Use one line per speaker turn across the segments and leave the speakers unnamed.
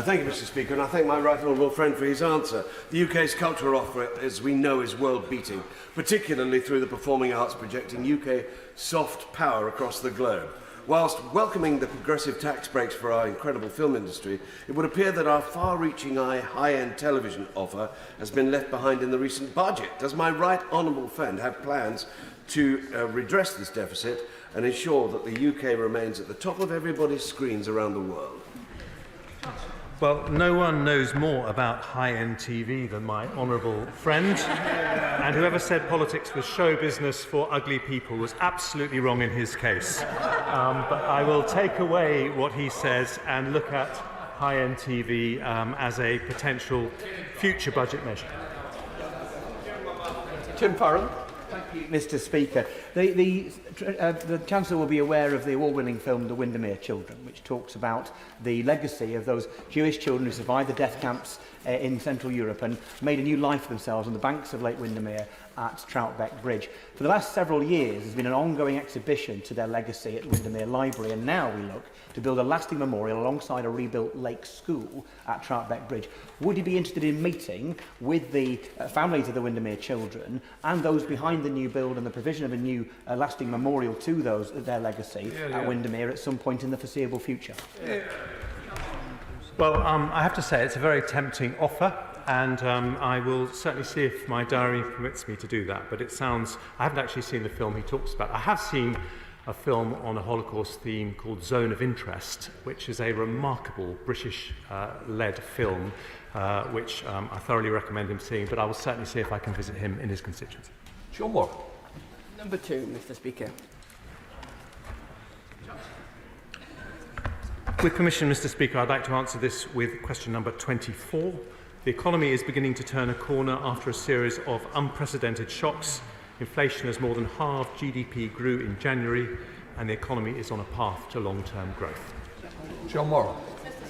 Thank you, Mr. Speaker, and I thank my right honourable friend for his answer. The UK's cultural offer, as we know, is world-beating, particularly through the performing arts projecting UK soft power across the globe. Whilst welcoming the progressive tax breaks for our incredible film industry, it would appear that our far-reaching high-end television offer has been left behind in the recent budget. Does my right honourable friend have plans to redress this deficit and ensure that the UK remains at the top of everybody's screens around the world?
Well, no one knows more about high-end TV than my honourable friend, and whoever said politics was show business for ugly people was absolutely wrong in his case. But I will take away what he says and look at high-end TV as a potential future budget measure.
Tim Farron.
Thank you, Mr. Speaker. The Chancellor will be aware of the award-winning film The Windermere Children, which talks about the legacy of those Jewish children who survived the death camps in Central Europe and made a new life for themselves on the banks of Lake Windermere at Troutbeck Bridge. For the last several years, there's been an ongoing exhibition to their legacy at Windermere Library, and now we look to build a lasting memorial alongside a rebuilt Lake School at Troutbeck Bridge. Would you be interested in meeting with the families of the Windermere children and those behind the new build and the provision of a new lasting memorial to those their legacy at Windermere at some point in the foreseeable future?
Well, I have to say it's a very tempting offer, and I will certainly see if my diary permits me to do that. But it sounds, I haven't actually seen the film he talks about. I have seen a film on a Holocaust theme called Zone of Interest, which is a remarkable British-led film, which I thoroughly recommend him seeing, but I will certainly see if I can visit him in his constituency.
Sean Moore.
Number 2, Mr. Speaker.
With permission, Mr. Speaker, I'd like to answer this with question number 24. The economy is beginning to turn a corner after a series of unprecedented shocks. Inflation has more than halved, GDP grew in January, and the economy is on a path to long-term growth.
John Morrow.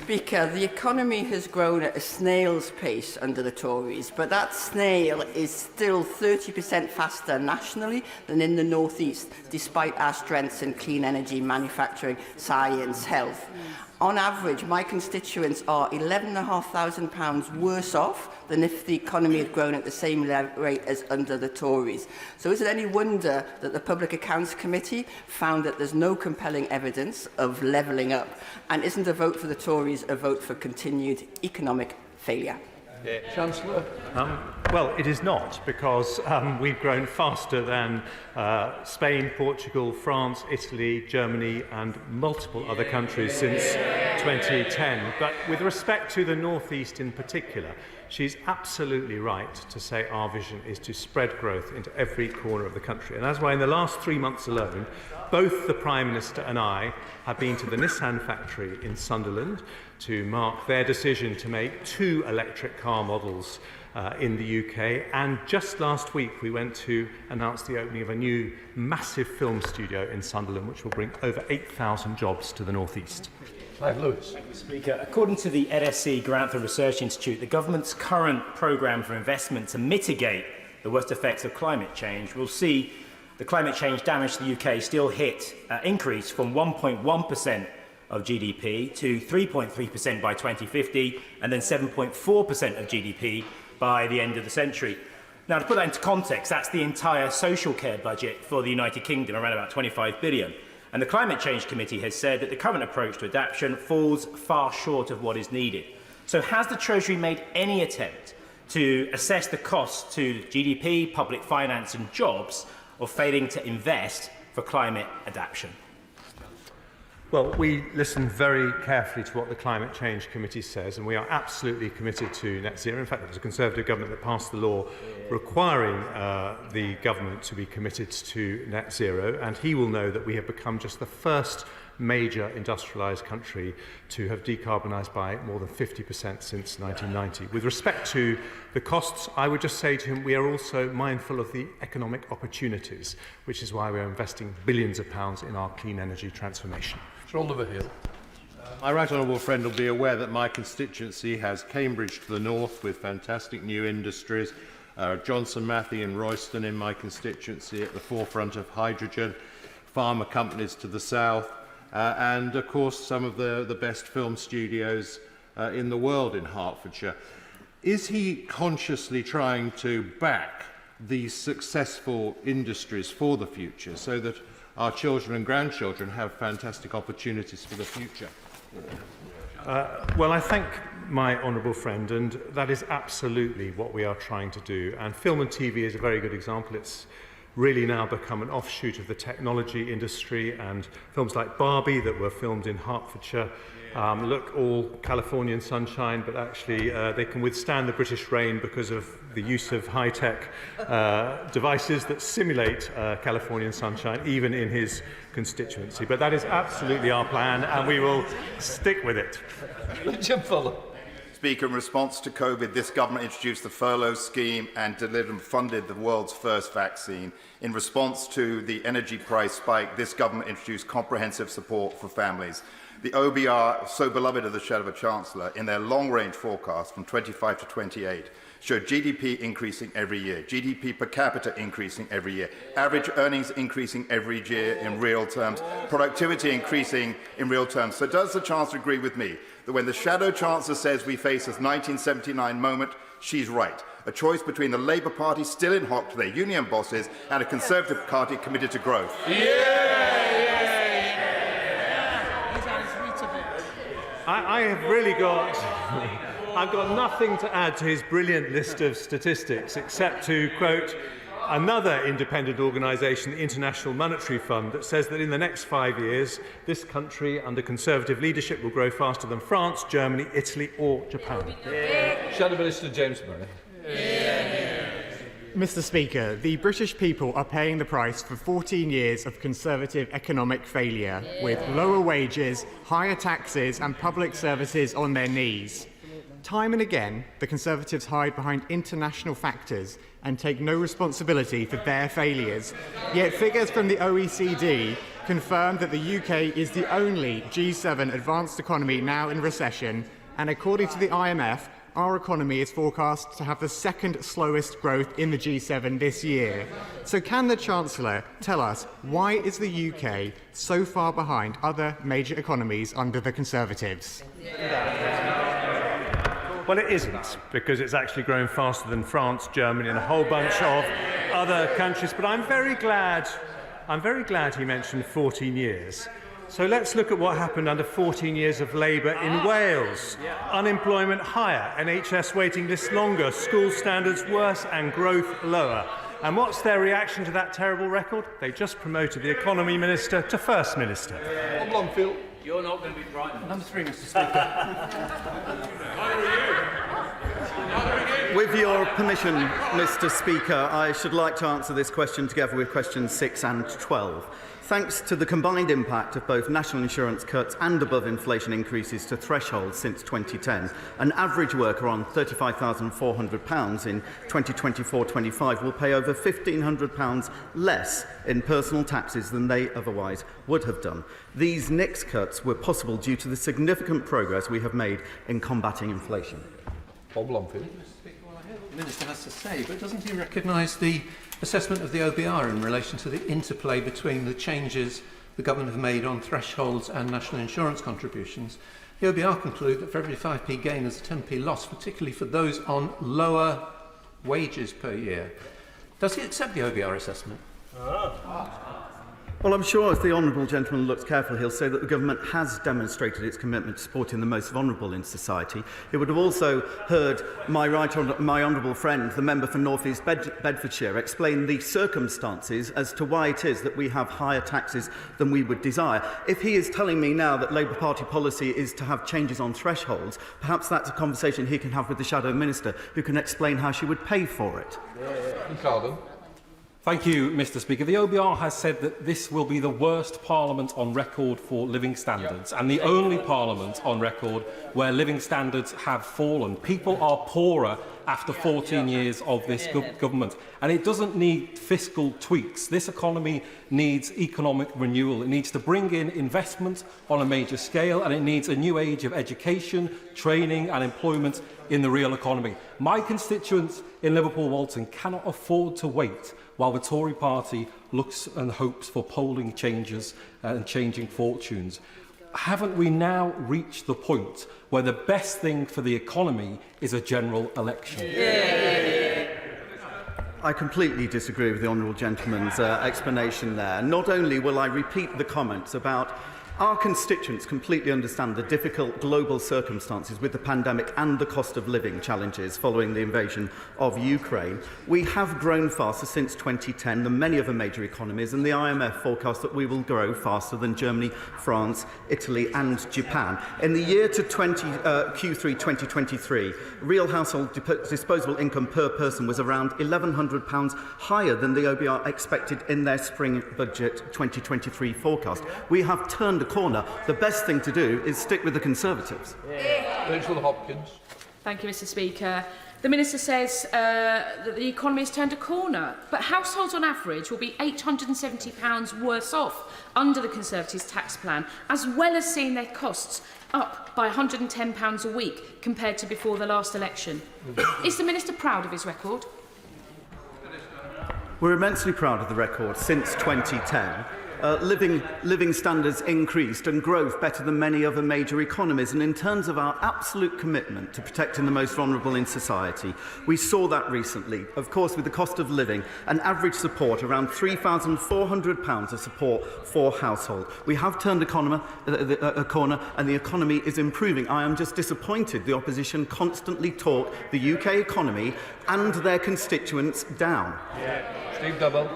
Speaker, the economy has grown at a snail's pace under the Tories, but that snail is still 30% faster nationally than in the North East, despite our strengths in clean energy, manufacturing, science, health. On average, my constituents are £11,500 worse off than if the economy had grown at the same rate as under the Tories. So is it any wonder that the Public Accounts Committee found that there's no compelling evidence of levelling up? And isn't a vote for the Tories a vote for continued economic failure?
Chancellor.
Well, it is not, because we've grown faster than Spain, Portugal, France, Italy, Germany and multiple other countries since 2010. But with respect to the North East in particular, she's absolutely right to say our vision is to spread growth into every corner of the country. And that's why in the last 3 months alone, both the Prime Minister and I have been to the Nissan factory in Sunderland to mark their decision to make 2 electric car models in the UK. And just last week we went to announce the opening of a new massive film studio in Sunderland, which will bring over 8,000 jobs to the North East.
Clive Lewis.
Thank you, Speaker. According to the LSE Grantham Research Institute, the government's current programme for investment to mitigate the worst effects of climate change will see the climate change damage to the UK still increase from 1.1% of GDP to 3.3% by 2050 and then 7.4% of GDP by the end of the century. Now, to put that into context, that's the entire social care budget for the United Kingdom, around about 25 billion. And the Climate Change Committee has said that the current approach to adaptation falls far short of what is needed. So has the Treasury made any attempt to assess the costs to GDP, public finance and jobs of failing to invest for climate adaptation?
Well, we listen very carefully to what the Climate Change Committee says, and we are absolutely committed to net zero. In fact, it was a Conservative government that passed the law requiring the government to be committed to net zero, and he will know that we have become just the first major industrialised country to have decarbonised by more than 50% since 1990. With respect to the costs, I would just say to him we are also mindful of the economic opportunities, which is why we are investing billions of pounds in our clean energy transformation.
Sean Leverhill.
My right honourable friend will be aware that my constituency has Cambridge to the north with fantastic new industries, Johnson Matthey and Royston in my constituency at the forefront of hydrogen, pharma companies to the south, and of course some of the best film studios in the world in Hertfordshire. Is he consciously trying to back these successful industries for the future so that our children and grandchildren have fantastic opportunities for the future?
Well, I thank my honourable friend, and that is absolutely what we are trying to do. And film and TV is a very good example. It's really now become an offshoot of the technology industry, and films like Barbie that were filmed in Hertfordshire look all Californian sunshine, but actually they can withstand the British rain because of the use of high-tech devices that simulate Californian sunshine, even in his constituency. But that is absolutely our plan, and we will stick with it.
Jim Fuller.
Speaker, in response to COVID, this government introduced the furlough scheme and delivered and funded the world's first vaccine. In response to the energy price spike, this government introduced comprehensive support for families. The OBR, so beloved of the shadow of a chancellor, in their long-range forecast from 25 to 28, showed GDP increasing every year, GDP per capita increasing every year, average earnings increasing every year in real terms, productivity increasing in real terms. So does the Chancellor agree with me that when the Shadow Chancellor says we face this 1979 moment, she's right? A choice between the Labour Party still in hock to their union bosses and a Conservative Party committed to growth.
I have really got... I've got nothing to add to his brilliant list of statistics except to quote another independent organisation, the International Monetary Fund, that says that in the next 5 years, this country under Conservative leadership will grow faster than France, Germany, Italy or Japan.
Shadow Minister James Murray.
Mr. Speaker, the British people are paying the price for 14 years of Conservative economic failure, with lower wages, higher taxes and public services on their knees. Time and again, the Conservatives hide behind international factors and take no responsibility for their failures. Yet figures from the OECD confirm that the UK is the only G7 advanced economy now in recession, and according to the IMF, our economy is forecast to have the second slowest growth in the G7 this year. So can the Chancellor tell us why is the UK so far behind other major economies under the Conservatives?
Well, it isn't, because it's actually grown faster than France, Germany and a whole bunch of other countries. But I'm very glad he mentioned 14 years. So let's look at what happened under 14 years of Labour in Wales. Unemployment higher, NHS waiting lists longer, school standards worse and growth lower. And what's their reaction to that terrible record? They just promoted the Economy Minister to First Minister.
Longfield.
You're not going to be frightened.
Number 3, Mr. Speaker.
With your permission, Mr. Speaker, I should like to answer this question together with questions 6 and 12. Thanks to the combined impact of both national insurance cuts and above-inflation increases to thresholds since 2010, an average worker on £35,400 in 2024-25 will pay over £1,500 less in personal taxes than they otherwise would have done. These NICS cuts were possible due to the significant progress we have made in combating inflation.
Bob Longfield.
The Minister has to say, but doesn't he recognise the assessment of the OBR in relation to the interplay between the changes the government have made on thresholds and national insurance contributions? The OBR conclude that for every 5p gain there's a 10p loss, particularly for those on lower wages per year. Does he accept the OBR assessment?
Well, I'm sure if the honourable gentleman looks carefully, he'll say that the government has demonstrated its commitment to supporting the most vulnerable in society. He would have also heard my honourable friend, the member for North East Bedfordshire, explain the circumstances as to why it is that we have higher taxes than we would desire. If he is telling me now that Labour Party policy is to have changes on thresholds, perhaps that's a conversation he can have with the Shadow Minister, who can explain how she would pay for it.
Carbon.
Thank you, Mr. Speaker. The OBR has said that this will be the worst parliament on record for living standards, and the only parliament on record where living standards have fallen. People are poorer after 14 years of this government, and it doesn't need fiscal tweaks. This economy needs economic renewal. It needs to bring in investment on a major scale, and it needs a new age of education, training and employment in the real economy. My constituents in Liverpool-Walton cannot afford to wait while the Tory party looks and hopes for polling changes and changing fortunes. haven't we now reached the point where the best thing for the economy is a general election?
I completely disagree with the honourable gentleman's explanation there. Not only will I repeat the comments about our constituents completely understand the difficult global circumstances with the pandemic and the cost of living challenges following the invasion of Ukraine. We have grown faster since 2010 than many other major economies, and the IMF forecasts that we will grow faster than Germany, France, Italy and Japan. In the year to Q3 2023, real household disposable income per person was around £1,100 higher than the OBR expected in their spring budget 2023 forecast. We have turned a corner. The best thing to do is stick with the Conservatives.
Rachel Hopkins.
Thank you, Mr. Speaker. The Minister says that the economy has turned a corner, but households on average will be £870 worse off under the Conservatives' tax plan, as well as seeing their costs up by £110 a week compared to before the last election. Is the Minister proud of his record?
We're immensely proud of the record since 2010. Living standards increased and growth better than many other major economies, and in terms of our absolute commitment to protecting the most vulnerable in society, we saw that recently, of course, with the cost of living, an average support around £3,400 of support for household. We have turned a corner and the economy is improving. I am just disappointed the opposition constantly talk the UK economy and their constituents down.
Steve Double.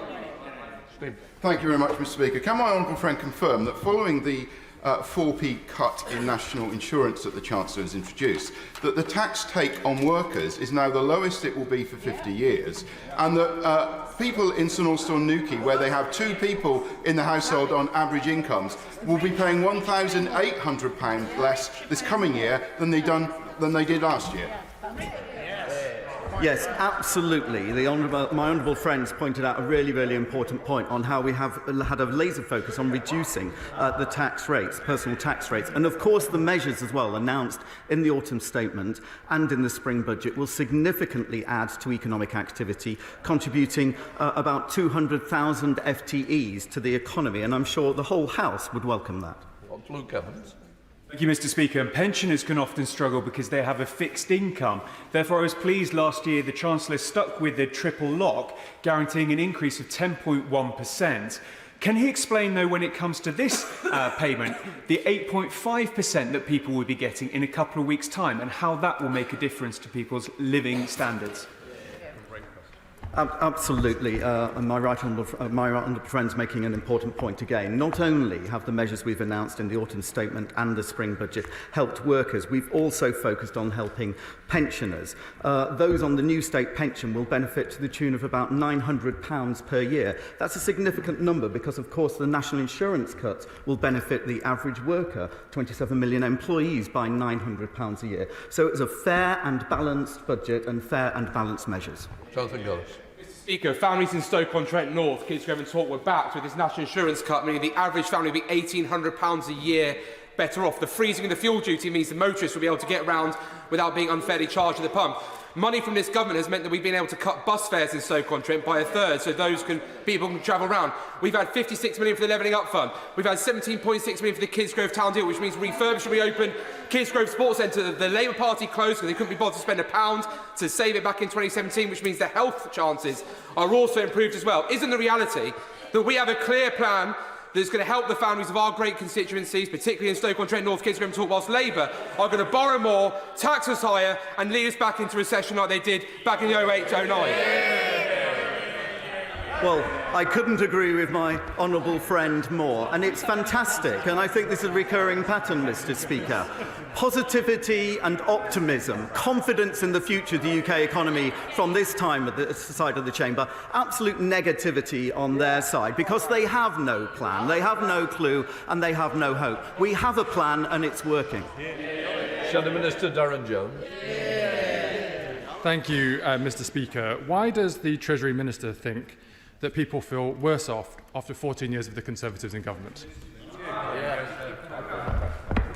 Steve.
Thank you very much, Mr. Speaker. Can my honourable friend confirm that following the 4p cut in national insurance that the Chancellor has introduced, that the tax take on workers is now the lowest it will be for 50 years, and that people in St Austell and Newquay, where they have 2 people in the household on average incomes, will be paying £1,800 less this coming year than they did last year?
Yes, absolutely. My honourable friends pointed out a really, really important point on how we have had a laser focus on reducing the tax rates, personal tax rates. And of course the measures as well announced in the autumn statement and in the spring budget will significantly add to economic activity, contributing about 200,000 FTEs to the economy. And I'm sure the whole House would welcome that.
Luke Evans.
Thank you, Mr. Speaker. Pensioners can often struggle because they have a fixed income. Therefore, I was pleased last year the Chancellor stuck with the triple lock, guaranteeing an increase of 10.1%. Can he explain, though, when it comes to this payment, the 8.5% that people will be getting in a couple of weeks' time, and how that will make a difference to people's living standards?
Absolutely, and my right honourable friend's making an important point again. Not only have the measures we've announced in the autumn statement and the spring budget helped workers, we've also focused on helping pensioners. Those on the new state pension will benefit to the tune of about £900 per year. That's a significant number because, of course, the national insurance cuts will benefit the average worker, 27 million employees, by £900 a year. So it's a fair and balanced budget and fair and balanced measures.
Jonathan Gillis.
Speaker, families in Stoke-on-Trent North, Kidsgrove Talk, were backed with this national insurance cut, meaning the average family will be £1,800 a year better off. The freezing of the fuel duty means the motorists will be able to get around without being unfairly charged at the pump. Money from this government has meant that we've been able to cut bus fares in Stoke-on-Trent by a third, so people can travel around. We've had £56 million for the Levelling Up Fund. We've had £17.6 million for the Kidsgrove Town Deal, which means refurbish and reopen Kidsgrove Sports Centre. The Labour Party closed because they couldn't be bothered to spend £1 to save it back in 2017, which means the health chances are also improved as well. Isn't the reality that we have a clear plan that's going to help the families of our great constituencies, particularly in Stoke-on-Trent North, Kidsgrove Talk, whilst Labour are going to borrow more, tax us higher and lead us back into recession like they did back in the 08-09?
Well, I couldn't agree with my honourable friend more, and it's fantastic, and I think this is a recurring pattern, Mr. Speaker. Positivity and optimism, confidence in the future of the UK economy from this time at the side of the chamber, absolute negativity on their side, because they have no plan, they have no clue, and they have no hope. We have a plan, and it's working.
Shadow Minister Darren Jones.
Thank you, Mr. Speaker. Why does the Treasury Minister think that people feel worse off after 14 years of the Conservatives in government?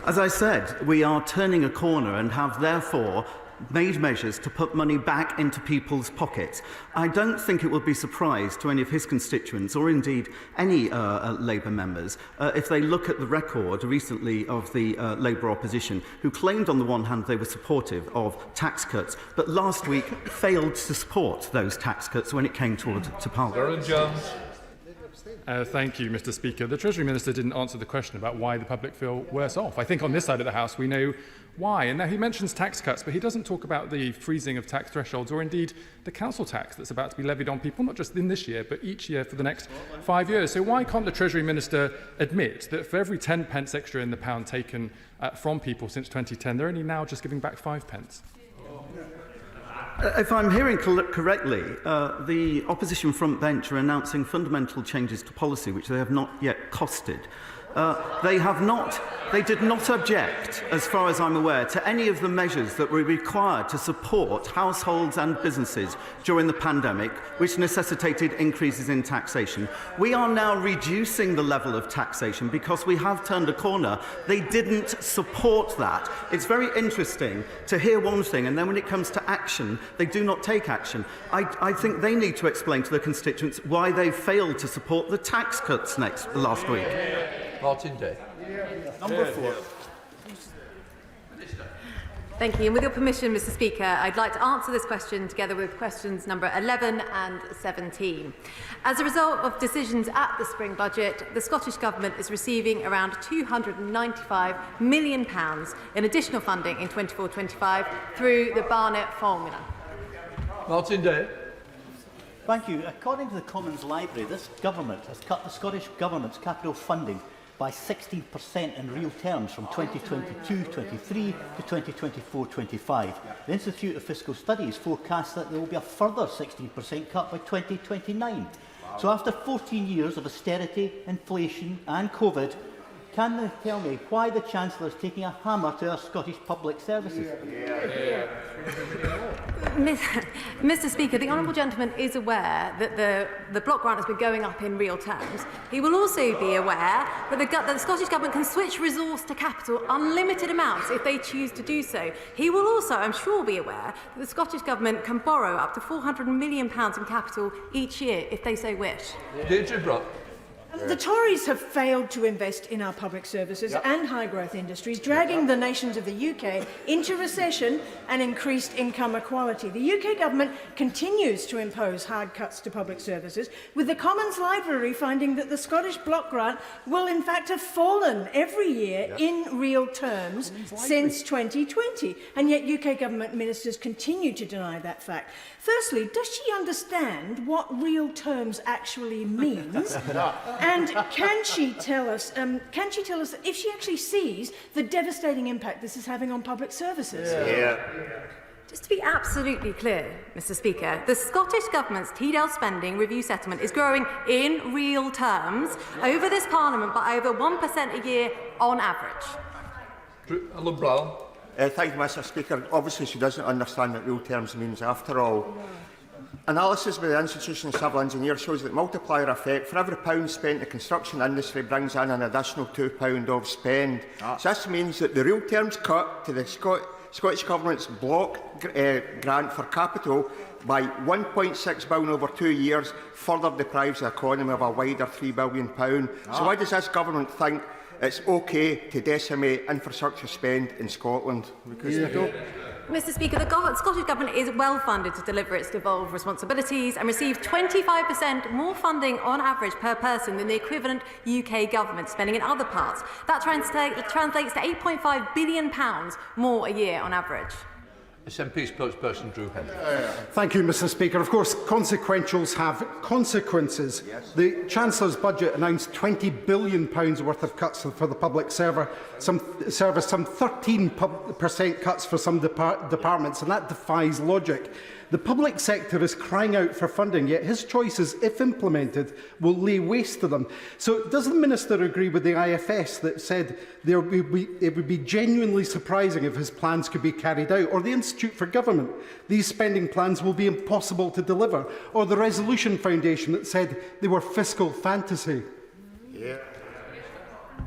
As I said, we are turning a corner and have therefore made measures to put money back into people's pockets. I don't think it will be a surprise to any of his constituents, or indeed any Labour members, if they look at the record recently of the Labour opposition, who claimed on the one hand they were supportive of tax cuts, but last week failed to support those tax cuts when it came to Parliament.
Darren Jones.
Thank you, Mr. Speaker. The Treasury Minister didn't answer the question about why the public feel worse off. I think on this side of the House we know why. And now he mentions tax cuts, but he doesn't talk about the freezing of tax thresholds or indeed the council tax that's about to be levied on people, not just in this year, but each year for the next 5 years. So why can't the Treasury Minister admit that for every 10 pence extra in the pound taken from people since 2010, they're only now just giving back 5 pence?
If I'm hearing correctly, the opposition front bench are announcing fundamental changes to policy which they have not yet costed. They did not object, as far as I'm aware, to any of the measures that were required to support households and businesses during the pandemic, which necessitated increases in taxation. We are now reducing the level of taxation because we have turned a corner. They didn't support that. It's very interesting to hear one thing, and then when it comes to action, they do not take action. I think they need to explain to their constituents why they failed to support the tax cuts last week.
Martin Day.
Number 4. Thank you. And with your permission, Mr. Speaker, I'd like to answer this question together with questions number 11 and 17. As a result of decisions at the spring budget, the Scottish Government is receiving around £295 million in additional funding in 24-25 through the Barnett formula.
Martin Day.
Thank you. According to the Commons Library, this government has cut the Scottish Government's capital funding by 16% in real terms from 2022-23 to 2024-25. The Institute of Fiscal Studies forecasts that there will be a further 16% cut by 2029. So after 14 years of austerity, inflation and COVID, can they tell me why the Chancellor is taking a hammer to our Scottish public services?
Mr. Speaker, the honourable gentleman is aware that the block grant has been going up in real terms. He will also be aware that the Scottish Government can switch resource to capital unlimited amounts if they choose to do so. He will also, I'm sure, be aware that the Scottish Government can borrow up to £400 million in capital each year if they so wish.
Deirdre Brock.
The Tories have failed to invest in our public services and high-growth industries, dragging the nations of the UK into recession and increased income equality. The UK government continues to impose hard cuts to public services, with the Commons Library finding that the Scottish block grant will in fact have fallen every year in real terms since 2020. And yet UK government ministers continue to deny that fact. Firstly, does she understand what real terms actually means? And can she tell us if she actually sees the devastating impact this is having on public services?
Just to be absolutely clear, Mr. Speaker, the Scottish Government's TDL spending review settlement is growing in real terms over this Parliament by over 1% a year on average.
Alan Brown.
Thank you, Mr. Speaker. Obviously, she doesn't understand what real terms means after all. Analysis by the Institution of Civil Engineers shows that multiplier effect for every £1 spent, the construction industry brings in an additional £2 of spend. So this means that the real terms cut to the Scottish Government's block grant for capital by £1.6 billion over 2 years further deprives the economy of a wider £3 billion. So why does this government think it's okay to decimate infrastructure spend in Scotland?
Mr. Speaker, the Scottish Government is well funded to deliver its devolved responsibilities and receives 25% more funding on average per person than the equivalent UK government spending in other parts. That translates to £8.5 billion more a year on average.
SNP spokesperson Drew Henry.
Thank you, Mr. Speaker. Of course, consequentials have consequences. Yes. The Chancellor's budget announced £20 billion worth of cuts for the public service, some 13% cuts for some departments, and that defies logic. The public sector is crying out for funding, yet his choices, if implemented, will lay waste to them. So does the Minister agree with the IFS that said it would be genuinely surprising if his plans could be carried out, or the Institute for Government, these spending plans will be impossible to deliver, or the Resolution Foundation that said they were fiscal fantasy?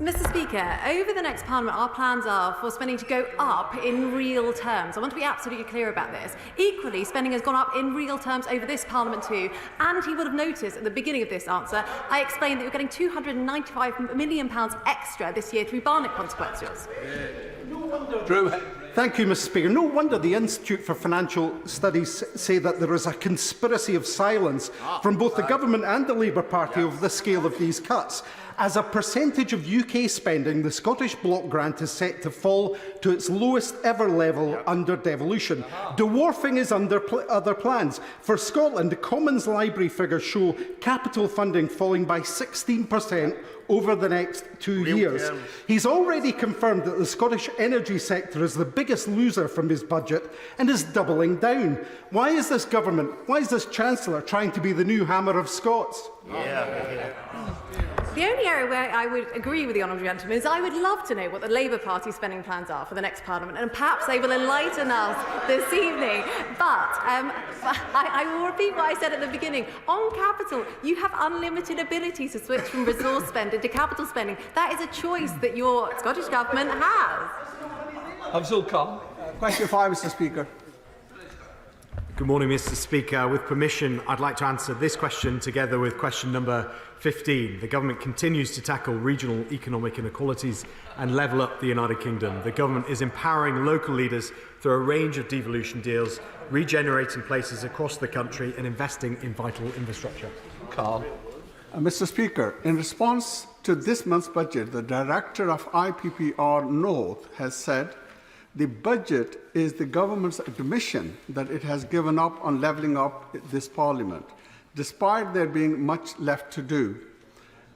Mr. Speaker, over the next Parliament, our plans are for spending to go up in real terms. I want to be absolutely clear about this. Equally, spending has gone up in real terms over this Parliament too. And he would have noticed at the beginning of this answer, I explained that you're getting £295 million extra this year through Barnett consequences.
Thank you, Mr. Speaker. No wonder the Institute for Financial Studies say that there is a conspiracy of silence from both the Government and the Labour Party over the scale of these cuts. As a percentage of UK spending, the Scottish Block Grant is set to fall to its lowest ever level under devolution, dwarfing his other plans. For Scotland, the Commons Library figures show capital funding falling by 16% over the next 2 years. He's already confirmed that the Scottish energy sector is the biggest loser from his budget and is doubling down. Why is this government, why is this Chancellor trying to be the new Hammer of Scots?
The only area where I would agree with the honourable gentleman is I would love to know what the Labour Party spending plans are for the next Parliament, and perhaps they will enlighten us this evening. But I will repeat what I said at the beginning. On capital, you have unlimited ability to switch from resource spending to capital spending. That is a choice that your Scottish Government has.
Abdul Khan.
Question 5, Mr. Speaker.
Good morning, Mr. Speaker. With permission, I'd like to answer this question together with question number 15. The Government continues to tackle regional economic inequalities and level up the United Kingdom. The Government is empowering local leaders through a range of devolution deals, regenerating places across the country and investing in vital infrastructure.
Carl.
Mr. Speaker, in response to this month's budget, the Director of IPPR North has said the budget is the government's admission that it has given up on levelling up this Parliament, despite there being much left to do.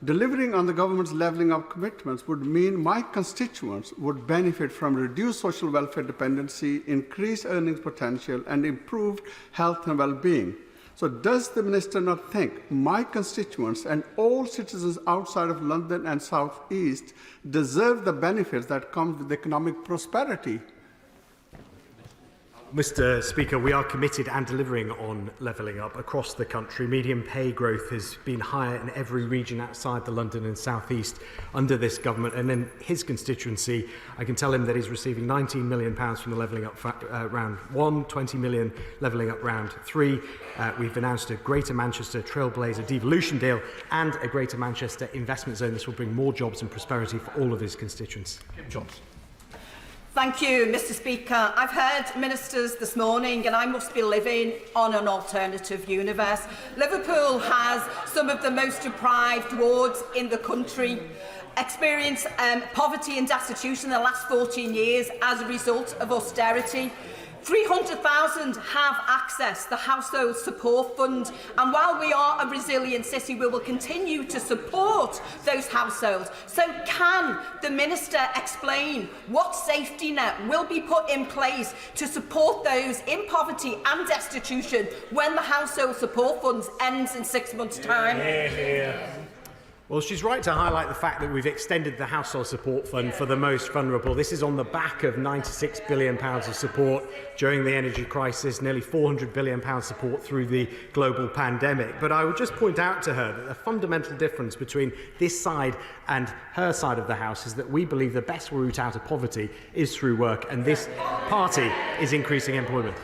Delivering on the government's levelling up commitments would mean my constituents would benefit from reduced social welfare dependency, increased earnings potential, and improved health and well-being. So does the Minister not think my constituents and all citizens outside of London and South East deserve the benefits that come with economic prosperity?
Mr. Speaker, we are committed and delivering on levelling up across the country. Median pay growth has been higher in every region outside the London and South East under this government. And in his constituency, I can tell him that he's receiving £19 million from the levelling up round 1, 20 million levelling up round 3. We've announced a Greater Manchester Trailblazer devolution deal and a Greater Manchester investment zone. This will bring more jobs and prosperity for all of his constituents.
Kim Johnson.
Thank you, Mr. Speaker. I've heard ministers this morning, and I must be living on an alternative universe. Liverpool has some of the most deprived wards in the country, experienced poverty and destitution in the last 14 years as a result of austerity. 300,000 have accessed the Household Support Fund, and while we are a resilient city, we will continue to support those households. So can the Minister explain what safety net will be put in place to support those in poverty and destitution when the Household Support Fund ends in 6 months' time?
Well, she's right to highlight the fact that we've extended the Household Support Fund for the most vulnerable. This is on the back of £96 billion of support during the energy crisis, nearly £400 billion support through the global pandemic. But I would just point out to her that the fundamental difference between this side and her side of the House is that we believe the best route out of poverty is through work, and this party is increasing employment.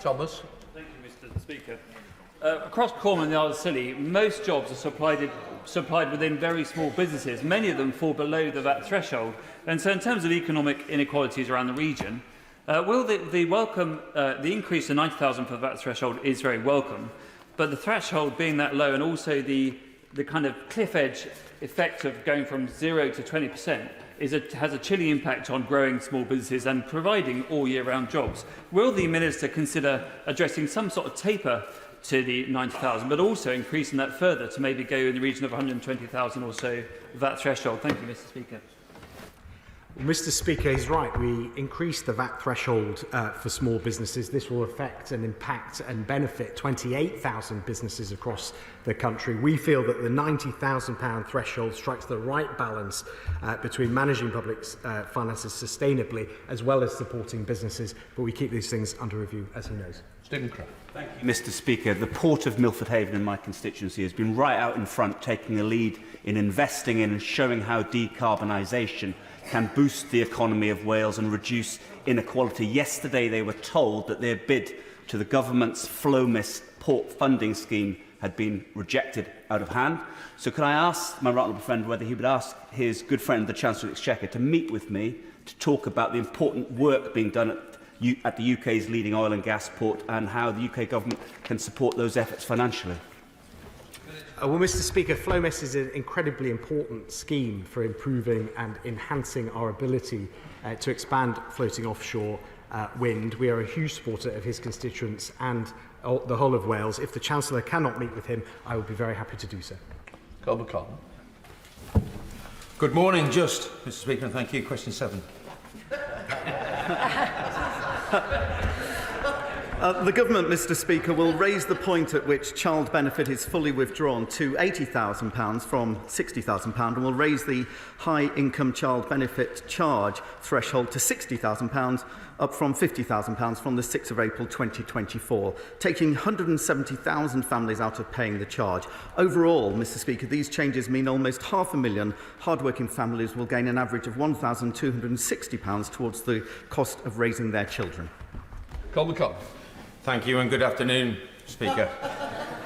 Thomas.
Thank you, Mr. Speaker. Across Cornwall and the Isle of Scilly, most jobs are supplied within very small businesses. Many of them fall below the VAT threshold. And so in terms of economic inequalities around the region, will the increase to 90,000 for the VAT threshold is very welcome, but the threshold being that low and also the kind of cliff edge effect of going from 0 to 20% has a chilling impact on growing small businesses and providing all year round jobs. Will the Minister consider addressing some sort of taper to the 90,000, but also increasing that further to maybe go in the region of 120,000 or so VAT threshold? Thank you, Mr. Speaker.
Well, Mr. Speaker, he's right. We increased the VAT threshold for small businesses. This will affect and impact and benefit 28,000 businesses across the country. We feel that the £90,000 threshold strikes the right balance between managing public finances sustainably as well as supporting businesses, but we keep these things under review, as he knows.
Stephen Crow.
Thank you, Mr. Speaker. The Port of Milford Haven in my constituency has been right out in front, taking the lead in investing in and showing how decarbonisation can boost the economy of Wales and reduce inequality. Yesterday, they were told that their bid to the government's FlowMist port funding scheme had been rejected out of hand. So could I ask my right honourable friend whether he would ask his good friend, the Chancellor of the Exchequer, to meet with me to talk about the important work being done at the UK's leading oil and gas port and how the UK government can support those efforts financially?
Well, Mr. Speaker, FlowMist is an incredibly important scheme for improving and enhancing our ability to expand floating offshore wind. We are a huge supporter of his constituents and the whole of Wales. If the Chancellor cannot meet with him, I would be very happy to do so.
Good morning, Mr. Speaker, and thank you. Question 7.
The Government, Mr. Speaker, will raise the point at which child benefit is fully withdrawn to £80,000 from £60,000 and will raise the high income child benefit charge threshold to £60,000 up from £50,000 from the 6th of April 2024, taking 170,000 families out of paying the charge. Overall, Mr. Speaker, these changes mean almost 500,000 hard-working families will gain an average of £1,260 towards the cost of raising their children.
Thank you and good afternoon, Speaker.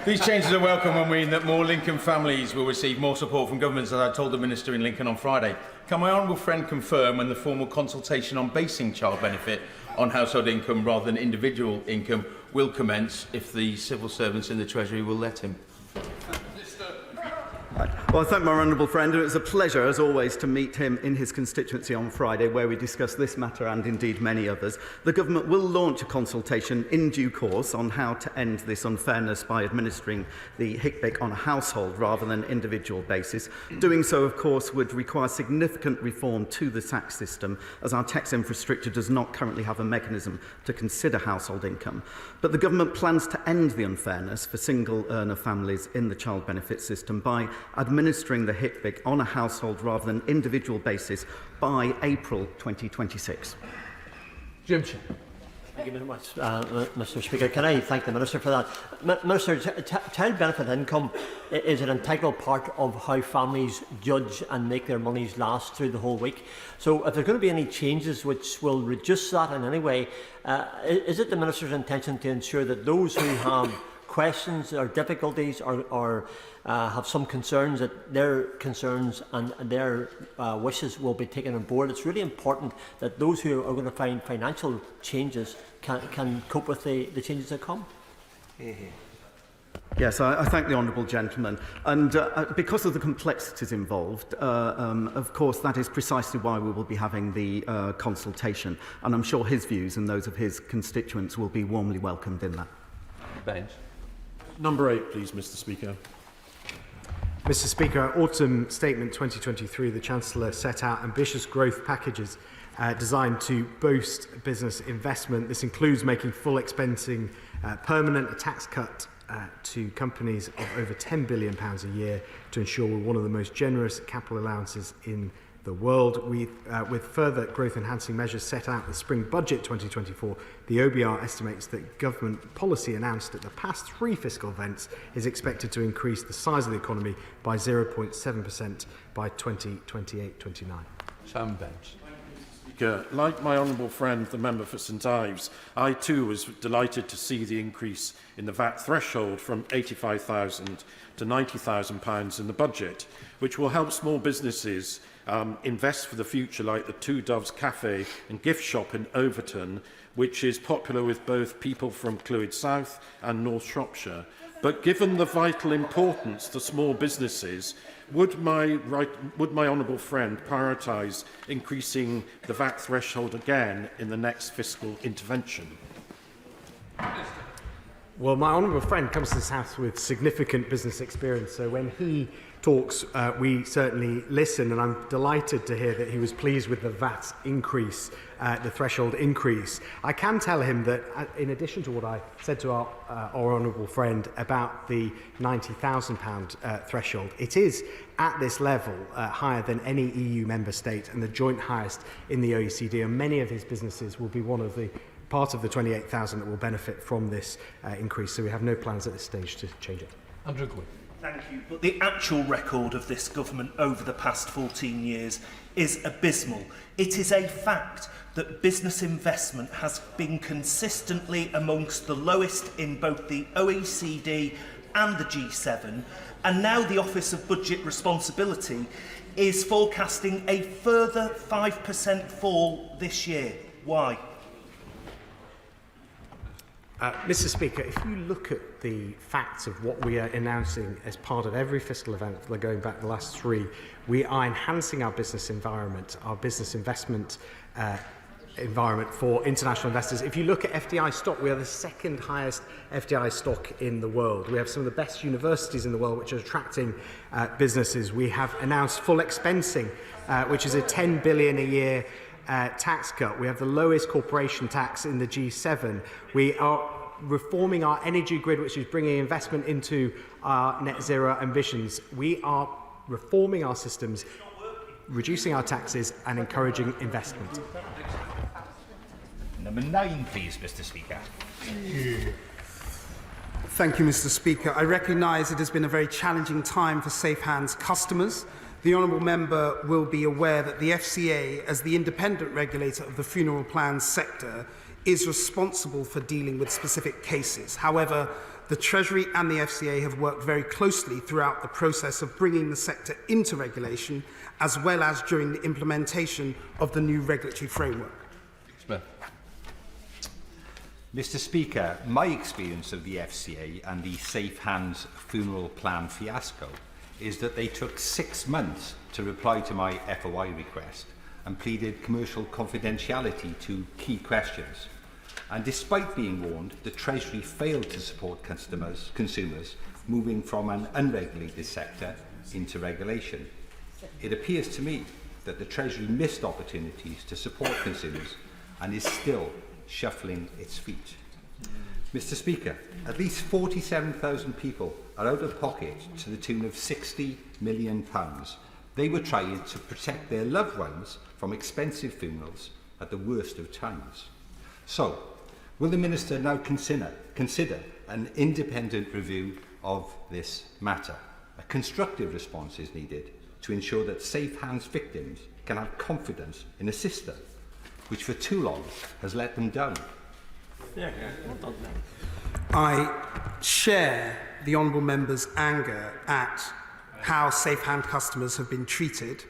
These changes are welcome and mean that more Lincoln families will receive more support from governments, as I told the Minister in Lincoln on Friday. Can my honourable friend confirm when the formal consultation on basing child benefit on household income rather than individual income will commence if the civil servants in the Treasury will let him?
Well, I thank my honourable friend. It was a pleasure, as always, to meet him in his constituency on Friday, where we discussed this matter and indeed many others. The Government will launch a consultation in due course on how to end this unfairness by administering the HICBIC on a household rather than individual basis. Doing so, of course, would require significant reform to the tax system, as our tax infrastructure does not currently have a mechanism to consider household income. But the Government plans to end the unfairness for single earner families in the child benefit system by administering the HICBIC on a household rather than individual basis by April 2026.
Jim.
Thank you very much, Mr. Speaker. Can I thank the Minister for that? Minister, child benefit income is an integral part of how families judge and make their monies last through the whole week. So if there's going to be any changes which will reduce that in any way, is it the Minister's intention to ensure that those who have questions or difficulties or have some concerns, that their concerns and their wishes will be taken on board? It's really important that those who are going to find financial changes can cope with the changes that come.
Yes, I thank the honourable gentleman. And because of the complexities involved, of course, that is precisely why we will be having the consultation. And I'm sure his views and those of his constituents will be warmly welcomed in that.
Bench.
Number 8, please, Mr. Speaker.
Mr. Speaker, Autumn Statement 2023, the Chancellor set out ambitious growth packages designed to boost business investment. This includes making full expensing permanent, a tax cut to companies of over £10 billion a year to ensure we're one of the most generous capital allowances in the world. With further growth-enhancing measures set out in the Spring Budget 2024, the OBR estimates that government policy announced at the past 3 fiscal events is expected to increase the size of the economy by 0.7% by 2028-29.
Sam Bench.
Like my honourable friend, the member for St Ives, I too was delighted to see the increase in the VAT threshold from £85,000 to £90,000 in the budget, which will help small businesses invest for the future, like the Two Doves Cafe and gift shop in Overton, which is popular with both people from Clwyd South and North Shropshire. But given the vital importance to small businesses, would my honourable friend prioritise increasing the VAT threshold again in the next fiscal intervention?
Well, my honourable friend comes to this House with significant business experience, so when he talks, we certainly listen, and I'm delighted to hear that he was pleased with the VAT increase, the threshold increase. I can tell him that, in addition to what I said to our honourable friend about the £90,000 threshold, it is at this level higher than any EU member state and the joint highest in the OECD, and many of his businesses will be part of the 28,000 that will benefit from this increase, so we have no plans at this stage to change it.
Andrew Glynn.
Thank you. But the actual record of this government over the past 14 years is abysmal. It is a fact that business investment has been consistently amongst the lowest in both the OECD and the G7, and now the Office of Budget Responsibility is forecasting a further 5% fall this year. Why?
Mr. Speaker, if you look at the facts of what we are announcing as part of every fiscal event, going back the last 3, we are enhancing our business environment, our business investment environment for international investors. If you look at FDI stock, we are the second highest FDI stock in the world. We have some of the best universities in the world which are attracting businesses. We have announced full expensing, which is a 10 billion a year tax cut. We have the lowest corporation tax in the G7. We are reforming our energy grid, which is bringing investment into our net zero ambitions. We are reforming our systems, reducing our taxes and encouraging investment.
Number 9, please, Mr. Speaker.
Thank you, Mr. Speaker. I recognise it has been a very challenging time for Safe Hands customers. The honourable member will be aware that the FCA, as the independent regulator of the funeral plans sector, is responsible for dealing with specific cases. However, the Treasury and the FCA have worked very closely throughout the process of bringing the sector into regulation, as well as during the implementation of the new regulatory framework.
Smith. Mr. Speaker, my experience of the FCA and the Safe Hands funeral plan fiasco is that they took 6 months to reply to my FOI request and pleaded commercial confidentiality to key questions. And despite being warned, the Treasury failed to support consumers moving from an unregulated sector into regulation. It appears to me that the Treasury missed opportunities to support consumers and is still shuffling its feet. Mr. Speaker, at least 47,000 people are out of pocket to the tune of £60 million. They were trying to protect their loved ones from expensive funerals at the worst of times. So, will the Minister now consider an independent review of this matter? A constructive response is needed to ensure that Safe Hands victims can have confidence in a system which for too long has let them down.
I share the honourable member's anger at how Safe Hand customers have been treated.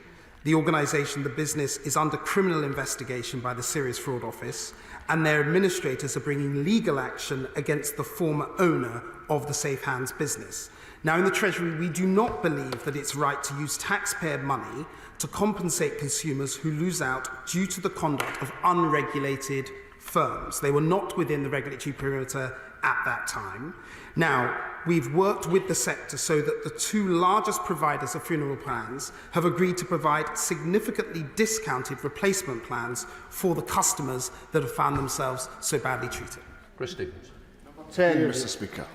The organisation, the business, is under criminal investigation by the Serious Fraud Office, and their administrators are bringing legal action against the former owner of the Safe Hands business. Now, in the Treasury, we do not believe that it's right to use taxpayer money to compensate consumers who lose out due to the conduct of unregulated firms. They were not within the regulatory perimeter at that time. Now, we've worked with the sector so that the 2 largest providers of funeral plans have agreed to provide significantly discounted replacement plans for the customers that have found themselves so badly treated.
Chris Stevens.
10, Mr. Speaker.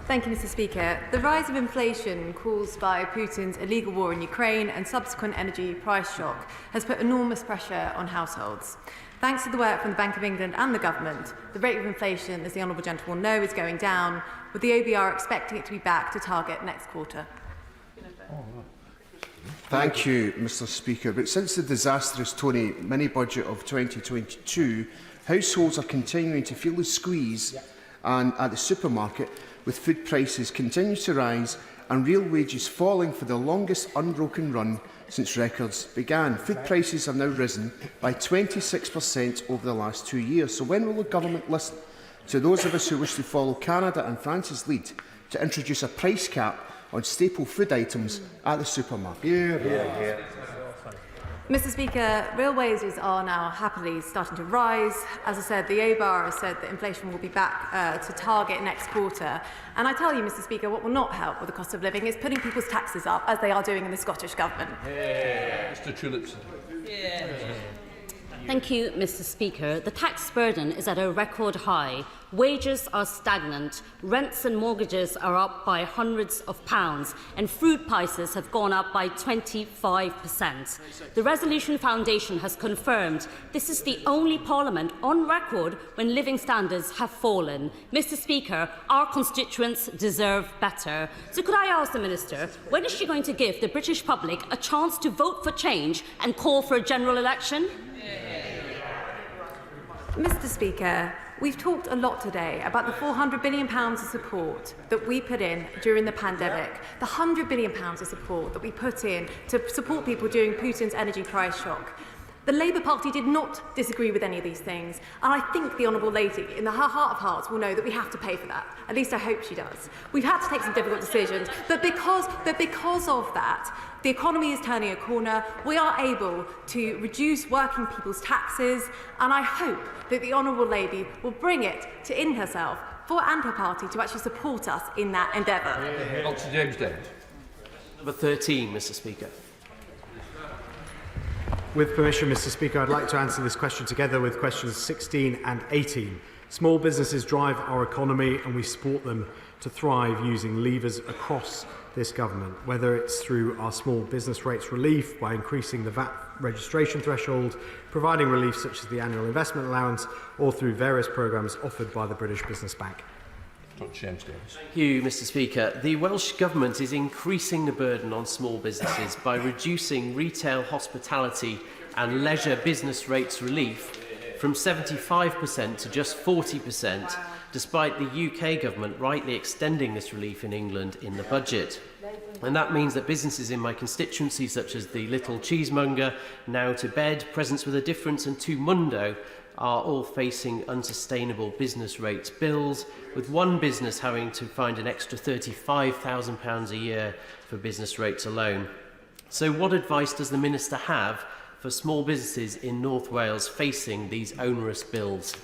Thank you, Mr. Speaker. The rise of inflation caused by Putin's illegal war in Ukraine and subsequent energy price shock has put enormous pressure on households. Thanks to the work from the Bank of England and the government, the rate of inflation, as the honourable gentleman will know, is going down, with the OBR expecting it to be back to target next quarter.
Thank you, Mr. Speaker. But since the disastrous Tory mini-budget of 2022, households are continuing to feel the squeeze and at the supermarket, with food prices continuing to rise and real wages falling for the longest unbroken run since records began. Food prices have now risen by 26% over the last 2 years. So when will the government listen to those of us who wish to follow Canada and France's lead to introduce a price cap on staple food items at the supermarket?
Mr. Speaker, real wages are now happily starting to rise. As I said, the OBAR has said that inflation will be back to target next quarter. And I tell you, Mr. Speaker, what will not help with the cost of living is putting people's taxes up, as they are doing in the Scottish Government.
Mr. Tulipson.
Thank you, Mr. Speaker. The tax burden is at a record high. Wages are stagnant, rents and mortgages are up by hundreds of pounds, and food prices have gone up by 25%. The Resolution Foundation has confirmed this is the only parliament on record when living standards have fallen. Mr. Speaker, our constituents deserve better. So could I ask the Minister, when is she going to give the British public a chance to vote for change and call for a general election?
Mr. Speaker, we've talked a lot today about the £400 billion of support that we put in during the pandemic, the £100 billion of support that we put in to support people during Putin's energy price shock. The Labour Party did not disagree with any of these things, and I think the Honourable Lady, in her heart of hearts, will know that we have to pay for that. At least I hope she does. We've had to take some difficult decisions, but because of that, the economy is turning a corner. We are able to reduce working people's taxes, and I hope that the Honourable Lady will bring it in herself and her party to actually support us in that endeavour.
Dr. James Davis.
Number 13, Mr. Speaker.
With permission, Mr. Speaker, I'd like to answer this question together with questions 16 and 18. Small businesses drive our economy and we support them to thrive using levers across this government, whether it's through our small business rates relief by increasing the VAT registration threshold, providing relief such as the annual investment allowance, or through various programmes offered by the British Business Bank.
Dr. James Davis.
Thank you, Mr. Speaker. The Welsh Government is increasing the burden on small businesses by reducing retail, hospitality and leisure business rates relief from 75% to just 40%, despite the UK Government rightly extending this relief in England in the budget. And that means that businesses in my constituency, such as the Little Cheesemonger, Now to Bed, Presents with a Difference and Two Mundo, are all facing unsustainable business rates bills, with one business having to find an extra £35,000 a year for business rates alone. So what advice does the Minister have for small businesses in North Wales facing these onerous bills?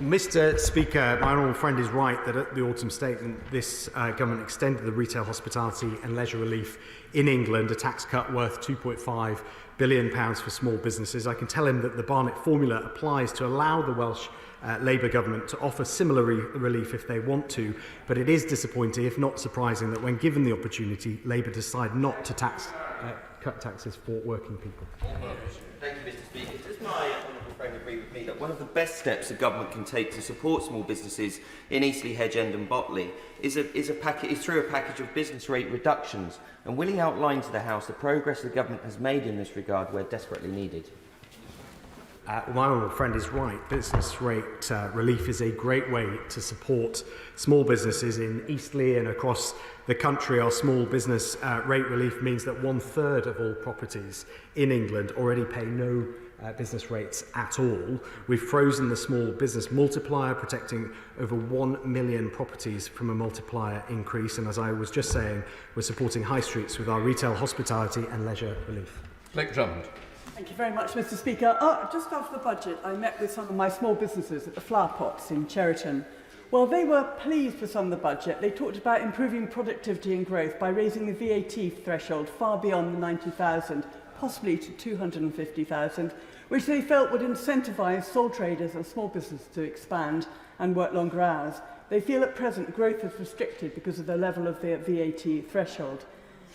Mr. Speaker, my honourable friend is right that at the autumn statement this government extended the retail, hospitality and leisure relief in England, a tax cut worth £2.5 billion for small businesses. I can tell him that the Barnett formula applies to allow the Welsh Labour government to offer similar relief if they want to, but it is disappointing, if not surprising, that when given the opportunity, Labour decide not to cut taxes for working people.
Thank you, Mr. Speaker. Does my honourable friend agree with me that one of the best steps the government can take to support small businesses in Eastleigh, Hedge End and Botley is through a package of business rate reductions? And will he outline to the House the progress the government has made in this regard where desperately needed?
My honourable friend is right. Business rate relief is a great way to support small businesses in Eastleigh and across the country. Our small business rate relief means that 1/3 of all properties in England already pay no business rates at all. We've frozen the small business multiplier, protecting over 1 million properties from a multiplier increase. And as I was just saying, we're supporting high streets with our retail, hospitality and leisure relief.
Blake Drummond.
Thank you very much, Mr. Speaker. Just after the budget, I met with some of my small businesses at the Flower Pots in Cheriton. While they were pleased with some of the budget, they talked about improving productivity and growth by raising the VAT threshold far beyond the 90,000, possibly to 250,000, which they felt would incentivise sole traders and small businesses to expand and work longer hours. They feel at present growth is restricted because of the level of the VAT threshold.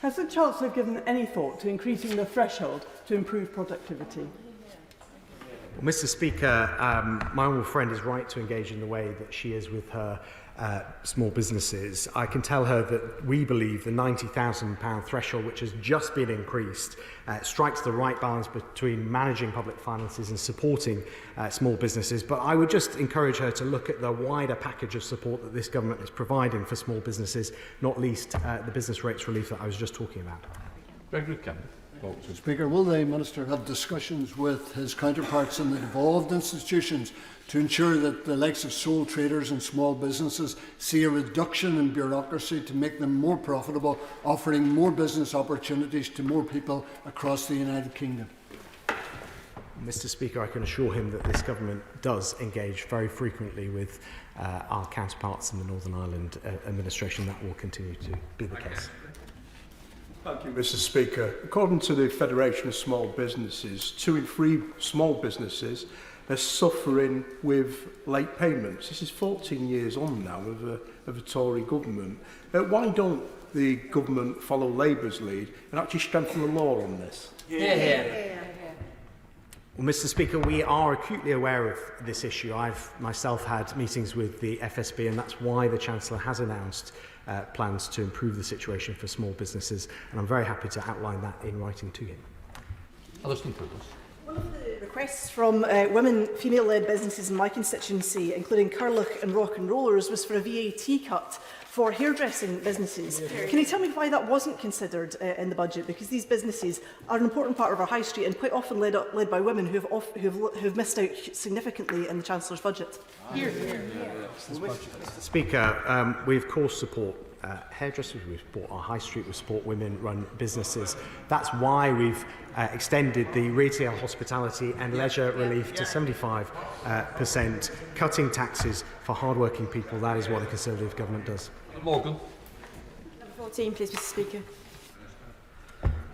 Has the Chancellor given any thought to increasing the threshold to improve productivity?
Well, Mr. Speaker, my honourable friend is right to engage in the way that she is with her small businesses. I can tell her that we believe the £90,000 threshold, which has just been increased, strikes the right balance between managing public finances and supporting small businesses. But I would just encourage her to look at the wider package of support that this government is providing for small businesses, not least the business rates relief that I was just talking about.
Gregory Campbell. Mr.
Speaker, will the Minister have discussions with his counterparts in the devolved institutions to ensure that the likes of sole traders and small businesses see a reduction in bureaucracy to make them more profitable, offering more business opportunities to more people across the United Kingdom?
Mr. Speaker, I can assure him that this government does engage very frequently with our counterparts in the Northern Ireland administration. That will continue to be the case.
Thank you, Mr. Speaker. According to the Federation of Small Businesses, 2 in 3 small businesses are suffering with late payments. This is 14 years on now of a Tory government. Why don't the government follow Labour's lead and actually strengthen the law on this?
Well, Mr. Speaker, we are acutely aware of this issue. I've myself had meetings with the FSB, and that's why the Chancellor has announced plans to improve the situation for small businesses, and I'm very happy to outline that in writing to him.
One of the requests from women, female-led businesses in my constituency, including Curlick and Rock and Rollers, was for a VAT cut for hairdressing businesses. Can you tell me why that wasn't considered in the budget? Because these businesses are an important part of our high street and quite often led by women who've missed out significantly in the Chancellor's budget.
Mr. Speaker, we of course support hairdressers, we support our high street, we support women-run businesses. That's why we've extended the retail, hospitality and leisure relief to 75%, cutting taxes for hard-working people. That is what a Conservative government does.
Morgan.
Number 14, please, Mr. Speaker.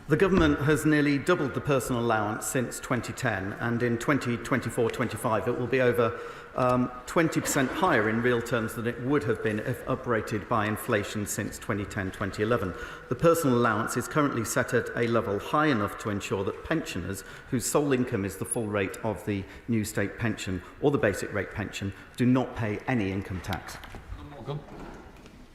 The government has nearly doubled the personal allowance since 2010, and in 2024-25 it will be over 20% higher in real terms than it would have been if uprated by inflation since 2010-2011. The personal allowance is currently set at a level high enough to ensure that pensioners whose sole income is the full rate of the new state pension or the basic rate pension do not pay any income tax.
Morgan.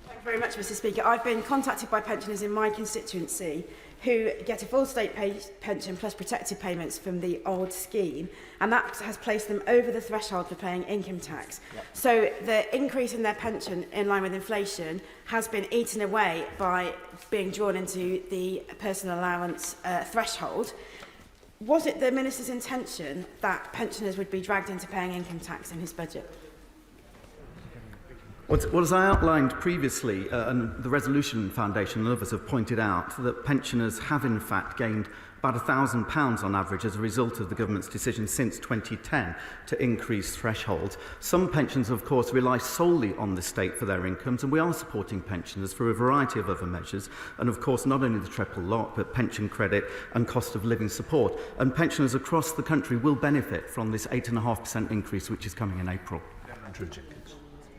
Thank you very much, Mr. Speaker. I've been contacted by pensioners in my constituency who get a full state pension plus protected payments from the old scheme, and that has placed them over the threshold for paying income tax. So the increase in their pension in line with inflation has been eaten away by being drawn into the personal allowance threshold. Was it the Minister's intention that pensioners would be dragged into paying income tax in his budget?
Well, as I outlined previously, and the Resolution Foundation and others have pointed out, that pensioners have in fact gained about £1,000 on average as a result of the government's decision since 2010 to increase thresholds. Some pensions, of course, rely solely on the state for their incomes, and we are supporting pensioners through a variety of other measures, and of course not only the triple lock, but pension credit and cost of living support. And pensioners across the country will benefit from this 8.5% increase, which is coming in April.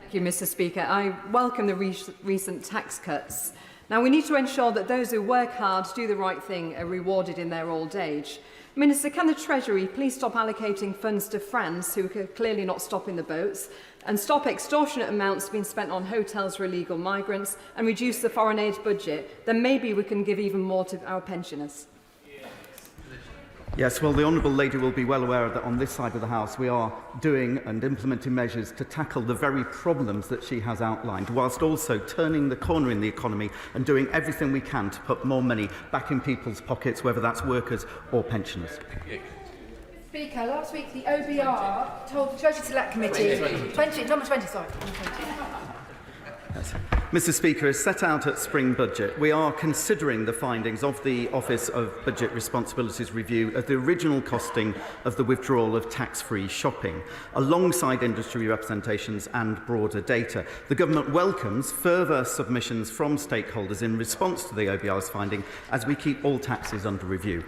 Thank you, Mr. Speaker. I welcome the recent tax cuts. Now, we need to ensure that those who work hard, do the right thing, are rewarded in their old age. Minister, can the Treasury please stop allocating funds to France, who are clearly not stopping the boats, and stop extortionate amounts being spent on hotels for illegal migrants, and reduce the foreign aid budget? Then maybe we can give even more to our pensioners.
Yes, well, the Honourable Lady will be well aware that on this side of the House we are doing and implementing measures to tackle the very problems that she has outlined, whilst also turning the corner in the economy and doing everything we can to put more money back in people's pockets, whether that's workers or pensioners.
Speaker, last week the OBR told the Treasury Select Committee... Number 20, sorry.
Yes. Mr. Speaker, as set out at Spring Budget, we are considering the findings of the Office of Budget Responsibilities Review of the original costing of the withdrawal of tax-free shopping, alongside industry representations and broader data. The Government welcomes further submissions from stakeholders in response to the OBR's finding, as we keep all taxes under review.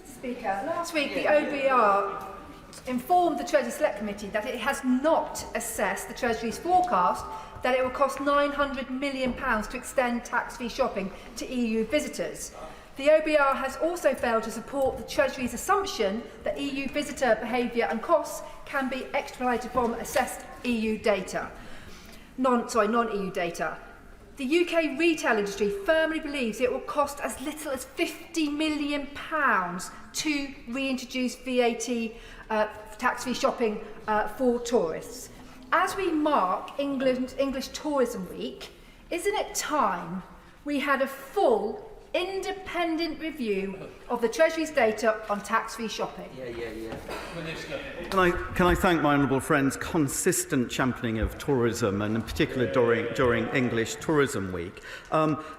Speaker, last week the OBR informed the Treasury Select Committee that it has not assessed the Treasury's forecast that it will cost £900 million to extend tax-free shopping to EU visitors. The OBR has also failed to support the Treasury's assumption that EU visitor behaviour and costs can be extrapolated from assessed EU data. Non-EU data. The UK retail industry firmly believes it will cost as little as £50 million to reintroduce VAT tax-free shopping for tourists. As we mark English Tourism Week, isn't it time we had a full independent review of the Treasury's data on tax-free shopping.
Can I thank my honourable friend's consistent championing of tourism, and in particular during English Tourism Week.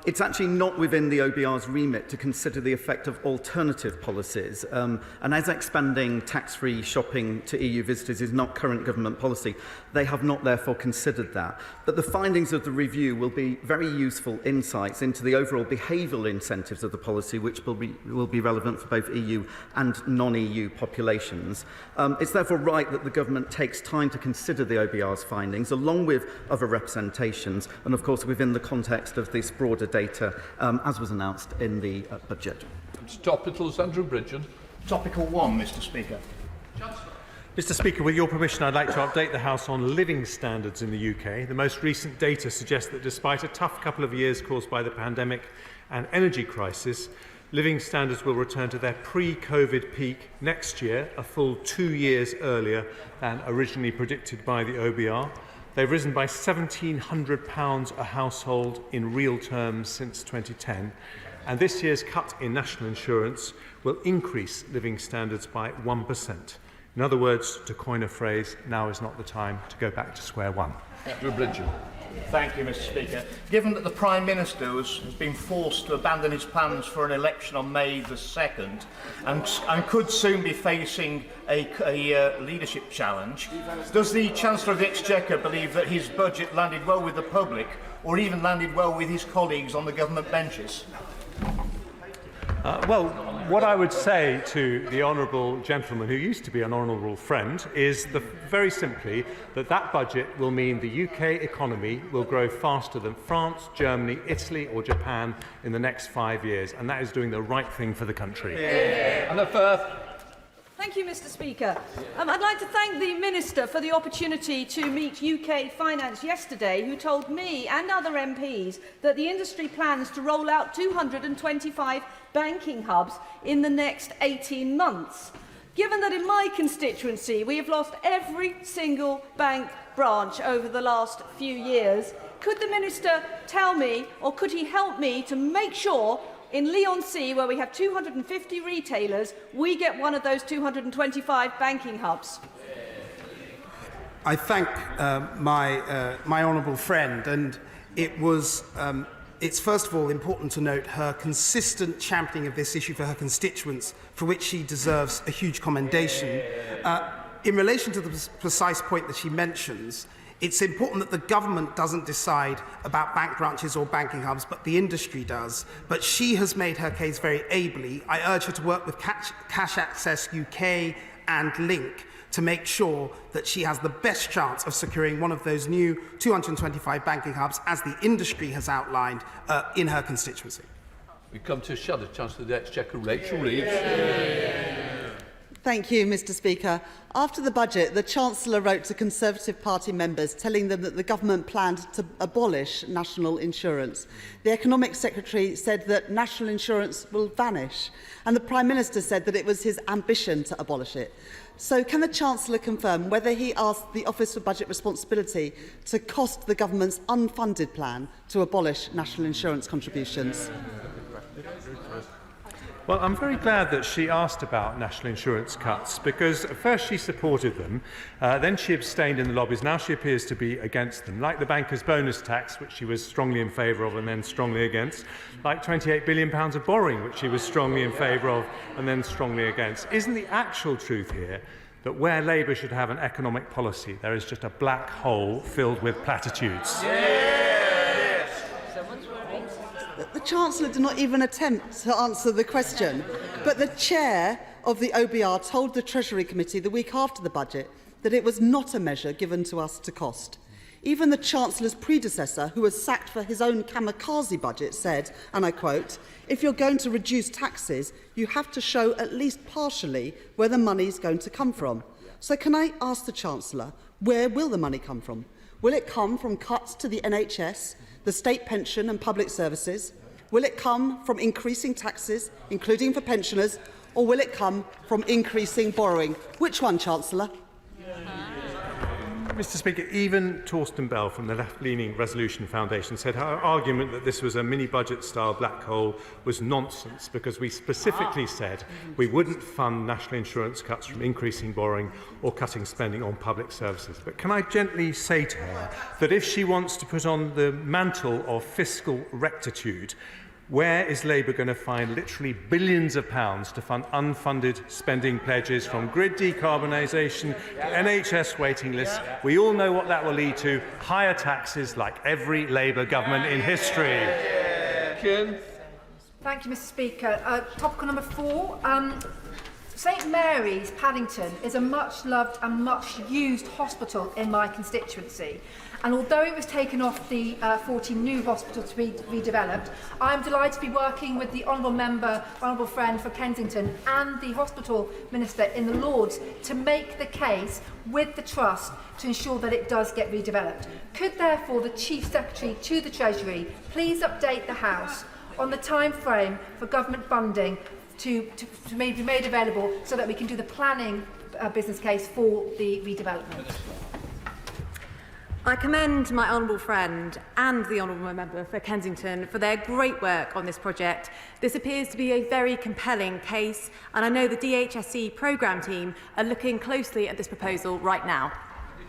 It's actually not within the OBR's remit to consider the effect of alternative policies, and as expanding tax-free shopping to EU visitors is not current government policy, they have not therefore considered that. But the findings of the review will be very useful insights into the overall behavioural incentives of the policy, which will be relevant for both EU and non-EU populations. It's therefore right that the government takes time to consider the OBR's findings, along with other representations, and of course within the context of this broader data, as was announced in the budget.
Topicals, Andrew Bridgen.
Topical 1, Mr Speaker.
Mr Speaker, with your permission, I'd like to update the House on living standards in the UK. The most recent data suggests that despite a tough couple of years caused by the pandemic and energy crisis, living standards will return to their pre-COVID peak next year, a full 2 years earlier than originally predicted by the OBR. They've risen by £1,700 a household in real terms since 2010, and this year's cut in national insurance will increase living standards by 1%. In other words, to coin a phrase, now is not the time to go back to square one.
Andrew Bridgen.
Thank you, Mr Speaker. Given that the Prime Minister has been forced to abandon his plans for an election on May the 2nd and could soon be facing a leadership challenge, does the Chancellor of the Exchequer believe that his budget landed well with the public, or even landed well with his colleagues on the government benches?
Well, what I would say to the honourable gentleman who used to be an honourable friend is very simply that budget will mean the UK economy will grow faster than France, Germany, Italy or Japan in the next 5 years, and that is doing the right thing for the country.
Anna Firth.
Thank you, Mr Speaker. I'd like to thank the Minister for the opportunity to meet UK Finance yesterday, who told me and other MPs that the industry plans to roll out 225 banking hubs in the next 18 months. Given that in my constituency we have lost every single bank branch over the last few years, could the Minister tell me, or could he help me to make sure in Leon-C, where we have 250 retailers, we get one of those 225 banking hubs?
I thank my honourable friend, and it's first of all important to note her consistent championing of this issue for her constituents, for which she deserves a huge commendation. In relation to the precise point that she mentions, it's important that the government doesn't decide about bank branches or banking hubs, but the industry does. But she has made her case very ably. I urge her to work with Cash Access UK and Link to make sure that she has the best chance of securing one of those new 225 banking hubs, as the industry has outlined in her constituency.
We come to Shadow Chancellor of the Exchequer, Rachel Reeves.
Thank you, Mr Speaker. After the budget, the Chancellor wrote to Conservative Party members telling them that the government planned to abolish national insurance. The Economic Secretary said that national insurance will vanish, and the Prime Minister said that it was his ambition to abolish it. So can the Chancellor confirm whether he asked the Office for Budget Responsibility to cost the government's unfunded plan to abolish national insurance contributions?
Well, I'm very glad that she asked about national insurance cuts, because at first she supported them, then she abstained in the lobbies, now she appears to be against them, like the banker's bonus tax, which she was strongly in favour of and then strongly against, like £28 billion of borrowing, which she was strongly in favour of and then strongly against. Isn't the actual truth here that where Labour should have an economic policy, there is just a black hole filled with platitudes?
The Chancellor did not even attempt to answer the question, but the chair of the OBR told the Treasury Committee the week after the budget that it was not a measure given to us to cost. Even the Chancellor's predecessor, who was sacked for his own kamikaze budget, said, and I quote, "If you're going to reduce taxes, you have to show at least partially where the money's going to come from." So can I ask the Chancellor, where will the money come from? Will it come from cuts to the NHS, the state pension and public services? Will it come from increasing taxes, including for pensioners, or will it come from increasing borrowing? Which one, Chancellor?
Mr. Speaker, even Torsten Bell from the left-leaning Resolution Foundation said our argument that this was a mini-budget-style black hole was nonsense because we specifically said we wouldn't fund national insurance cuts from increasing borrowing or cutting spending on public services. But can I gently say to her that if she wants to put on the mantle of fiscal rectitude, where is Labour going to find literally billions of pounds to fund unfunded spending pledges from grid decarbonisation to NHS waiting lists? We all know what that will lead to, higher taxes like every Labour government in history.
Thank you, Mr. Speaker. Topical number 4. St Mary's, Paddington, is a much-loved and much-used hospital in my constituency. And although it was taken off the 14 new hospitals to be redeveloped, I am delighted to be working with the honourable friend for Kensington and the hospital minister in the Lords to make the case with the Trust to ensure that it does get redeveloped. Could therefore the Chief Secretary to the Treasury please update the House on the time frame for government funding to be made available so that we can do the planning business case for the redevelopment?
I commend my honourable friend and the honourable member for Kensington for their great work on this project. This appears to be a very compelling case, and I know the DHSC programme team are looking closely at this proposal right now.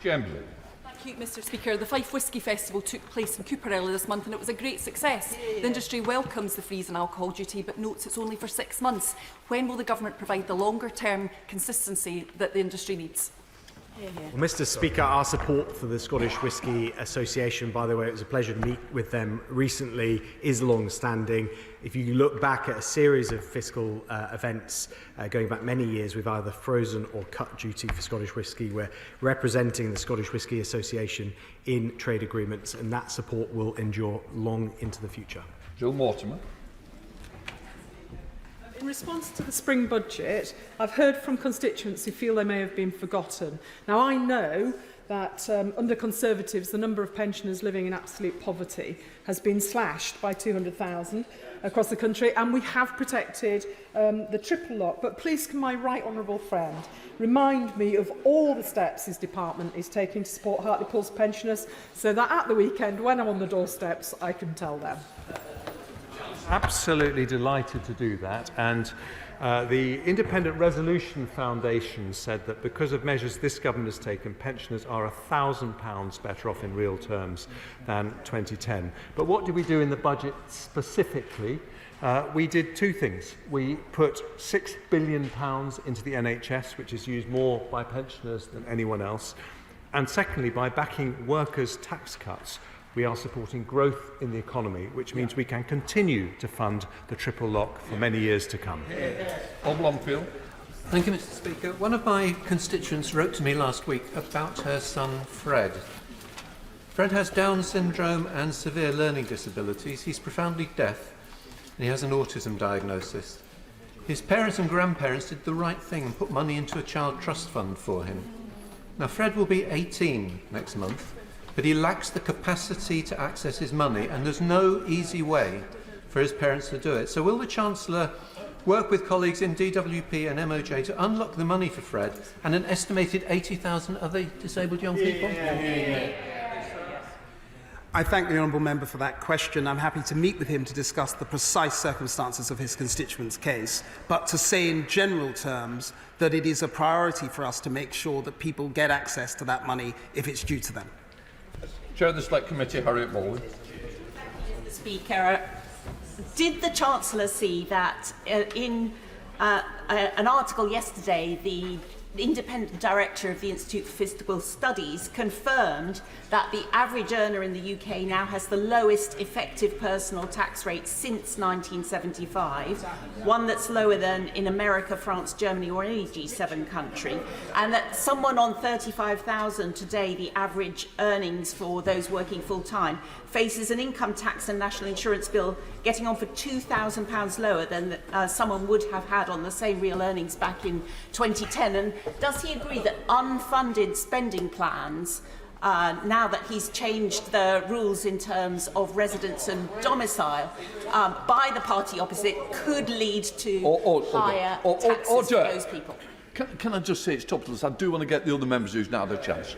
Thank you, Mr. Speaker. The Fife Whisky Festival took place in Cooper earlier this month and it was a great success. The industry welcomes the freeze and alcohol duty but notes it's only for 6 months. When will the government provide the longer-term consistency that the industry needs?
Well, Mr. Speaker, our support for the Scottish Whisky Association, by the way, it was a pleasure to meet with them recently, is long-standing. If you look back at a series of fiscal events going back many years, we've either frozen or cut duty for Scottish whisky. We're representing the Scottish Whisky Association in trade agreements, and that support will endure long into the future.
Jill Mortimer.
In response to the spring budget, I've heard from constituents who feel they may have been forgotten. Now, I know that under Conservatives, the number of pensioners living in absolute poverty has been slashed by 200,000 across the country, and we have protected the triple lock. But please, can my right honourable friend remind me of all the steps his department is taking to support Hartlepool's pensioners so that at the weekend, when I'm on the doorsteps, I can tell them.
Absolutely delighted to do that, and the Independent Resolution Foundation said that because of measures this government has taken, pensioners are £1,000 better off in real terms than 2010. But what did we do in the budget specifically? We did two things. We put £6 billion into the NHS, which is used more by pensioners than anyone else, and secondly, by backing workers' tax cuts, we are supporting growth in the economy, which means we can continue to fund the triple lock for many years to come.
Bob Longfield.
Thank you, Mr. Speaker. One of my constituents wrote to me last week about her son, Fred. Fred has Down syndrome and severe learning disabilities. He's profoundly deaf, and he has an autism diagnosis. His parents and grandparents did the right thing and put money into a child trust fund for him. Now, Fred will be 18 next month, but he lacks the capacity to access his money, and there's no easy way for his parents to do it. So will the Chancellor work with colleagues in DWP and MOJ to unlock the money for Fred and an estimated 80,000 other disabled young people?
I thank the honourable member for that question. I'm happy to meet with him to discuss the precise circumstances of his constituent's case, but to say in general terms that it is a priority for us to make sure that people get access to that money if it's due to them.
Chair of the Select Committee, Harriet Baldwin.
Speaker, did the Chancellor see that in an article yesterday, the independent director of the Institute for Fiscal Studies confirmed that the average earner in the UK now has the lowest effective personal tax rate since 1975, one that's lower than in America, France, Germany or any G7 country, and that someone on 35,000 today, the average earnings for those working full-time, faces an income tax and national insurance bill getting on for £2,000 lower than someone would have had on the same real earnings back in 2010. And does he agree that unfunded spending plans, now that he's changed the rules in terms of residence and domicile, by the party opposite, could lead to higher taxes for those people?
Can I just say it's topical? I do want to get the other members who's now had a chance.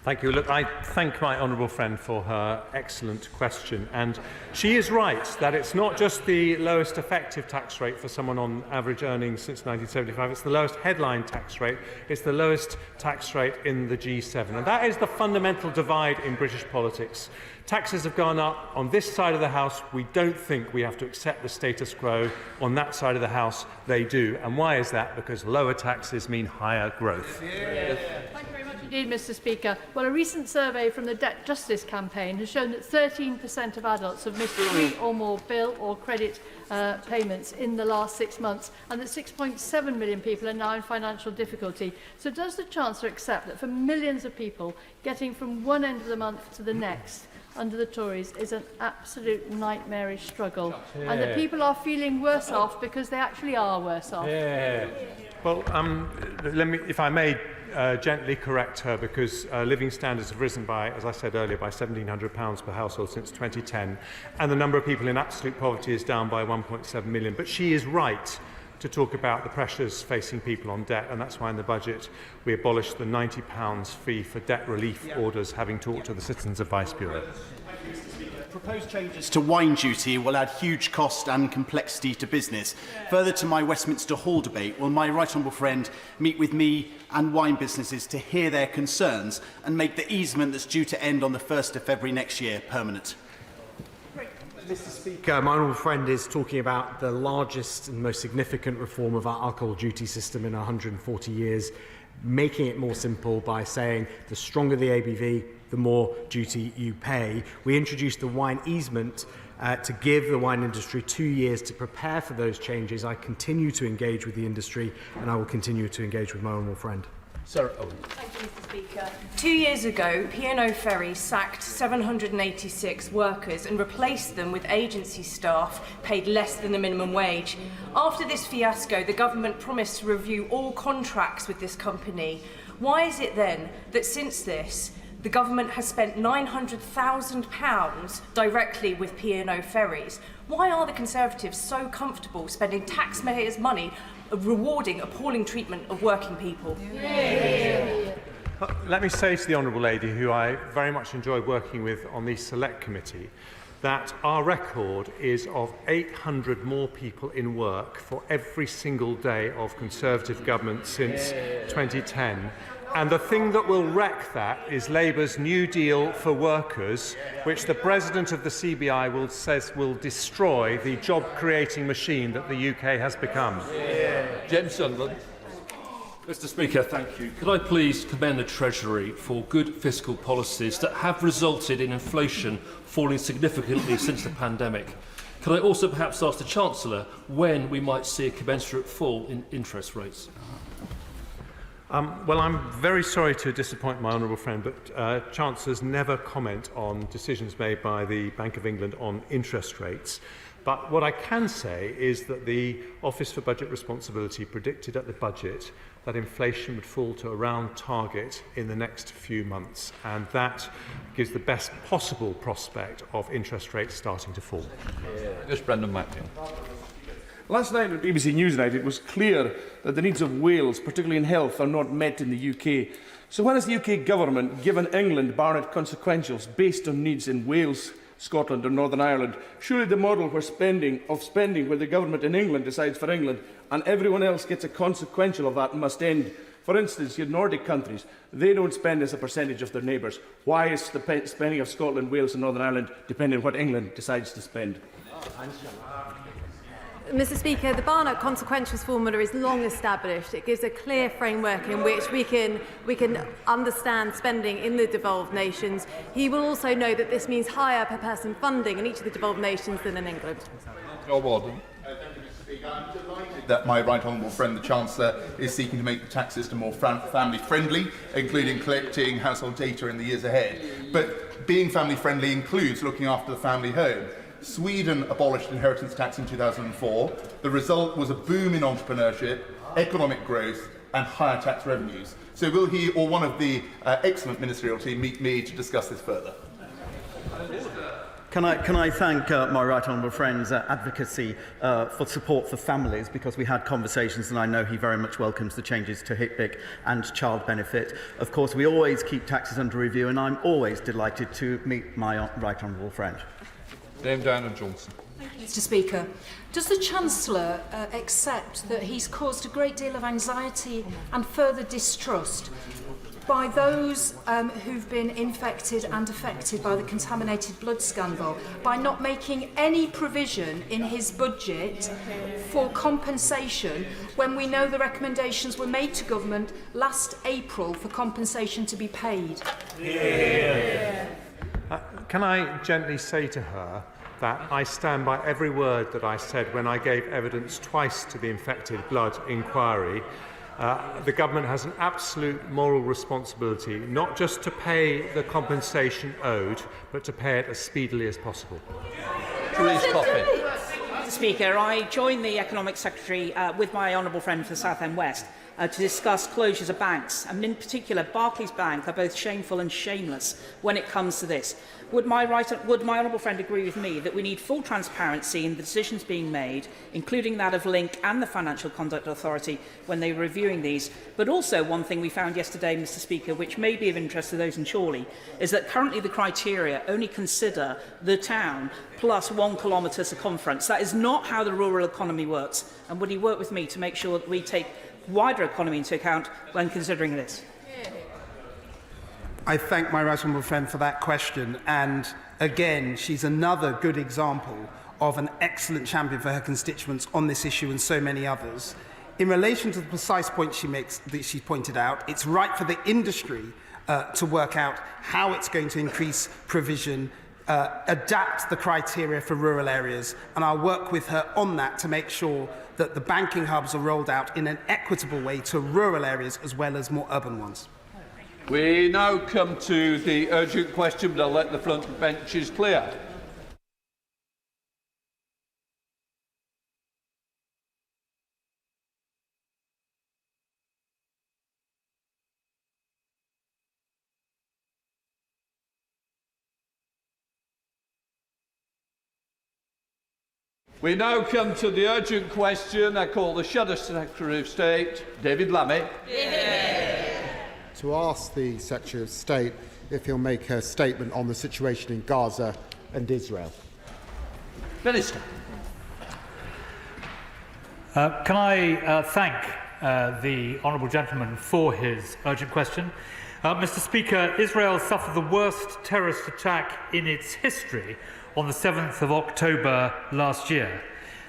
Thank you. Look, I thank my honourable friend for her excellent question. And she is right that it's not just the lowest effective tax rate for someone on average earnings since 1975. It's the lowest headline tax rate. It's the lowest tax rate in the G7. And that is the fundamental divide in British politics. Taxes have gone up on this side of the House. We don't think we have to accept the status quo. On that side of the House, they do. And why is that? Because lower taxes mean higher growth.
Thank you very much indeed, Mr. Speaker. Well, a recent survey from the Debt Justice Campaign has shown that 13% of adults have missed 3 or more bill or credit payments in the last 6 months, and that 6.7 million people are now in financial difficulty. So does the Chancellor accept that for millions of people, getting from one end of the month to the next under the Tories is an absolute nightmarish struggle, and that people are feeling worse off because they actually are worse off?
Well, let me, if I may, gently correct her, because living standards have risen by, as I said earlier, by £1,700 per household since 2010, and the number of people in absolute poverty is down by 1.7 million. But she is right to talk about the pressures facing people on debt, and that's why in the budget we abolished the £90 fee for debt relief orders, having talked to the Citizens Advice Bureau.
Proposed changes to wine duty will add huge cost and complexity to business. Further to my Westminster Hall debate, will my right honourable friend meet with me and wine businesses to hear their concerns and make the easement that's due to end on the 1st of February next year permanent?
Mr. Speaker, my honourable friend is talking about the largest and most significant reform of our alcohol duty system in 140 years, making it more simple by saying the stronger the ABV, the more duty you pay. We introduced the wine easement to give the wine industry 2 years to prepare for those changes. I continue to engage with the industry, and I will continue to engage with my honourable friend.
Sarah Owen.
Thank you, Mr. Speaker. 2 years ago, P&O Ferry sacked 786 workers and replaced them with agency staff paid less than the minimum wage. After this fiasco, the government promised to review all contracts with this company. Why is it then that since this, the government has spent £900,000 directly with P&O Ferries? Why are the Conservatives so comfortable spending taxpayers' money rewarding appalling treatment of working people?
Let me say to the honourable lady, who I very much enjoy working with on the Select Committee, that our record is of 800 more people in work for every single day of Conservative government since 2010. And the thing that will wreck that is Labour's New Deal for workers, which the President of the CBI says will destroy the job-creating machine that the UK has become.
James Sunderland.
Mr. Speaker, thank you. Could I please commend the Treasury for good fiscal policies that have resulted in inflation falling significantly since the pandemic? Could I also perhaps ask the Chancellor when we might see a commensurate fall in interest rates?
Well, I'm very sorry to disappoint my honourable friend, but Chancellors never comment on decisions made by the Bank of England on interest rates. But what I can say is that the Office for Budget Responsibility predicted at the budget that inflation would fall to around target in the next few months, and that gives the best possible prospect of interest rates starting to fall.
Just Brendan Macklin.
Last night at BBC Newsnight, it was clear that the needs of Wales, particularly in health, are not met in the UK. So when has the UK government given England Barnett consequentials based on needs in Wales, Scotland and Northern Ireland? Surely the model where where the government in England decides for England and everyone else gets a consequential of that must end. For instance, your Nordic countries, they don't spend as a percentage of their neighbours. Why is the spending of Scotland, Wales and Northern Ireland dependent on what England decides to spend?
Mr. Speaker, the Barnett consequentials formula is long established. It gives a clear framework in which we can understand spending in the devolved nations. He will also know that this means higher per person funding in each of the devolved nations than in England.
Rob Warden.
I'm delighted that my right honourable friend, the Chancellor, is seeking to make the tax system more family-friendly, including collecting household data in the years ahead. But being family-friendly includes looking after the family home. Sweden abolished inheritance tax in 2004. The result was a boom in entrepreneurship, economic growth and higher tax revenues. So will he or one of the excellent ministerial team meet me to discuss this further?
Can I thank my right honourable friend's advocacy for support for families, because we had conversations and I know he very much welcomes the changes to HIPBIC and child benefit. Of course, we always keep taxes under review and I'm always delighted to meet my right honourable friend.
Dame Diana Johnson.
Thank you, Mr. Speaker. Does the Chancellor accept that he's caused a great deal of anxiety and further distrust by those who've been infected and affected by the contaminated blood scandal by not making any provision in his budget for compensation when we know the recommendations were made to government last April for compensation to be paid?
Can I gently say to her that I stand by every word that I said when I gave evidence twice to the infected blood inquiry. The government has an absolute moral responsibility not just to pay the compensation owed, but to pay it as speedily as possible.
Mr. Speaker, I join the Economic Secretary with my honourable friend for Southend West to discuss closures of banks, and in particular Barclays Bank are both shameful and shameless when it comes to this. Would my honourable friend agree with me that we need full transparency in the decisions being made, including that of Link and the Financial Conduct Authority when they were reviewing these? But also one thing we found yesterday, Mr. Speaker, which may be of interest to those in Chorley, is that currently the criteria only consider the town plus 1 kilometre circumference. That is not how the rural economy works. And would he work with me to make sure that we take wider economy into account when considering this?
I thank my right honourable friend for that question, and again, she's another good example of an excellent champion for her constituents on this issue and so many others. In relation to the precise point she makes, that she pointed out, it's right for the industry to work out how it's going to increase provision, adapt the criteria for rural areas, and I'll work with her on that to make sure that the banking hubs are rolled out in an equitable way to rural areas as well as more urban ones.
We now come to the urgent question, but I'll let the front benches clear. We now come to the urgent question. I call the Shadow Secretary of State, David Lammy.
To ask the Secretary of State if he'll make a statement on the situation in Gaza and Israel.
Minister.
Can I thank the honourable gentleman for his urgent question? Mr. Speaker, Israel suffered the worst terrorist attack in its history on the 7th of October last year.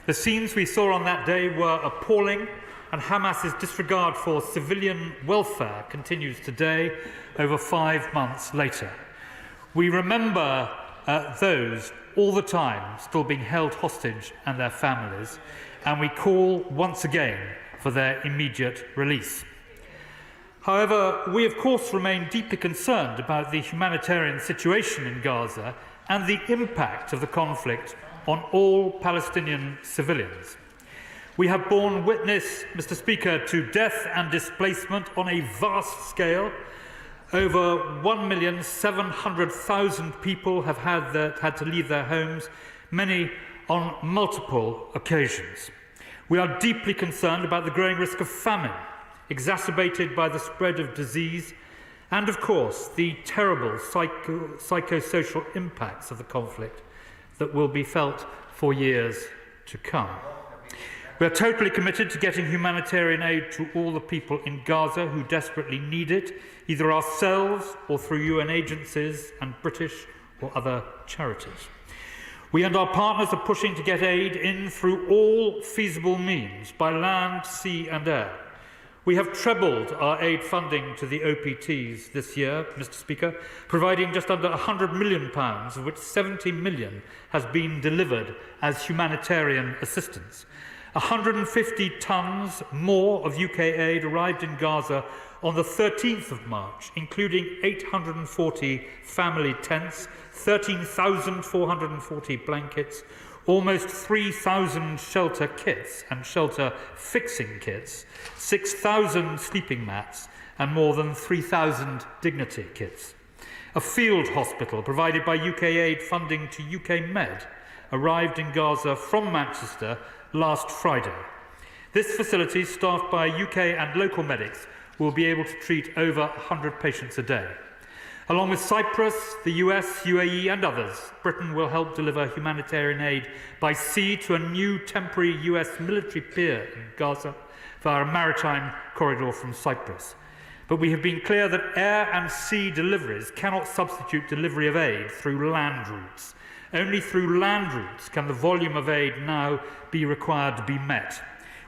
The scenes we saw on that day were appalling, and Hamas's disregard for civilian welfare continues today, over 5 months later. We remember those all the time still being held hostage and their families, and we call once again for their immediate release. However, we of course remain deeply concerned about the humanitarian situation in Gaza and the impact of the conflict on all Palestinian civilians. We have borne witness, Mr. Speaker, to death and displacement on a vast scale. Over 1,700,000 people have had to leave their homes, many on multiple occasions. We are deeply concerned about the growing risk of famine, exacerbated by the spread of disease, and of course the terrible psychosocial impacts of the conflict that will be felt for years to come. We are totally committed to getting humanitarian aid to all the people in Gaza who desperately need it, either ourselves or through UN agencies and British or other charities. We and our partners are pushing to get aid in through all feasible means, by land, sea and air. We have trebled our aid funding to the OPTs this year, Mr. Speaker, providing just under £100 million, of which 70 million has been delivered as humanitarian assistance. 150 tonnes more of UK aid arrived in Gaza on the 13th of March, including 840 family tents, 13,440 blankets, almost 3,000 shelter kits and shelter fixing kits, 6,000 sleeping mats, and more than 3,000 dignity kits. A field hospital provided by UK aid funding to UK Med arrived in Gaza from Manchester last Friday. This facility, staffed by UK and local medics, will be able to treat over 100 patients a day. Along with Cyprus, the US, UAE and others, Britain will help deliver humanitarian aid by sea to a new temporary US military pier in Gaza via a maritime corridor from Cyprus. But we have been clear that air and sea deliveries cannot substitute delivery of aid through land routes. Only through land routes can the volume of aid now be required to be met.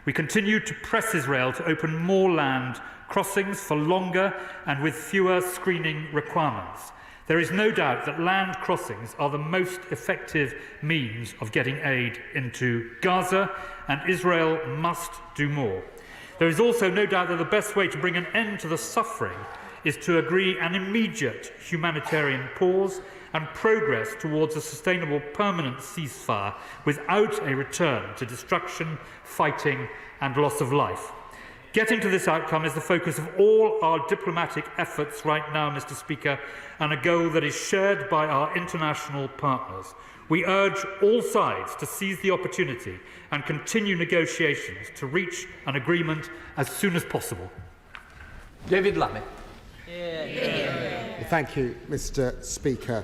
We continue to press Israel to open more land crossings for longer and with fewer screening requirements. There is no doubt that land crossings are the most effective means of getting aid into Gaza, and Israel must do more. There is also no doubt that the best way to bring an end to the suffering is to agree an immediate humanitarian pause and progress towards a sustainable permanent ceasefire without a return to destruction, fighting and loss of life. Getting to this outcome is the focus of all our diplomatic efforts right now, Mr. Speaker, and a goal that is shared by our international partners. We urge all sides to seize the opportunity and continue negotiations to reach an agreement as soon as possible.
David Lammy.
Thank you, Mr. Speaker.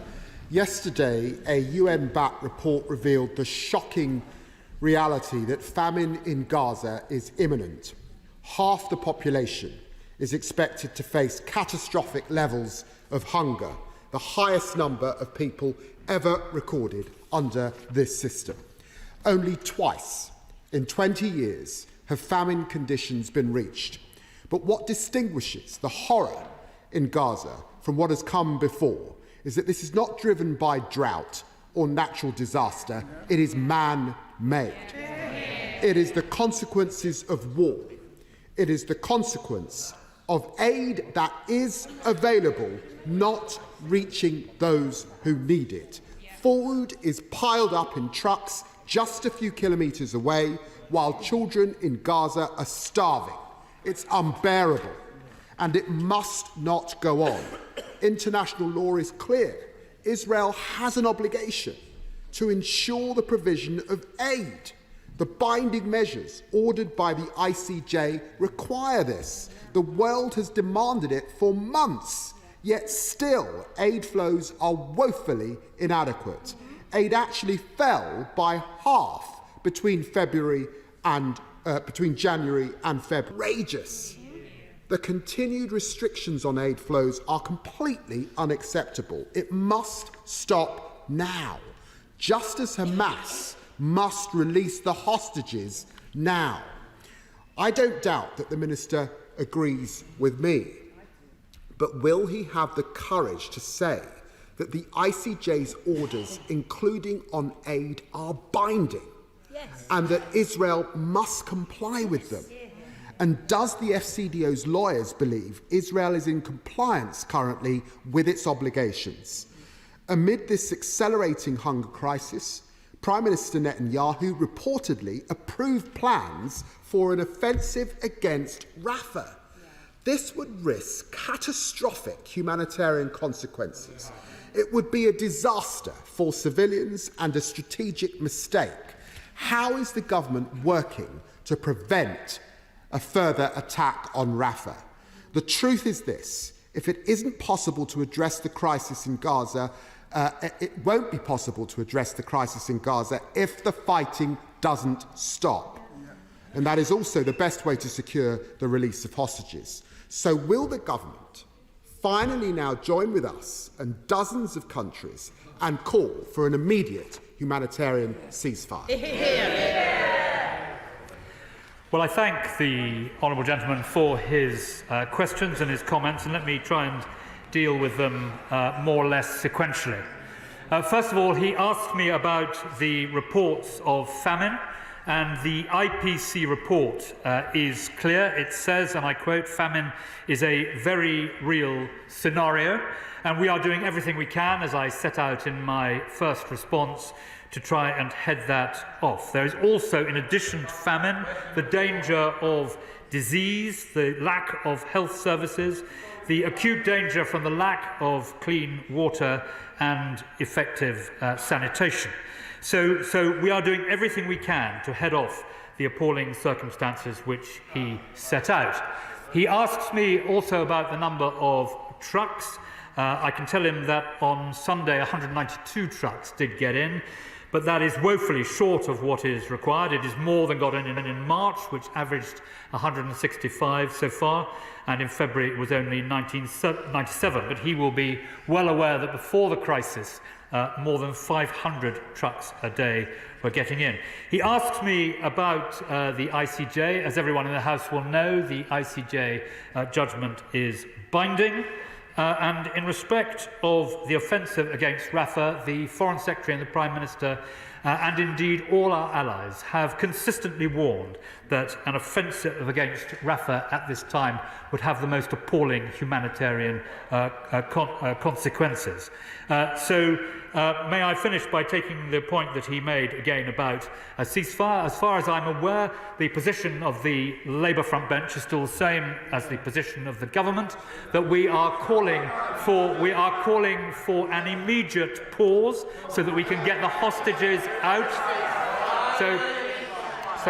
Yesterday, a UN-backed report revealed the shocking reality that famine in Gaza is imminent. Half the population is expected to face catastrophic levels of hunger, the highest number of people ever recorded under this system. Only twice in 20 years have famine conditions been reached. But what distinguishes the horror in Gaza from what has come before is that this is not driven by drought or natural disaster, it is man-made. It is the consequences of war. It is the consequence of aid that is available not reaching those who need it. Food is piled up in trucks just a few kilometres away while children in Gaza are starving. It's unbearable, and it must not go on. International law is clear. Israel has an obligation to ensure the provision of aid. The binding measures ordered by the ICJ require this. The world has demanded it for months, yet still aid flows are woefully inadequate. Aid actually fell by half between January and February. Outrageous. The continued restrictions on aid flows are completely unacceptable. It must stop now, just as Hamas must release the hostages now. I don't doubt that the Minister agrees with me, but will he have the courage to say that the ICJ's orders, including on aid, are binding, and that Israel must comply with them? And does the FCDO's lawyers believe Israel is in compliance currently with its obligations? Amid this accelerating hunger crisis, Prime Minister Netanyahu reportedly approved plans for an offensive against Rafah. This would risk catastrophic humanitarian consequences. It would be a disaster for civilians and a strategic mistake. How is the government working to prevent a further attack on Rafah? The truth is this: if it isn't possible to address the crisis in Gaza, it won't be possible to address the crisis in Gaza if the fighting doesn't stop. And that is also the best way to secure the release of hostages. So will the government finally now join with us and dozens of countries and call for an immediate humanitarian ceasefire?
Well, I thank the honourable gentleman for his questions and his comments, and let me try and deal with them more or less sequentially. First of all, he asked me about the reports of famine, and the IPC report is clear. It says, and I quote, "Famine is a very real scenario, and we are doing everything we can," as I set out in my first response, to try and head that off. There is also, in addition to famine, the danger of disease, the lack of health services, the acute danger from the lack of clean water and effective sanitation. So we are doing everything we can to head off the appalling circumstances which he set out. He asks me also about the number of trucks. I can tell him that on Sunday 192 trucks did get in, but that is woefully short of what is required. It is more than got in March, which averaged 165 so far, and in February it was only 97. But he will be well aware that before the crisis, more than 500 trucks a day were getting in. He asks me about the ICJ. As everyone in the House will know, the ICJ judgment is binding. And in respect of the offensive against Rafah, the Foreign Secretary and the Prime Minister, and indeed all our allies, have consistently warned that an offensive against Rafah at this time would have the most appalling humanitarian consequences. May I finish by taking the point that he made again about a ceasefire. As far as I'm aware, the position of the Labour front bench is still the same as the position of the government, that we are calling for an immediate pause so that we can get the hostages out. So,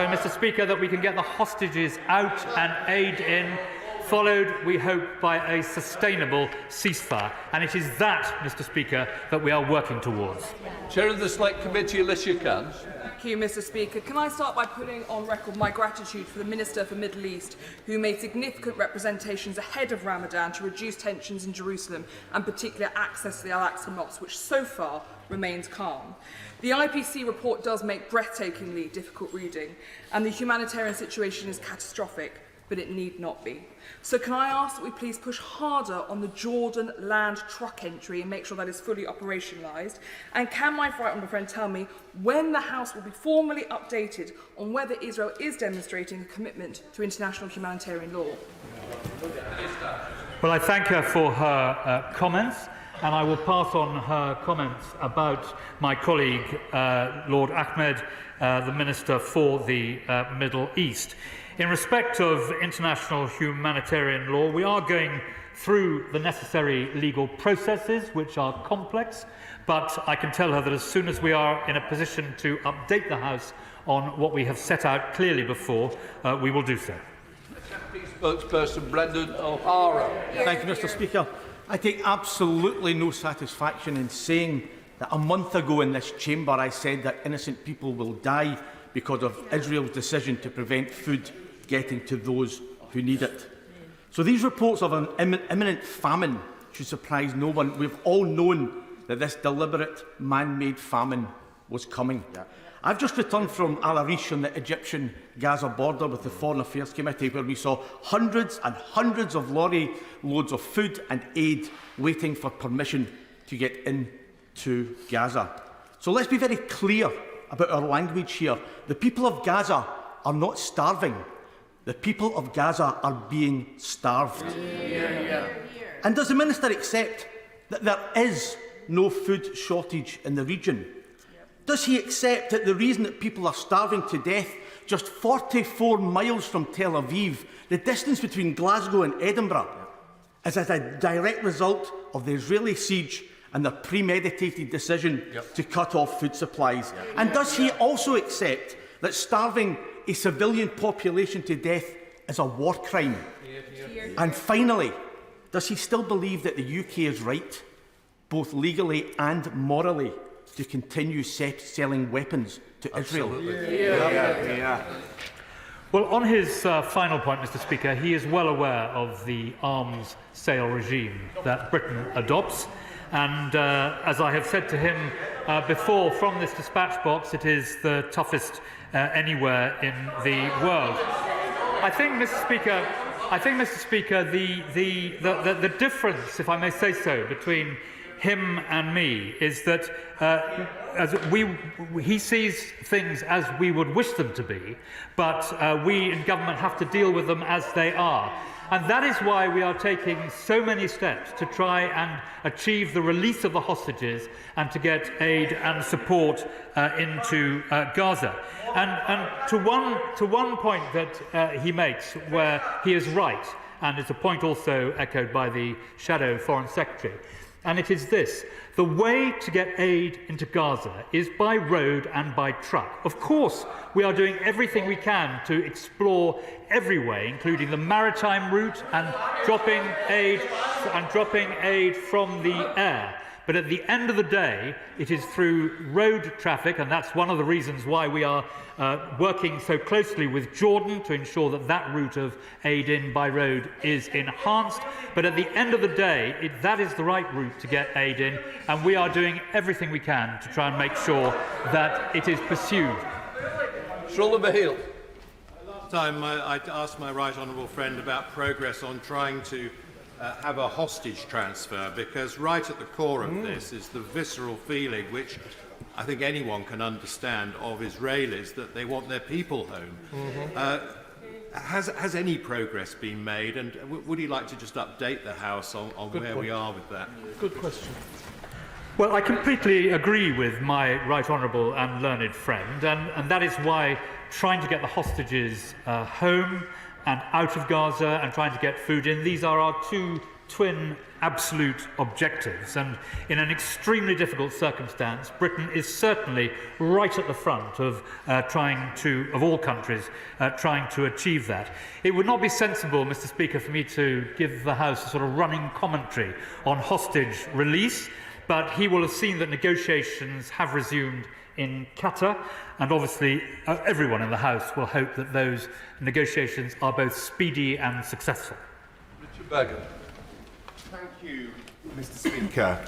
Mr. Speaker, that we can get the hostages out and aid in, followed, we hope, by a sustainable ceasefire. And it is that, Mr. Speaker, that we are working towards.
Chair of the Select Committee, Alicia Cans.
Thank you, Mr. Speaker. Can I start by putting on record my gratitude for the Minister for Middle East, who made significant representations ahead of Ramadan to reduce tensions in Jerusalem, and particular access to the Al-Aqsa Mosque, which so far remains calm. The IPC report does make breathtakingly difficult reading, and the humanitarian situation is catastrophic, but it need not be. So can I ask that we please push harder on the Jordan land truck entry and make sure that is fully operationalised? And can my right honourable friend tell me when the House will be formally updated on whether Israel is demonstrating a commitment to international humanitarian law?
Well, I thank her for her comments, and I will pass on her comments about my colleague, Lord Ahmed, the Minister for the Middle East. In respect of international humanitarian law, we are going through the necessary legal processes, which are complex, but I can tell her that as soon as we are in a position to update the House on what we have set out clearly before, we will do so.
Spokesperson Brendan O'Hara.
Thank you, Mr. Speaker. I take absolutely no satisfaction in saying that a month ago in this chamber I said that innocent people will die because of Israel's decision to prevent food getting to those who need it. So these reports of an imminent famine should surprise no one. We've all known that this deliberate man-made famine was coming. I've just returned from Al Arish on the Egyptian-Gaza border with the Foreign Affairs Committee, where we saw hundreds and hundreds of lorry loads of food and aid waiting for permission to get into Gaza. So let's be very clear about our language here. The people of Gaza are not starving. The people of Gaza are being starved. And does the Minister accept that there is no food shortage in the region? Does he accept that the reason that people are starving to death just 44 miles from Tel Aviv, the distance between Glasgow and Edinburgh, is as a direct result of the Israeli siege and their premeditated decision to cut off food supplies? And does he also accept that starving a civilian population to death is a war crime? And finally, does he still believe that the UK is right, both legally and morally, to continue selling weapons to Israel?
Well, on his final point, Mr. Speaker, he is well aware of the arms sale regime that Britain adopts. And as I have said to him before from this dispatch box, it is the toughest anywhere in the world. I think, Mr. Speaker, the difference, if I may say so, between him and me is that he sees things as we would wish them to be, but we in government have to deal with them as they are. And that is why we are taking so many steps to try and achieve the release of the hostages and to get aid and support into Gaza. And to one point that he makes, where he is right, and it's a point also echoed by the Shadow Foreign Secretary, and it is this. The way to get aid into Gaza is by road and by truck. Of course, we are doing everything we can to explore every way, including the maritime route and dropping aid from the air. But at the end of the day, it is through road traffic, and that's one of the reasons why we are working so closely with Jordan to ensure that that route of aid in by road is enhanced. But at the end of the day, that is the right route to get aid in, and we are doing everything we can to try and make sure that it is pursued.
Last time I asked my right honourable friend about progress on trying to have a hostage transfer, because right at the core of this is the visceral feeling, which I think anyone can understand, of Israelis that they want their people home. Has any progress been made, and would you like to just update the House on where we are with that?
Good question.
Well, I completely agree with my right honourable and learned friend, and that is why trying to get the hostages home and out of Gaza and trying to get food in, these are our two twin absolute objectives. And in an extremely difficult circumstance, Britain is certainly right at the front of of all countries, trying to achieve that. It would not be sensible, Mr. Speaker, for me to give the House a sort of running commentary on hostage release, but he will have seen that negotiations have resumed in Qatar, and obviously everyone in the House will hope that those negotiations are both speedy and successful.
Richard Bagot.
Thank you, Mr. Speaker.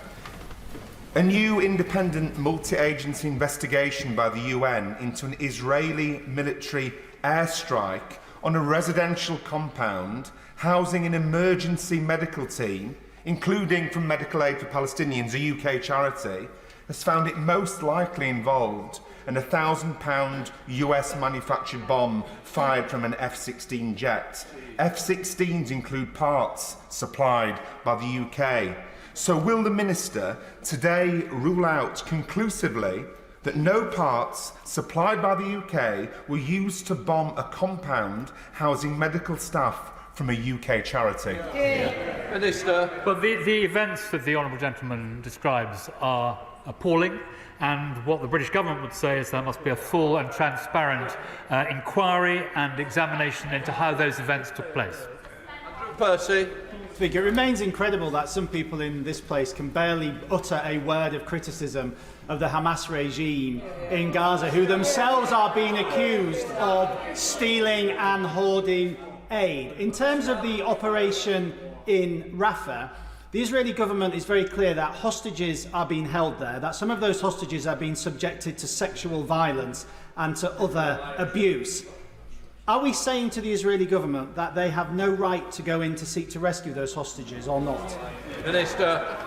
A new independent multi-agency investigation by the UN into an Israeli military airstrike on a residential compound housing an emergency medical team, including from Medical Aid for Palestinians, a UK charity, has found it most likely involved in a £1,000 US manufactured bomb fired from an F-16 jet. F-16s include parts supplied by the UK. So will the Minister today rule out conclusively that no parts supplied by the UK were used to bomb a compound housing medical staff from a UK charity?
Minister. Well, the events that the honourable gentleman describes are appalling, and what the British government would say is there must be a full and transparent inquiry and examination into how those events took place.
Percy.
Speaker, it remains incredible that some people in this place can barely utter a word of criticism of the Hamas regime in Gaza, who themselves are being accused of stealing and hoarding aid. In terms of the operation in Rafah, the Israeli government is very clear that hostages are being held there, that some of those hostages are being subjected to sexual violence and to other abuse. Are we saying to the Israeli government that they have no right to go in to seek to rescue those hostages, or not?
Minister.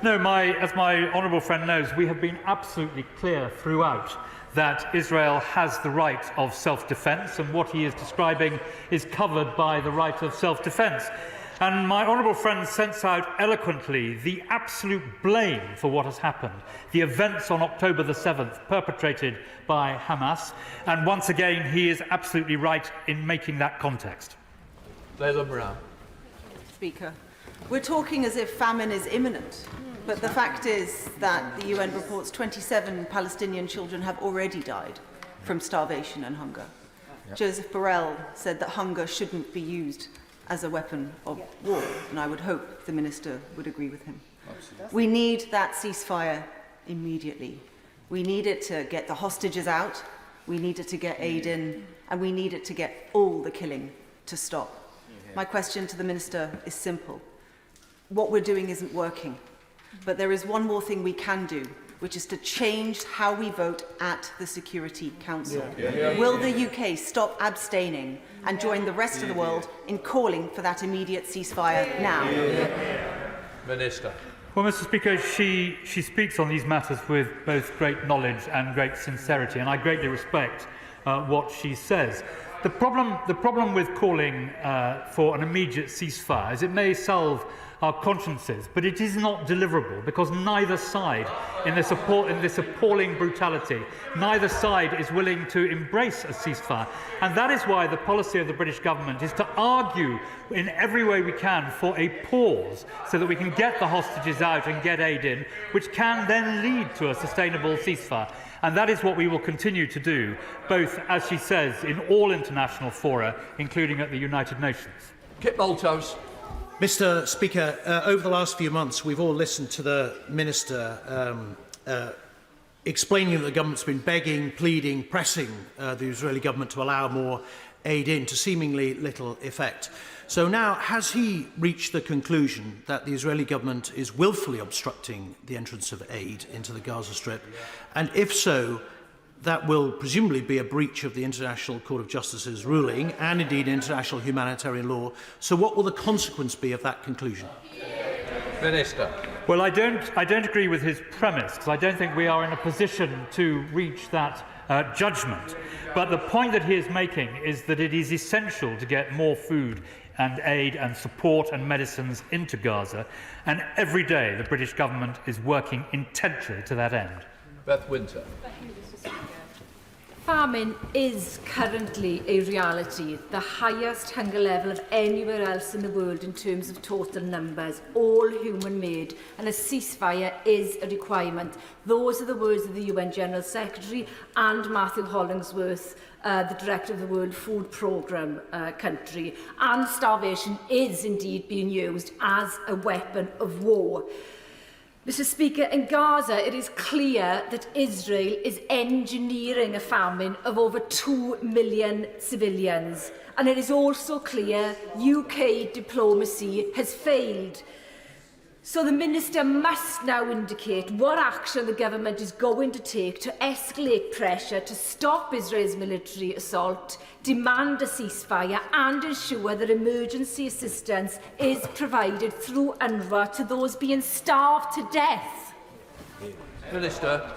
No, as my honourable friend knows, we have been absolutely clear throughout that Israel has the right of self-defence, and what he is describing is covered by the right of self-defence. And my honourable friend sets out eloquently the absolute blame for what has happened, the events on October the 7th perpetrated by Hamas, and once again he is absolutely right in making that context.
Leila Brown.
Speaker, we're talking as if famine is imminent, but the fact is that the UN reports 27 Palestinian children have already died from starvation and hunger. Joseph Borrell said that hunger shouldn't be used as a weapon of war, and I would hope the Minister would agree with him. Absolutely. We need that ceasefire immediately. We need it to get the hostages out, we need it to get aid in, and we need it to get all the killing to stop. My question to the Minister is simple. What we're doing isn't working, but there is one more thing we can do, which is to change how we vote at the Security Council. Will the UK stop abstaining and join the rest of the world in calling for that immediate ceasefire now?
Minister.
Well, Mr. Speaker, she speaks on these matters with both great knowledge and great sincerity, and I greatly respect what she says. The problem with calling for an immediate ceasefire is it may solve our consciences, but it is not deliverable because neither side, in this appalling brutality, neither side is willing to embrace a ceasefire. And that is why the policy of the British government is to argue in every way we can for a pause so that we can get the hostages out and get aid in, which can then lead to a sustainable ceasefire. And that is what we will continue to do, both, as she says, in all international fora, including at the United Nations.
Kit Maltos.
Mr. Speaker, over the last few months, we've all listened to the Minister explaining that the government's been begging, pleading, pressing the Israeli government to allow more aid in, to seemingly little effect. So now, has he reached the conclusion that the Israeli government is willfully obstructing the entrance of aid into the Gaza Strip? And if so, that will presumably be a breach of the International Court of Justice's ruling and indeed international humanitarian law. So what will the consequence be of that conclusion?
Minister.
Well, I don't agree with his premise, because I don't think we are in a position to reach that judgment. But the point that he is making is that it is essential to get more food and aid and support and medicines into Gaza, and every day the British government is working intently to that end.
Beth Winter.
Famine is currently a reality, the highest hunger level of anywhere else in the world in terms of total numbers, all human-made, and a ceasefire is a requirement. Those are the words of the UN General Secretary and Matthew Hollingsworth, the Director of the World Food Programme country, and starvation is indeed being used as a weapon of war. Mr. Speaker, in Gaza, it is clear that Israel is engineering a famine of over 2 million civilians. And it is also clear UK diplomacy has failed. So the Minister must now indicate what action the government is going to take to escalate pressure to stop Israel's military assault, demand a ceasefire and ensure that emergency assistance is provided through UNRWA to those being starved to death.
Minister.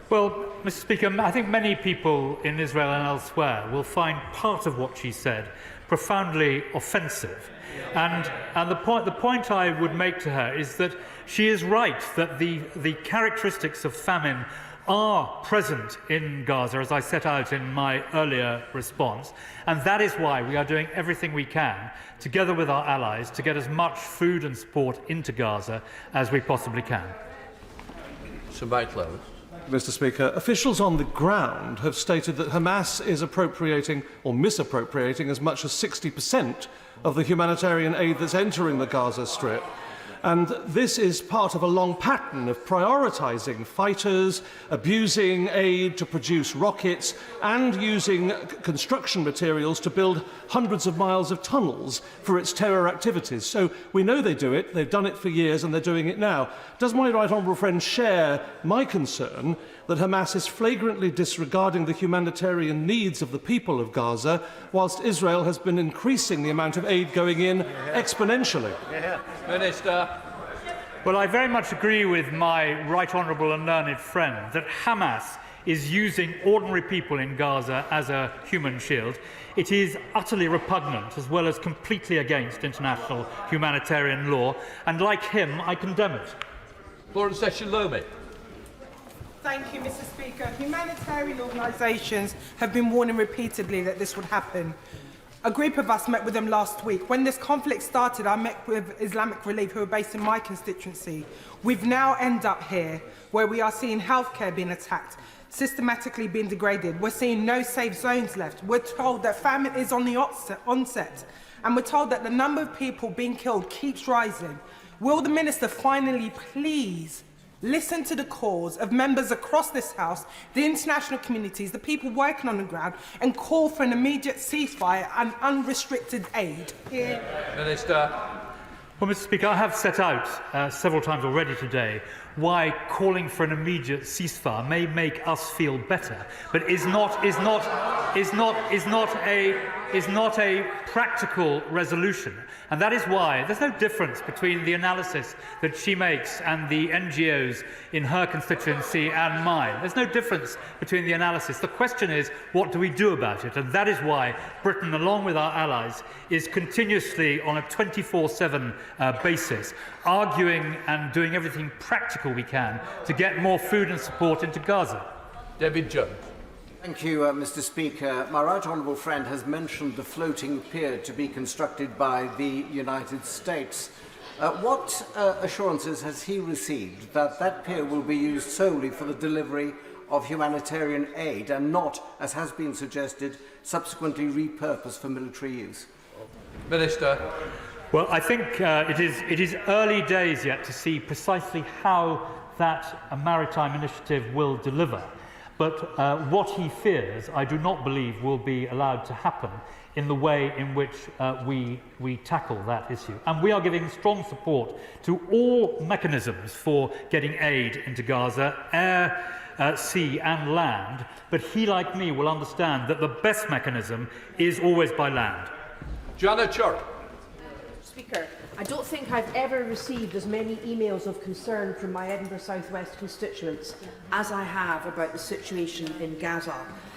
Well, Mr. Speaker, I think many people in Israel and elsewhere will find part of what she said profoundly offensive. And the point I would make to her is that she is right that the characteristics of famine are present in Gaza, as I set out in my earlier response, and that is why we are doing everything we can, together with our allies, to get as much food and support into Gaza as we possibly can.
Sir Baitlow.
Mr. Speaker, officials on the ground have stated that Hamas is appropriating or misappropriating as much as 60% of the humanitarian aid that's entering the Gaza Strip. And this is part of a long pattern of prioritising fighters, abusing aid to produce rockets, and using construction materials to build hundreds of miles of tunnels for its terror activities. So we know they do it, they've done it for years, and they're doing it now. Does my right honourable friend share my concern that Hamas is flagrantly disregarding the humanitarian needs of the people of Gaza, whilst Israel has been increasing the amount of aid going in exponentially?
Minister.
Well, I very much agree with my right honourable and learned friend that Hamas is using ordinary people in Gaza as a human shield. It is utterly repugnant, as well as completely against international humanitarian law, and like him, I condemn it.
Florence Session-Lomé.
Thank you, Mr. Speaker. Humanitarian organisations have been warning repeatedly that this would happen. A group of us met with them last week. When this conflict started, I met with Islamic Relief, who are based in my constituency. We've now ended up here, where we are seeing healthcare being attacked, systematically being degraded. We're seeing no safe zones left. We're told that famine is on the onset, and we're told that the number of people being killed keeps rising. Will the Minister finally please listen to the calls of members across this House, the international communities, the people working on the ground, and call for an immediate ceasefire and unrestricted aid?
Minister.
Well, Mr. Speaker, I have set out several times already today why calling for an immediate ceasefire may make us feel better, but is not a is not a practical resolution. And that is why there's no difference between the analysis that she makes and the NGOs in her constituency and mine. There's no difference between the analysis. The question is, what do we do about it? And that is why Britain, along with our allies, is continuously on a 24/7 basis, arguing and doing everything practical we can to get more food and support into Gaza.
David Jones.
Thank you, Mr. Speaker. My right honourable friend has mentioned the floating pier to be constructed by the United States. What assurances has he received that that pier will be used solely for the delivery of humanitarian aid and not, as has been suggested, subsequently repurposed for military use?
Minister.
Well, I think it is early days yet to see precisely how that maritime initiative will deliver. But what he fears, I do not believe will be allowed to happen in the way in which we tackle that issue. And we are giving strong support to all mechanisms for getting aid into Gaza, air, sea and land. But he, like me, will understand that the best mechanism is always by land.
Janet Church.
Speaker, I don't think I've ever received as many emails of concern from my Edinburgh South West constituents as I have about the situation in Gaza.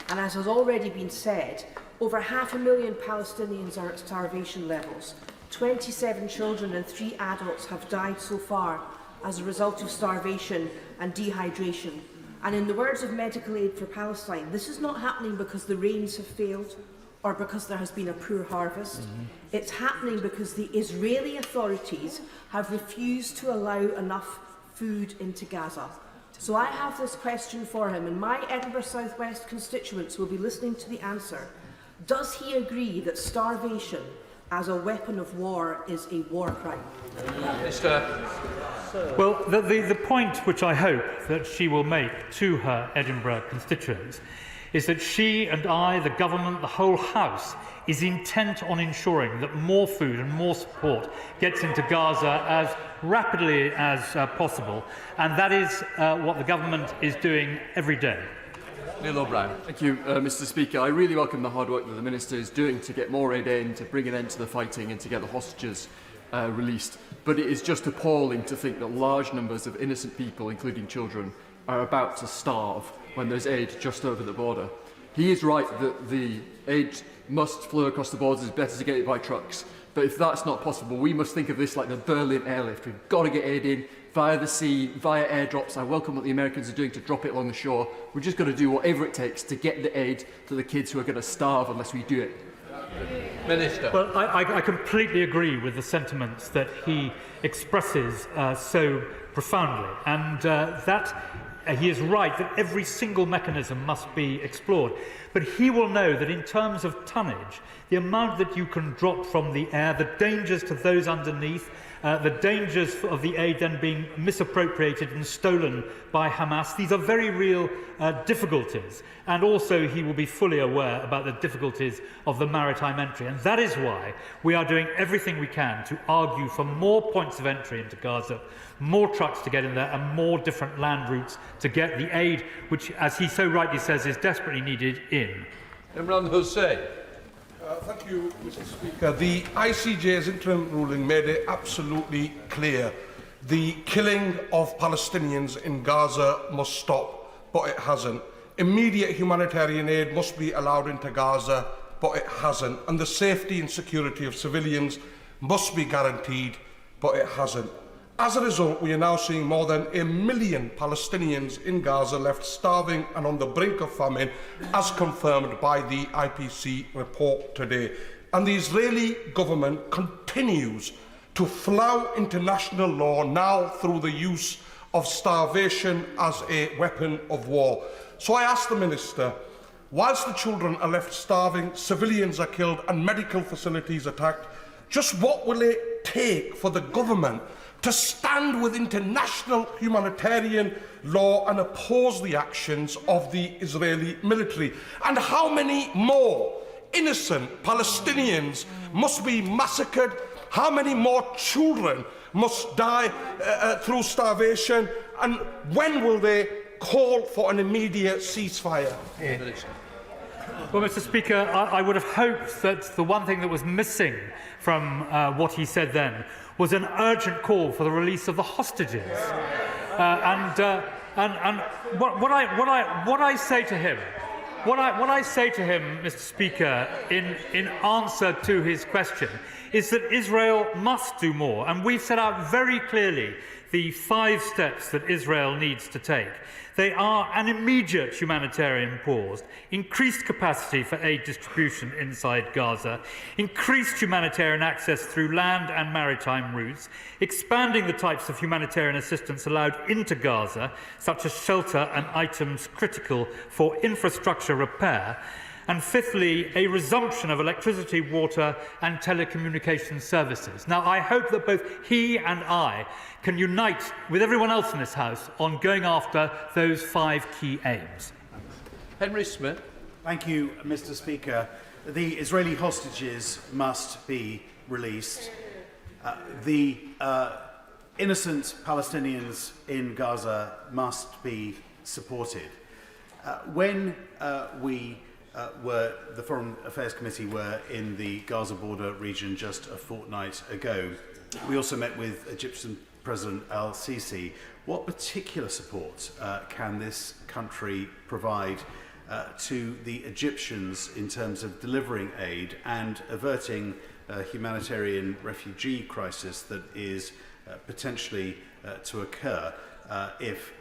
And as has already been said, over 500,000 Palestinians are at starvation levels. 27 children and 3 adults have died so far as a result of starvation and dehydration. And in the words of Medical Aid for Palestine, this is not happening because the rains have failed or because there has been a poor harvest. It's happening because the Israeli authorities have refused to allow enough food into Gaza. So I have this question for him, and my Edinburgh South West constituents will be listening to the answer. Does he agree that starvation as a weapon of war is a war crime?
Well, the point which I hope that she will make to her Edinburgh constituents is that she and I, the government, the whole House, is intent on ensuring that more food and more support gets into Gaza as rapidly as possible, and that is what the government is doing every day.
Neil O'Brien.
Thank you, Mr. Speaker. I really welcome the hard work that the Minister is doing to get more aid in, to bring an end to the fighting and to get the hostages released. But it is just appalling to think that large numbers of innocent people, including children, are about to starve when there's aid just over the border. He is right that the aid must flow across the borders. It's better to get it by trucks. But if that's not possible, we must think of this like the Berlin airlift. We've got to get aid in via the sea, via airdrops. I welcome what the Americans are doing to drop it along the shore. We're just going to do whatever it takes to get the aid to the kids who are going to starve unless we do it.
Minister.
Well, I completely agree with the sentiments that he expresses so profoundly, and he is right that every single mechanism must be explored. But he will know that in terms of tonnage, the amount that you can drop from the air, the dangers to those underneath, the dangers of the aid then being misappropriated and stolen by Hamas, these are very real difficulties. And also he will be fully aware about the difficulties of the maritime entry. And that is why we are doing everything we can to argue for more points of entry into Gaza, more trucks to get in there, and more different land routes to get the aid, which, as he so rightly says, is desperately needed in.
Imran Hussain.
Thank you, Mr. Speaker. The ICJ's interim ruling made it absolutely clear the killing of Palestinians in Gaza must stop, but it hasn't. Immediate humanitarian aid must be allowed into Gaza, but it hasn't. And the safety and security of civilians must be guaranteed, but it hasn't. As a result, we are now seeing more than 1 million Palestinians in Gaza left starving and on the brink of famine, as confirmed by the IPC report today. And the Israeli government continues to flout international law now through the use of starvation as a weapon of war. So I ask the Minister, whilst the children are left starving, civilians are killed and medical facilities attacked, just what will it take for the government to stand with international humanitarian law and oppose the actions of the Israeli military? And how many more innocent Palestinians must be massacred? How many more children must die through starvation? And when will they call for an immediate ceasefire?
Well, Mr. Speaker, I would have hoped that the one thing that was missing from what he said then was an urgent call for the release of the hostages. And what I say to him, Mr. Speaker, in answer to his question, is that Israel must do more, and we've set out very clearly the 5 steps that Israel needs to take. They are an immediate humanitarian pause, increased capacity for aid distribution inside Gaza, increased humanitarian access through land and maritime routes, expanding the types of humanitarian assistance allowed into Gaza, such as shelter and items critical for infrastructure repair, and fifthly, a resumption of electricity, water and telecommunications services. Now, I hope that both he and I can unite with everyone else in this House on going after those 5 key aims.
Henry Smith.
Thank you, Mr. Speaker. The Israeli hostages must be released. The innocent Palestinians in Gaza must be supported. When the Foreign Affairs Committee were in the Gaza border region just a fortnight ago, we also met with Egyptian President al-Sisi. What particular support can this country provide to the Egyptians in terms of delivering aid and averting a humanitarian refugee crisis that is potentially to occur if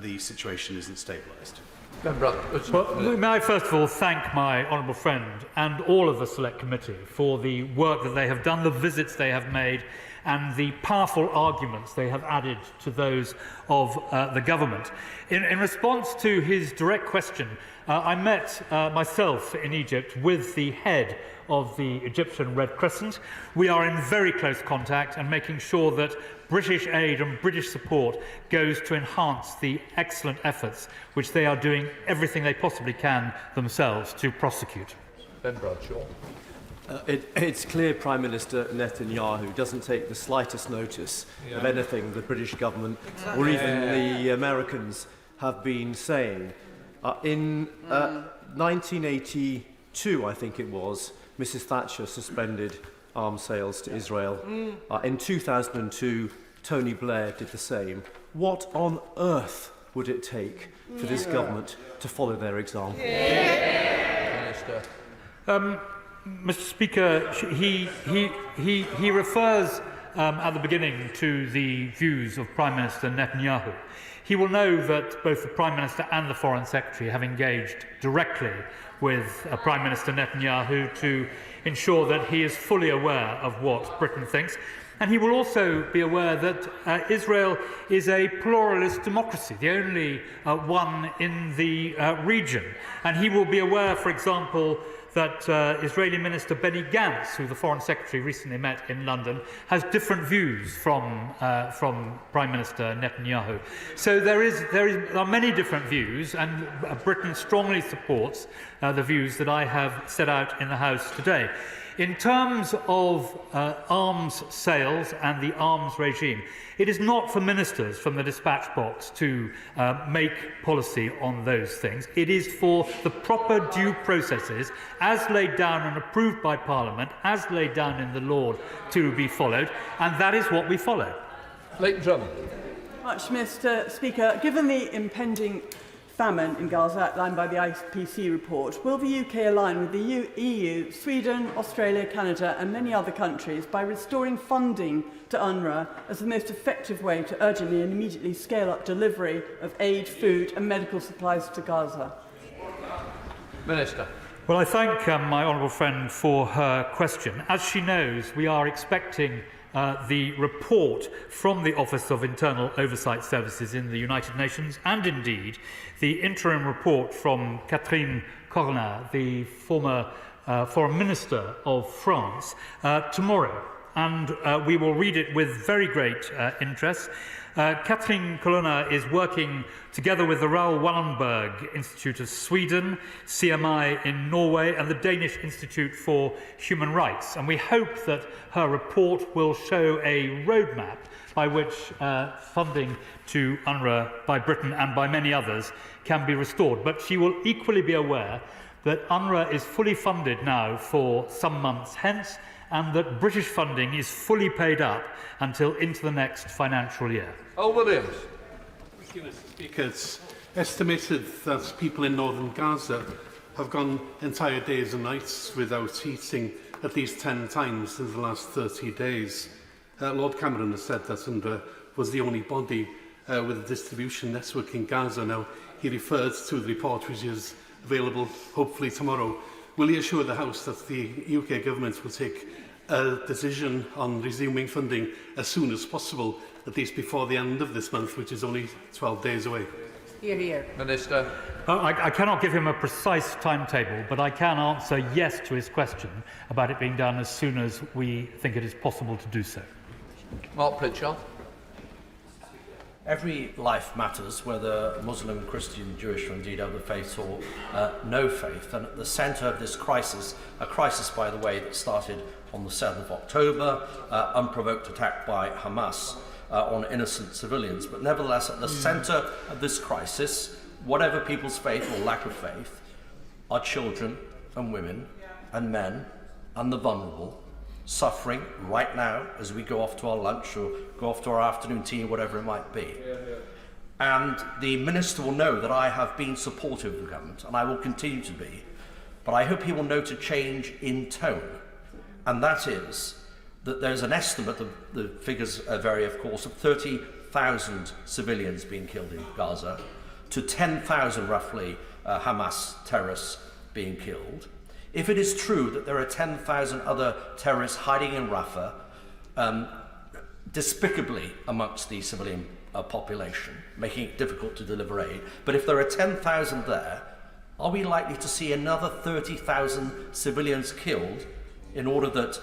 the situation isn't stabilised?
Well, may I first of all thank my honourable friend and all of the Select Committee for the work that they have done, the visits they have made, and the powerful arguments they have added to those of the government. In response to his direct question, I met myself in Egypt with the head of the Egyptian Red Crescent. We are in very close contact and making sure that British aid and British support goes to enhance the excellent efforts which they are doing everything they possibly can themselves to prosecute.
Ben Bradshaw.
It's clear Prime Minister Netanyahu doesn't take the slightest notice of anything the British government or even the Americans have been saying. In 1982, I think it was, Mrs Thatcher suspended arms sales to Israel. In 2002, Tony Blair did the same. What on earth would it take for this government to follow their example?
Mr. Speaker, he refers at the beginning to the views of Prime Minister Netanyahu. He will know that both the Prime Minister and the Foreign Secretary have engaged directly with Prime Minister Netanyahu to ensure that he is fully aware of what Britain thinks. And he will also be aware that Israel is a pluralist democracy, the only one in the region. And he will be aware, for example, that Israeli Minister Benny Gantz, who the Foreign Secretary recently met in London, has different views from Prime Minister Netanyahu. So there are many different views, and Britain strongly supports the views that I have set out in the House today. In terms of arms sales and the arms regime, it is not for ministers from the dispatch box to make policy on those things. It is for the proper due processes, as laid down and approved by Parliament, as laid down in the law, to be followed, and that is what we follow.
Leighton Drummond.
Much, Mr. Speaker. Given the impending famine in Gaza outlined by the IPC report, will the UK align with the EU, Sweden, Australia, Canada and many other countries by restoring funding to UNRWA as the most effective way to urgently and immediately scale up delivery of aid, food and medical supplies to Gaza?
Minister.
Well, I thank my honourable friend for her question. As she knows, we are expecting the report from the Office of Internal Oversight Services in the United Nations, and indeed the interim report from Catherine Colonna, the former Foreign Minister of France, tomorrow. And we will read it with very great interest. Catherine Colonna is working together with the Raoul Wallenberg Institute of Sweden, CMI in Norway, and the Danish Institute for Human Rights. And we hope that her report will show a roadmap by which funding to UNRWA by Britain and by many others can be restored. But she will equally be aware that UNRWA is fully funded now for some months hence, and that British funding is fully paid up until into the next financial year.
Williams.
Thank you, Mr. Speaker. It's estimated that people in northern Gaza have gone entire days and nights without heating at least 10 times in the last 30 days. Lord Cameron has said that UNRWA was the only body with a distribution network in Gaza. Now, he referred to the report which is available hopefully tomorrow. Will he assure the House that the UK government will take a decision on resuming funding as soon as possible, at least before the end of this month, which is only 12 days away?
Hear, hear.
Minister.
I cannot give him a precise timetable, but I can answer yes to his question about it being done as soon as we think it is possible to do so.
Mark Pritchard.
Every life matters, whether Muslim, Christian, Jewish, or indeed other faiths or no faith. And at the centre of this crisis, a crisis, by the way, that started on the 7th of October, unprovoked attack by Hamas on innocent civilians. But nevertheless, at the centre of this crisis, whatever people's faith or lack of faith, are children and women and men and the vulnerable, suffering right now as we go off to our lunch or go off to our afternoon tea, whatever it might be. And the Minister will know that I have been supportive of the government, and I will continue to be, but I hope he will note a change in tone, and that is that there's an estimate, the figures vary of course, of 30,000 civilians being killed in Gaza, to 10,000 roughly Hamas terrorists being killed. If it is true that there are 10,000 other terrorists hiding in Rafah, despicably amongst the civilian population, making it difficult to deliver aid, but if there are 10,000 there, are we likely to see another 30,000 civilians killed in order that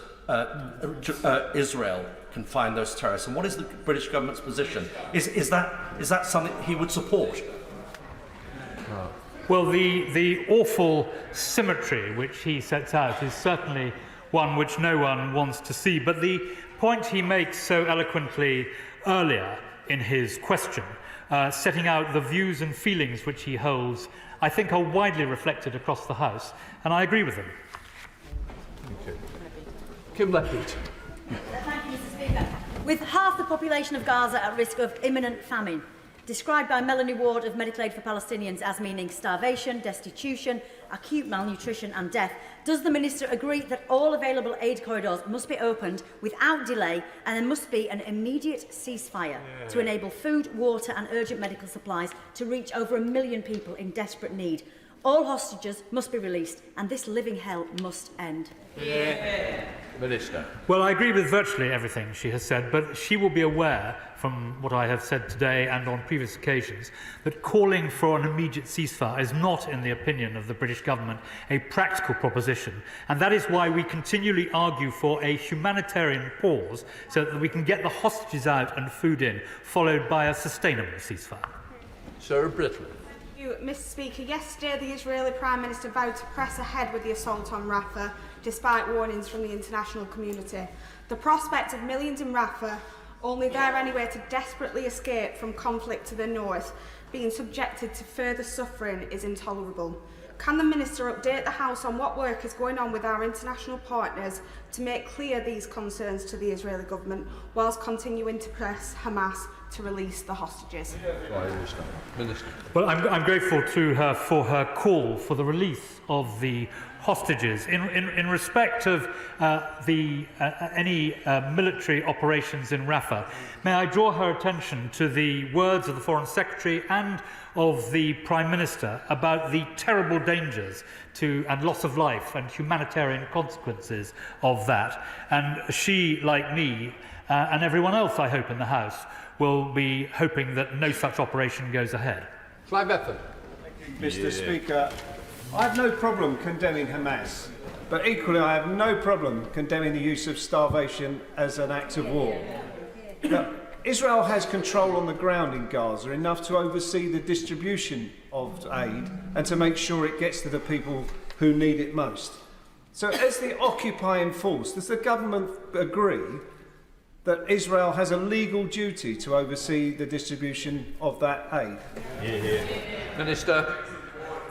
Israel can find those terrorists? And what is the British government's position? Is that something he would support?
Well, the awful symmetry which he sets out is certainly one which no one wants to see. But the point he makes so eloquently earlier in his question, setting out the views and feelings which he holds, I think are widely reflected across the House, and I agree with him.
Thank you. Kim Leppard.
Thank you, Mr. Speaker. With half the population of Gaza at risk of imminent famine, described by Melanie Ward of Medical Aid for Palestinians as meaning starvation, destitution, acute malnutrition and death, does the Minister agree that all available aid corridors must be opened without delay and there must be an immediate ceasefire to enable food, water and urgent medical supplies to reach over 1 million people in desperate need? All hostages must be released and this living hell must end.
Minister.
Well, I agree with virtually everything she has said, but she will be aware from what I have said today and on previous occasions that calling for an immediate ceasefire is not, in the opinion of the British government, a practical proposition. And that is why we continually argue for a humanitarian pause so that we can get the hostages out and food in, followed by a sustainable ceasefire.
Sarah Brittle.
Mr. Speaker, yesterday the Israeli Prime Minister vowed to press ahead with the assault on Rafah, despite warnings from the international community. The prospect of millions in Rafah, only there anyway to desperately escape from conflict to the north, being subjected to further suffering is intolerable. Can the Minister update the House on what work is going on with our international partners to make clear these concerns to the Israeli government, whilst continuing to press Hamas to release the hostages?
Minister.
Well, I'm grateful to her for her call for the release of the hostages. In respect of any military operations in Rafah, may I draw her attention to the words of the Foreign Secretary and of the Prime Minister about the terrible dangers and loss of life and humanitarian consequences of that. And she, like me, and everyone else, I hope, in the House, will be hoping that no such operation goes ahead.
Clive Bedford.
Mr. Speaker, I have no problem condemning Hamas, but equally I have no problem condemning the use of starvation as an act of war. Now, Israel has control on the ground in Gaza enough to oversee the distribution of aid and to make sure it gets to the people who need it most. So as the occupying force, does the government agree that Israel has a legal duty to oversee the distribution of that aid?
Minister.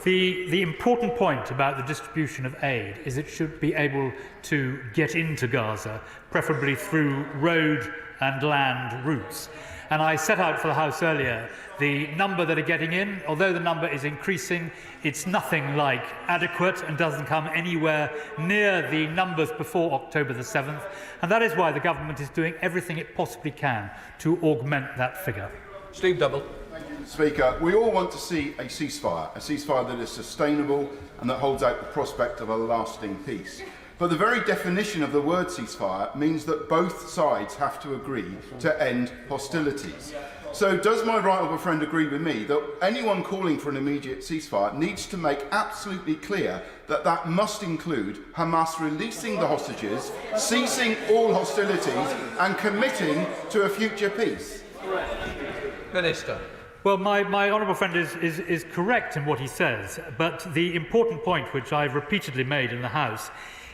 The important point about the distribution of aid is it should be able to get into Gaza, preferably through road and land routes. And I set out for the House earlier the number that are getting in. Although the number is increasing, it's nothing like adequate and doesn't come anywhere near the numbers before October the 7th. And that is why the government is doing everything it possibly can to augment that figure.
Steve Double.
Thank you, Mr. Speaker. We all want to see a ceasefire that is sustainable and that holds out the prospect of a lasting peace. But the very definition of the word ceasefire means that both sides have to agree to end hostilities. So does my right honourable friend agree with me that anyone calling for an immediate ceasefire needs to make absolutely clear that that must include Hamas releasing the hostages, ceasing all hostilities and committing to a future peace?
Minister.
Well, my honourable friend is correct in what he says, but the important point which I've repeatedly made in the House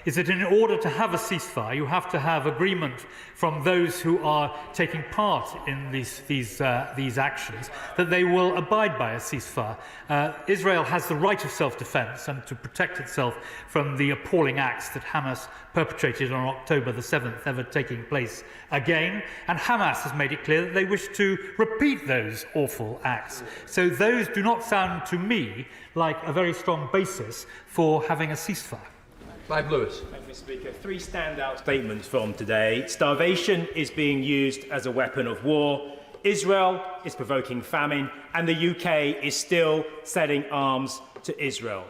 is that in order to have a ceasefire, you have to have agreement from those who are taking part in these actions that they will abide by a ceasefire. Israel has the right of self-defence and to protect itself from the appalling acts that Hamas perpetrated on October the 7th ever taking place again, and Hamas has made it clear that they wish to repeat those awful acts. So those do not sound to me like a very strong basis for having a ceasefire.
Clive Lewis.
Thank you, Mr. Speaker. 3 standout statements from today. Starvation is being used as a weapon of war. Israel is provoking famine, and the UK is still selling arms to Israel.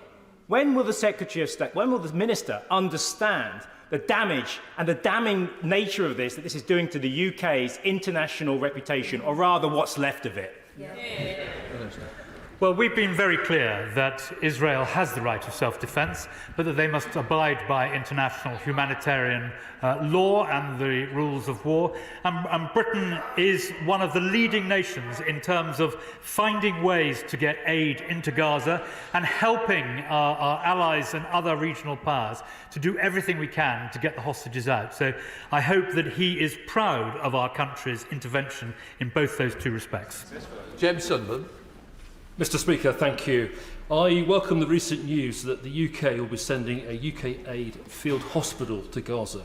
When will the Secretary of State, when will the Minister understand the damage and the damning nature of this, that this is doing to the UK's international reputation, or rather what's left of it?
Well, we've been very clear that Israel has the right of self-defence, but that they must abide by international humanitarian law and the rules of war. And Britain is one of the leading nations in terms of finding ways to get aid into Gaza and helping our allies and other regional powers to do everything we can to get the hostages out. So I hope that he is proud of our country's intervention in both those 2 respects.
James Sunderland.
Mr. Speaker, thank you. I welcome the recent news that the UK will be sending a UK aid field hospital to Gaza.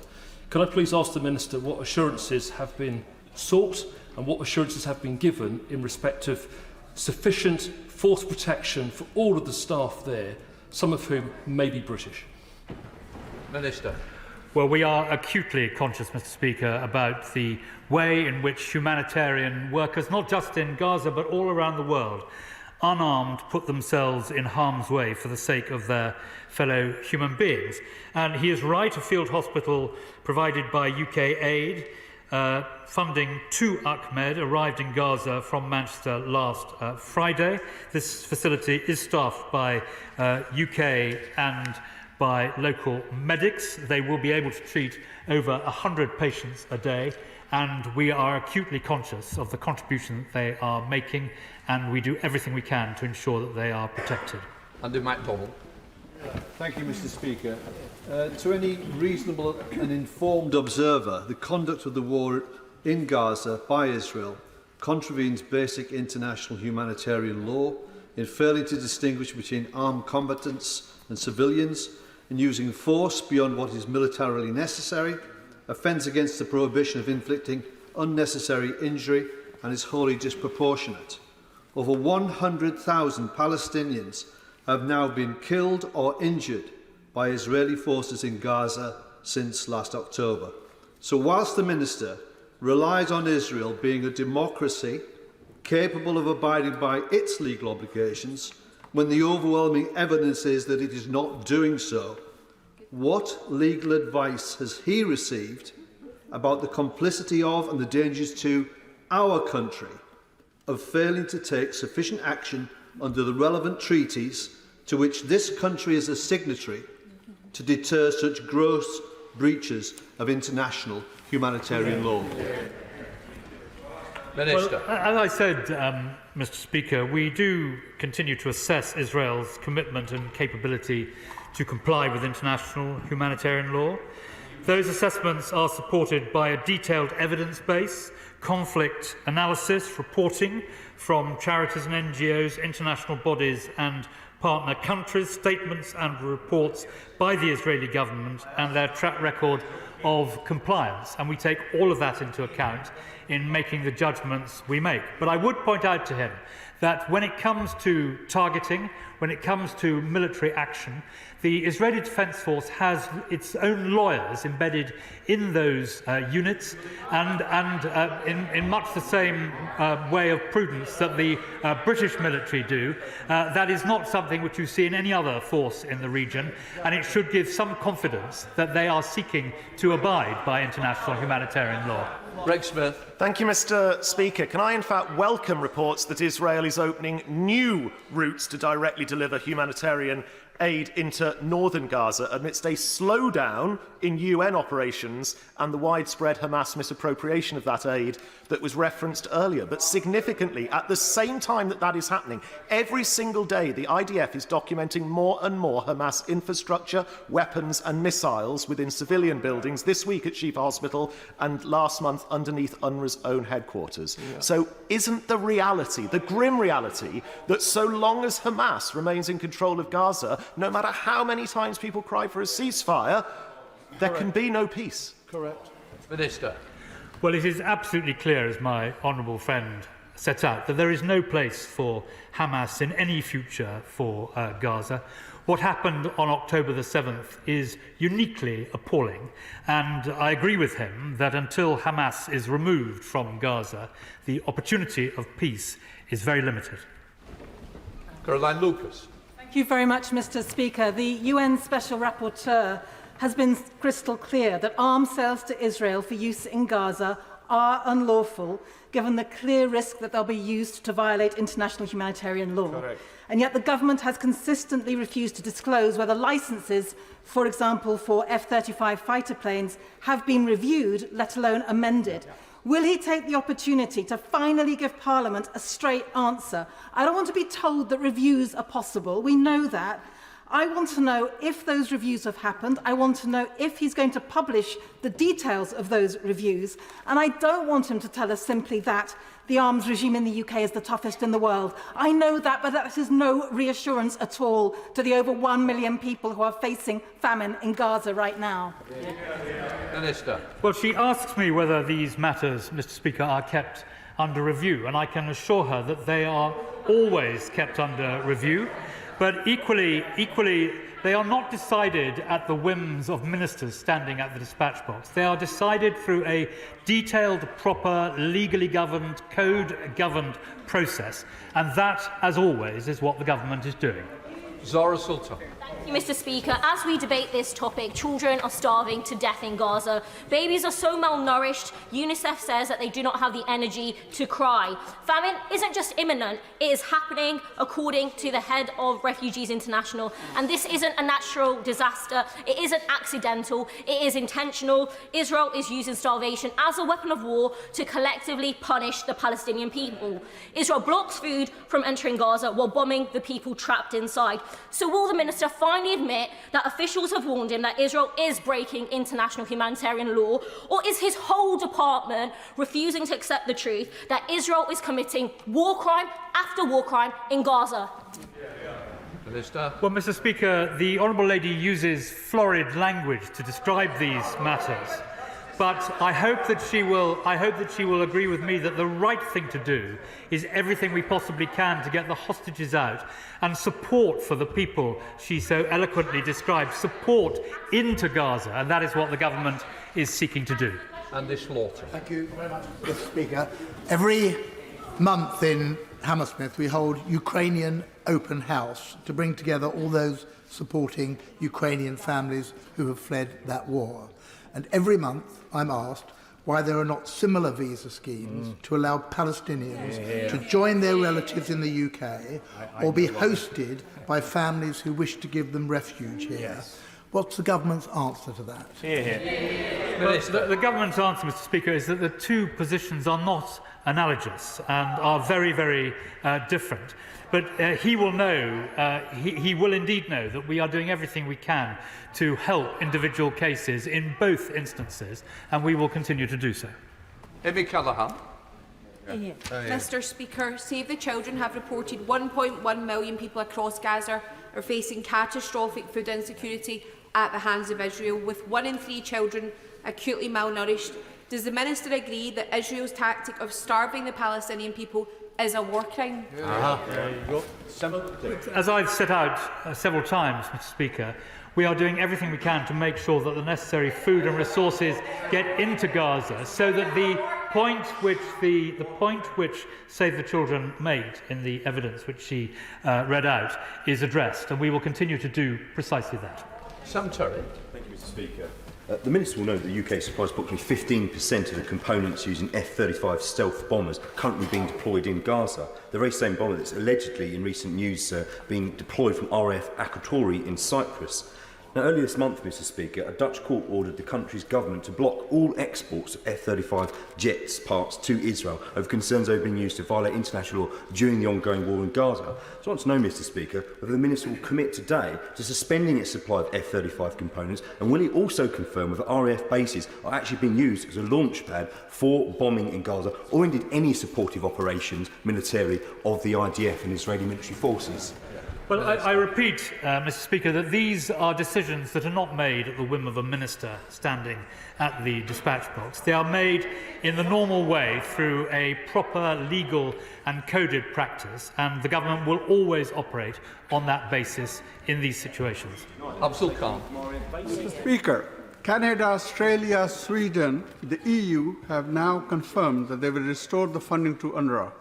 Can I please ask the Minister what assurances have been sought and what assurances have been given in respect of sufficient force protection for all of the staff there, some of whom may be British?
Minister.
Well, we are acutely conscious, Mr. Speaker, about the way in which humanitarian workers, not just in Gaza but all around the world, unarmed, put themselves in harm's way for the sake of their fellow human beings. And he is right, a field hospital provided by UK aid, funding to Ahmed, arrived in Gaza from Manchester last Friday. This facility is staffed by UK and by local medics. They will be able to treat over 100 patients a day, and we are acutely conscious of the contribution that they are making, and we do everything we can to ensure that they are protected.
Andy MacDonald.
Thank you, Mr. Speaker. To any reasonable and informed observer, the conduct of the war in Gaza by Israel contravenes basic international humanitarian law in failing to distinguish between armed combatants and civilians, in using force beyond what is militarily necessary, offends against the prohibition of inflicting unnecessary injury, and is wholly disproportionate. Over 100,000 Palestinians have now been killed or injured by Israeli forces in Gaza since last October. So whilst the Minister relies on Israel being a democracy capable of abiding by its legal obligations, when the overwhelming evidence is that it is not doing so, what legal advice has he received about the complicity of and the dangers to our country of failing to take sufficient action under the relevant treaties to which this country is a signatory to deter such gross breaches of international humanitarian law?
Minister.
Well, as I said, Mr. Speaker, we do continue to assess Israel's commitment and capability to comply with international humanitarian law. Those assessments are supported by a detailed evidence base, conflict analysis, reporting from charities and NGOs, international bodies and partner countries, statements and reports by the Israeli government and their track record of compliance, and we take all of that into account in making the judgments we make. But I would point out to him that when it comes to targeting, when it comes to military action, the Israeli Defence Force has its own lawyers embedded in those units, and in much the same way of prudence that the British military do. That is not something which you see in any other force in the region, and it should give some confidence that they are seeking to abide by international humanitarian law.
Greg Smith.
Thank you, Mr. Speaker. Can I, in fact, welcome reports that Israel is opening new routes to directly deliver humanitarian aid into northern Gaza amidst a slowdown in UN operations and the widespread Hamas misappropriation of that aid that was referenced earlier. But significantly, at the same time that that is happening, every single day the IDF is documenting more and more Hamas infrastructure, weapons and missiles within civilian buildings, this week at Shifa Hospital and last month underneath UNRWA's own headquarters. Yeah. So isn't the reality, the grim reality, that so long as Hamas remains in control of Gaza, no matter how many times people cry for a ceasefire, there can be no peace?
Correct. Minister.
Well, it is absolutely clear, as my honourable friend set out, that there is no place for Hamas in any future for Gaza. What happened on October the 7th is uniquely appalling, and I agree with him that until Hamas is removed from Gaza, the opportunity of peace is very limited.
Caroline Lucas.
Thank you very much, Mr. Speaker. The UN Special Rapporteur has been crystal clear that arms sales to Israel for use in Gaza are unlawful, given the clear risk that they'll be used to violate international humanitarian law.
Correct.
And yet the government has consistently refused to disclose whether licences, for example, for F-35 fighter planes, have been reviewed, let alone amended. Will he take the opportunity to finally give Parliament a straight answer? I don't want to be told that reviews are possible. We know that. I want to know if those reviews have happened. I want to know if he's going to publish the details of those reviews. And I don't want him to tell us simply that the arms regime in the UK is the toughest in the world. I know that, but that is no reassurance at all to the over 1 million people who are facing famine in Gaza right now.
Minister.
Well, she asks me whether these matters, Mr. Speaker, are kept under review, and I can assure her that they are always kept under review. But equally, they are not decided at the whims of ministers standing at the dispatch box. They are decided through a detailed, proper, legally governed, code-governed process. And that, as always, is what the government is doing.
Zora Sultan.
Thank you, Mr. Speaker. As we debate this topic, children are starving to death in Gaza. Babies are so malnourished, UNICEF says that they do not have the energy to cry. Famine isn't just imminent, it is happening according to the head of Refugees International. And this isn't a natural disaster, it isn't accidental, it is intentional. Israel is using starvation as a weapon of war to collectively punish the Palestinian people. Israel blocks food from entering Gaza while bombing the people trapped inside. So will the minister finally admit that officials have warned him that Israel is breaking international humanitarian law, or is his whole department refusing to accept the truth that Israel is committing war crime after war crime in Gaza?
Minister.
Well, Mr. Speaker, the Honourable Lady uses florid language to describe these matters. But I hope that she will agree with me that the right thing to do is everything we possibly can to get the hostages out and support for the people she so eloquently describes, support into Gaza, and that is what the government is seeking to do.
Andy Slaughter.
Thank you very much, Mr. Speaker. Every month in Hammersmith we hold Ukrainian Open House to bring together all those supporting Ukrainian families who have fled that war. And every month I'm asked why there are not similar visa schemes to allow Palestinians to join their relatives in the UK or be hosted by families who wish to give them refuge here. Yes. What's the government's answer to that?
Well, the government's answer, Mr. Speaker, is that the two positions are not analogous and are very, very different. But he will know, he will indeed know that we are doing everything we can to help individual cases in both instances, and we will continue to do so.
Emmy Callaghan.
Mr. Speaker, Save the Children have reported 1.1 million people across Gaza are facing catastrophic food insecurity at the hands of Israel, with 1 in 3 children acutely malnourished. Does the Minister agree that Israel's tactic of starving the Palestinian people is a war crime?
There you go. As I've set out several times, Mr. Speaker, we are doing everything we can to make sure that the necessary food and resources get into Gaza, so that the point which Save the Children made in the evidence which she read out is addressed, and we will continue to do precisely that.
Sam Terry.
Thank you, Mr. Speaker. The Minister will know that the UK supplies approximately 15% of the components using F-35 stealth bombers currently being deployed in Gaza. The very same bomber that's allegedly, in recent news, being deployed from RAF Akrotiri in Cyprus. Now, earlier this month, Mr. Speaker, a Dutch court ordered the country's government to block all exports of F-35 jets parts to Israel over concerns over being used to violate international law during the ongoing war in Gaza. So I want to know, Mr. Speaker, whether the Minister will commit today to suspending its supply of F-35 components, and will he also confirm whether RAF bases are actually being used as a launch pad for bombing in Gaza, or indeed any supportive operations militarily of the IDF and Israeli military forces?
Well, I repeat, Mr. Speaker, that these are decisions that are not made at the whim of a minister standing at the dispatch box. They are made in the normal way through a proper legal and coded practice, and the government will always operate on that basis in these situations.
Abdul Khan.
Mr. Speaker, Canada, Australia, Sweden, the EU have now confirmed that they will restore the funding to UNRWA,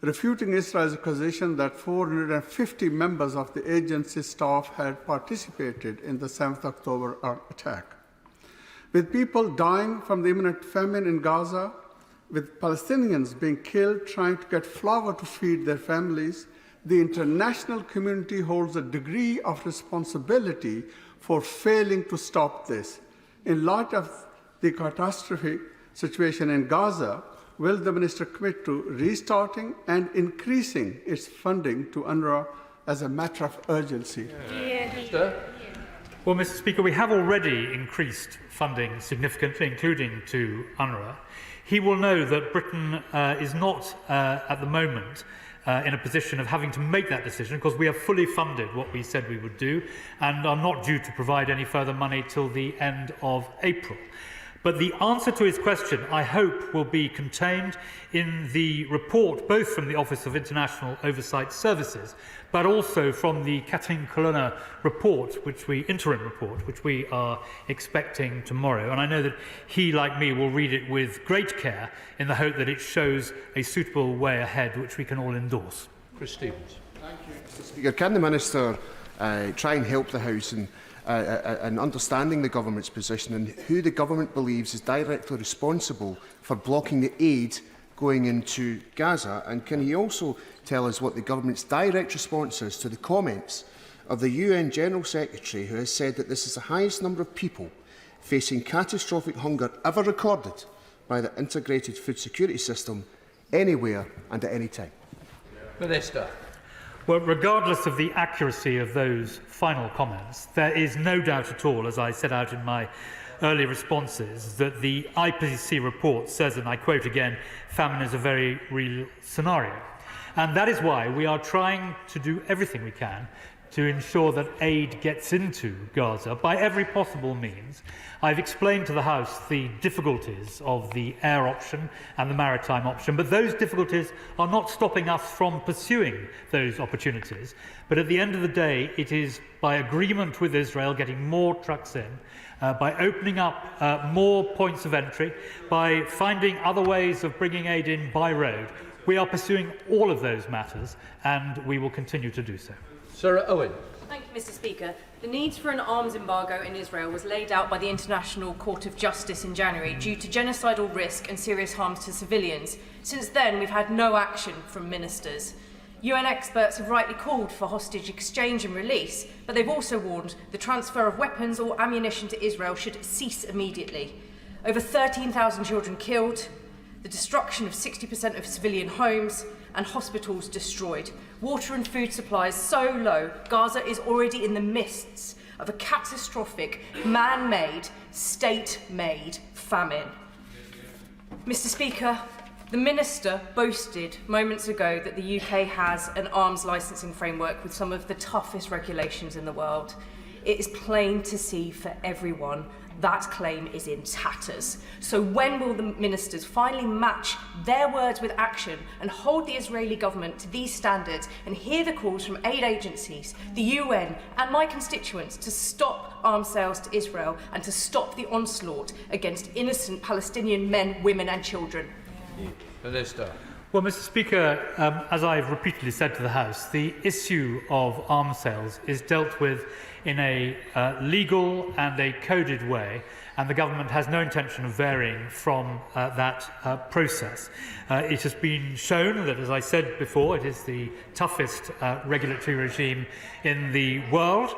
refuting Israel's accusation that 450 members of the agency's staff had participated in the 7th October attack. With people dying from the imminent famine in Gaza, with Palestinians being killed trying to get flour to feed their families, the international community holds a degree of responsibility for failing to stop this. In light of the catastrophic situation in Gaza, will the Minister commit to restarting and increasing its funding to UNRWA as a matter of urgency?
Well, Mr. Speaker, we have already increased funding significantly, including to UNRWA. He will know that Britain is not, at the moment, in a position of having to make that decision, because we have fully funded what we said we would do and are not due to provide any further money till the end of April. But the answer to his question, I hope, will be contained in the report, both from the Office of International Oversight Services, but also from the Katin Colonna report, interim report, which we are expecting tomorrow. And I know that he, like me, will read it with great care in the hope that it shows a suitable way ahead, which we can all endorse.
Chris Stevens.
Thank you, Mr. Speaker. Can the Minister try and help the House in understanding the government's position and who the government believes is directly responsible for blocking the aid going into Gaza? And can he also tell us what the government's direct response is to the comments of the UN General Secretary, who has said that this is the highest number of people facing catastrophic hunger ever recorded by the integrated food security system anywhere and at any time?
Minister.
Well, regardless of the accuracy of those final comments, there is no doubt at all, as I set out in my earlier responses, that the IPCC report says, and I quote again, famine is a very real scenario. And that is why we are trying to do everything we can to ensure that aid gets into Gaza by every possible means. I've explained to the House the difficulties of the air option and the maritime option, but those difficulties are not stopping us from pursuing those opportunities. But at the end of the day, it is by agreement with Israel getting more trucks in, by opening up more points of entry, by finding other ways of bringing aid in by road. We are pursuing all of those matters, and we will continue to do so.
Sarah Owen.
Thank you, Mr. Speaker. The need for an arms embargo in Israel was laid out by the International Court of Justice in January due to genocidal risk and serious harms to civilians. Since then, we've had no action from ministers. UN experts have rightly called for hostage exchange and release, but they've also warned the transfer of weapons or ammunition to Israel should cease immediately. Over 13,000 children killed, the destruction of 60% of civilian homes, and hospitals destroyed. Water and food supplies so low, Gaza is already in the midst of a catastrophic, man-made, state-made famine. Mr. Speaker, The Minister boasted moments ago that the UK has an arms licensing framework with some of the toughest regulations in the world. It is plain to see for everyone that claim is in tatters. So when will the ministers finally match their words with action and hold the Israeli government to these standards and hear the calls from aid agencies, the UN and my constituents to stop arms sales to Israel and to stop the onslaught against innocent Palestinian men, women and children?
Minister.
Well, Mr. Speaker, as I've repeatedly said to the House, the issue of arms sales is dealt with in a legal and a coded way, and the government has no intention of varying from that process. It has been shown that, as I said before, it is the toughest regulatory regime in the world.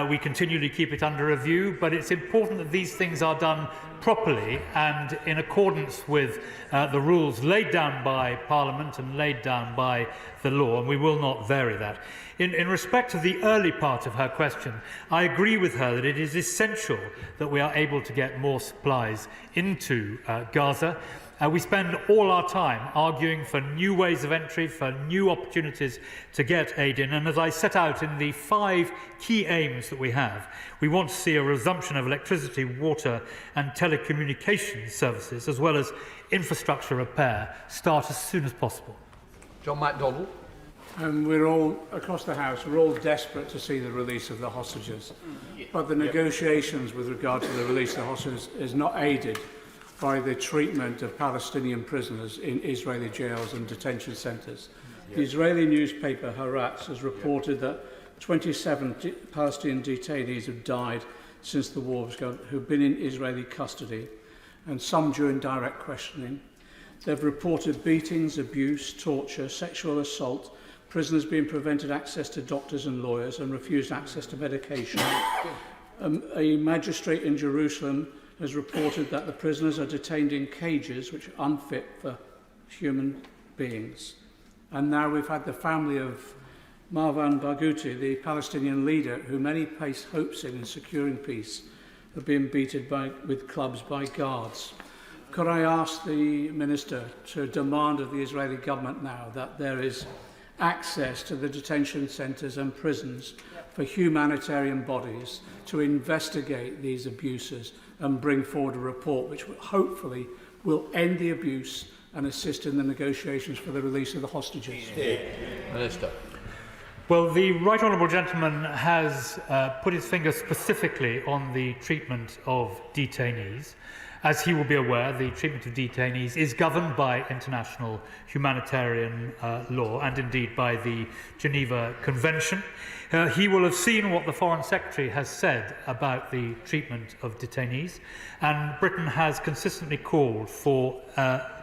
We continually keep it under review, but it's important that these things are done properly and in accordance with the rules laid down by Parliament and laid down by the law, and we will not vary that. In respect of the early part of her question, I agree with her that it is essential that we are able to get more supplies into Gaza. We spend all our time arguing for new ways of entry, for new opportunities to get aid in. And as I set out in the 5 key aims that we have, we want to see a resumption of electricity, water and telecommunications services, as well as infrastructure repair, start as soon as possible.
John MacDonald.
And we're all, across the House, we're all desperate to see the release of the hostages. But the negotiations with regard to the release of the hostages is not aided by the treatment of Palestinian prisoners in Israeli jails and detention centres. The Israeli newspaper Haaretz has reported that 27 Palestinian detainees have died since the war began, who've been in Israeli custody, and some during direct questioning. They've reported beatings, abuse, torture, sexual assault, prisoners being prevented access to doctors and lawyers and refused access to medication. A magistrate in Jerusalem has reported that the prisoners are detained in cages which are unfit for human beings. And now we've had the family of Marwan Barghouti, the Palestinian leader, who many place hopes in securing peace, have been beaten with clubs by guards. Could I ask the Minister to demand of the Israeli government now that there is access to the detention centres and prisons for humanitarian bodies to investigate these abuses and bring forward a report which hopefully will end the abuse and assist in the negotiations for the release of the hostages?
Minister.
Well, the Right Honourable Gentleman has put his finger specifically on the treatment of detainees. As he will be aware, the treatment of detainees is governed by international humanitarian law and indeed by the Geneva Convention. He will have seen what the Foreign Secretary has said about the treatment of detainees, and Britain has consistently called for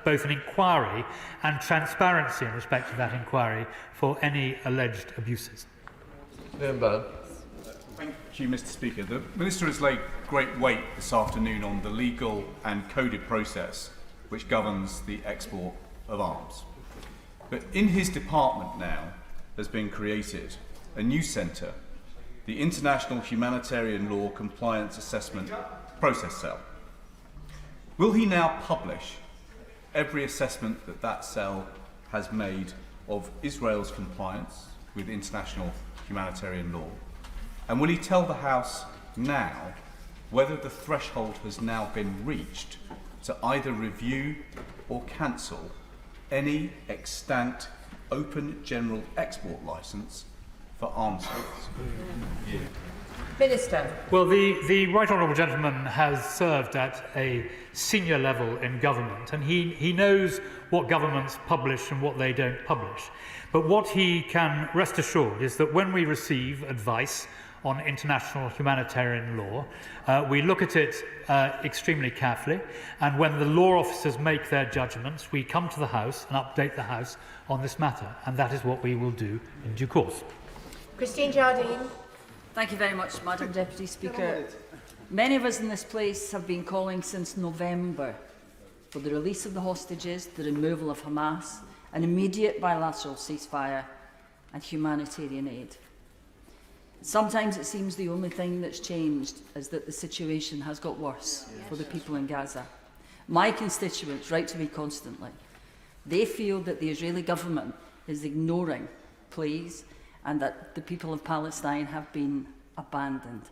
both an inquiry and transparency in respect to that inquiry for any alleged abuses.
Thank you, Mr. Speaker. The Minister has laid great weight this afternoon on the legal and coded process which governs the export of arms. But in his department now has been created a new centre, the International Humanitarian Law Compliance Assessment Process Cell. Will he now publish every assessment that that cell has made of Israel's compliance with international humanitarian law? And will he tell the House now whether the threshold has now been reached to either review or cancel any extant open general export licence for arms sales?
Minister.
Well, the Right Honourable Gentleman has served at a senior level in government, and he knows what governments publish and what they don't publish. But what he can rest assured is that when we receive advice on international humanitarian law, we look at it extremely carefully, and when the law officers make their judgments, we come to the House and update the House on this matter, and that is what we will do in due course.
Christine Jardine.
Thank you very much, Madam Deputy Speaker. Many of us in this place have been calling since November for the release of the hostages, the removal of Hamas, an immediate bilateral ceasefire and humanitarian aid. Sometimes it seems the only thing that's changed is that the situation has got worse for the people in Gaza. My constituents write to me constantly.
They feel that the Israeli government is ignoring pleas and that the people of Palestine have been abandoned.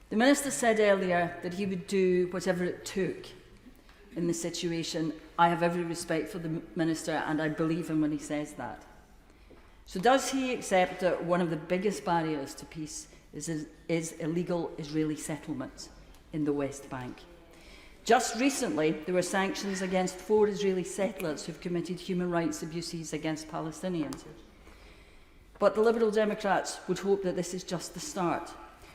The Minister said earlier that he would do whatever it took in the situation. I have every respect for the Minister and I believe him when he says that. So does he accept that one of the biggest barriers to peace is illegal Israeli settlements in the West Bank? Just recently, there were sanctions against 4 Israeli settlers who've committed human rights abuses against Palestinians. But the Liberal Democrats would hope that this is just the start.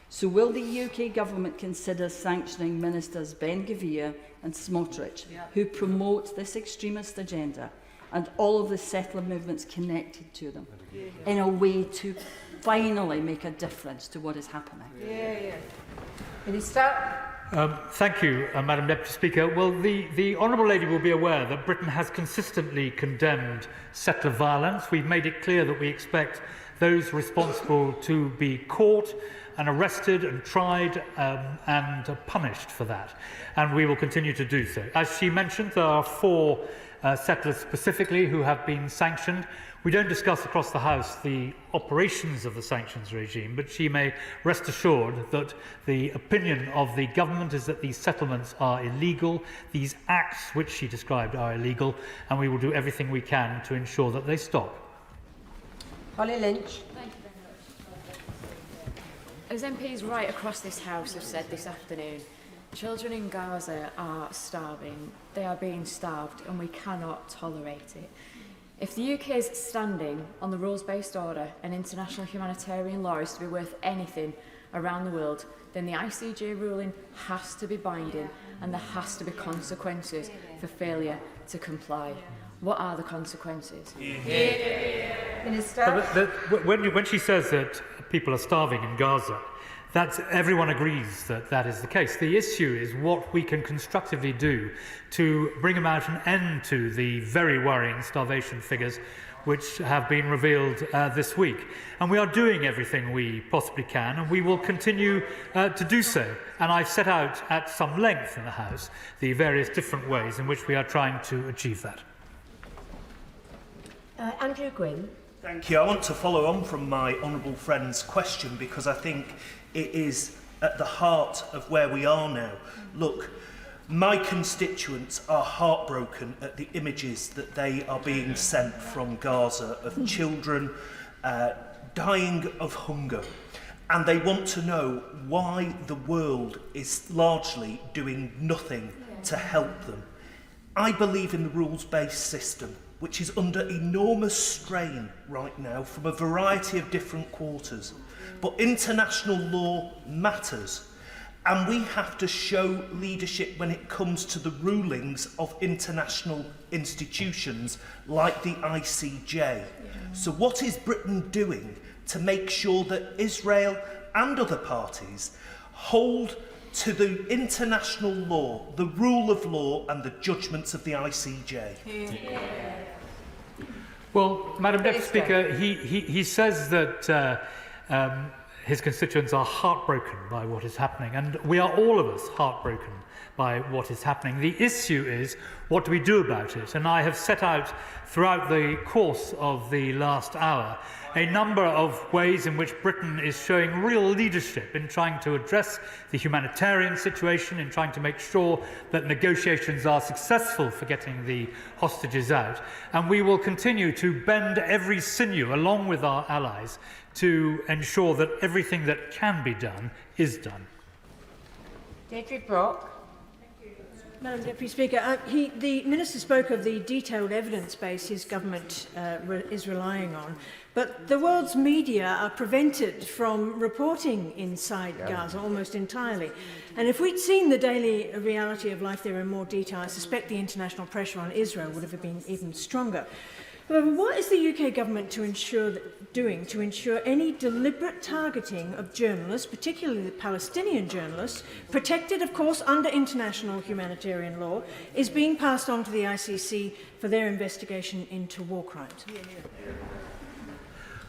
So will the UK government consider sanctioning Ministers Ben-Gvir and Smotrich, who promote this extremist agenda and all of the settler movements connected to them, in a way to finally make a difference to what is happening?
Minister.
Thank you, Madam Deputy Speaker. Well, the Honourable Lady will be aware that Britain has consistently condemned settler violence. We've made it clear that we expect those responsible to be caught and arrested and tried and punished for that. And we will continue to do so. As she mentioned, there are 4 settlers specifically who have been sanctioned. We don't discuss across the House the operations of the sanctions regime, but she may rest assured that the opinion of the government is that these settlements are illegal, these acts which she described are illegal, and we will do everything we can to ensure that they stop.
Holly Lynch.
As MPs right across this House have said this afternoon, children in Gaza are starving, they are being starved, and we cannot tolerate it. If the UK's standing on the rules-based order and international humanitarian law is to be worth anything around the world, then the ICJ ruling has to be binding and there has to be consequences for failure to comply. What are the consequences?
Minister.
When she says that people are starving in Gaza, everyone agrees that that is the case. The issue is what we can constructively do to bring about an end to the very worrying starvation figures which have been revealed this week. And we are doing everything we possibly can, and we will continue to do so. And I've set out at some length in the House the various different ways in which we are trying to achieve that.
Andrew Gwynn.
Thank you. I want to follow on from my honourable friend's question because I think it is at the heart of where we are now. Look, my constituents are heartbroken at the images that they are being sent from Gaza of children dying of hunger. And they want to know why the world is largely doing nothing to help them. I believe in the rules-based system, which is under enormous strain right now from a variety of different quarters. But international law matters, and we have to show leadership when it comes to the rulings of international institutions like the ICJ. So what is Britain doing to make sure that Israel and other parties hold to the international law, the rule of law and the judgments of the ICJ?
Well, Madam Deputy Speaker, he says that his constituents are heartbroken by what is happening, and we are all of us heartbroken by what is happening. The issue is, what do we do about it? And I have set out throughout the course of the last hour a number of ways in which Britain is showing real leadership in trying to address the humanitarian situation, in trying to make sure that negotiations are successful for getting the hostages out. And we will continue to bend every sinew along with our allies to ensure that everything that can be done is done.
Deirdre Brock.
Madam Deputy Speaker, the Minister spoke of the detailed evidence base his government is relying on, but the world's media are prevented from reporting inside Gaza almost entirely. And if we'd seen the daily reality of life there in more detail, I suspect the international pressure on Israel would have been even stronger. However, what is the UK government doing to ensure any deliberate targeting of journalists, particularly the Palestinian journalists, protected, of course, under international humanitarian law, is being passed on to the ICC for their investigation into war crimes?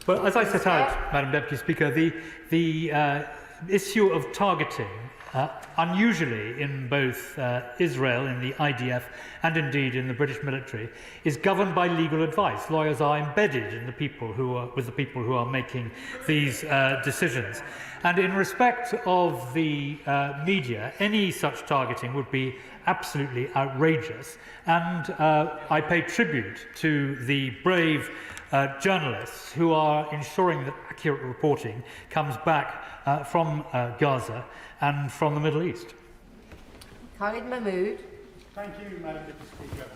Well, as I set out, Madam Deputy Speaker, the issue of targeting, unusually in both Israel, in the IDF, and indeed in the British military, is governed by legal advice. Lawyers are embedded in the people who are, with the people who are making these decisions. And in respect of the media, any such targeting would be absolutely outrageous. And I pay tribute to the brave journalists who are ensuring that accurate reporting comes back from Gaza and from the Middle East.
Khalid Mahmood.
Thank you, Madam Deputy Speaker.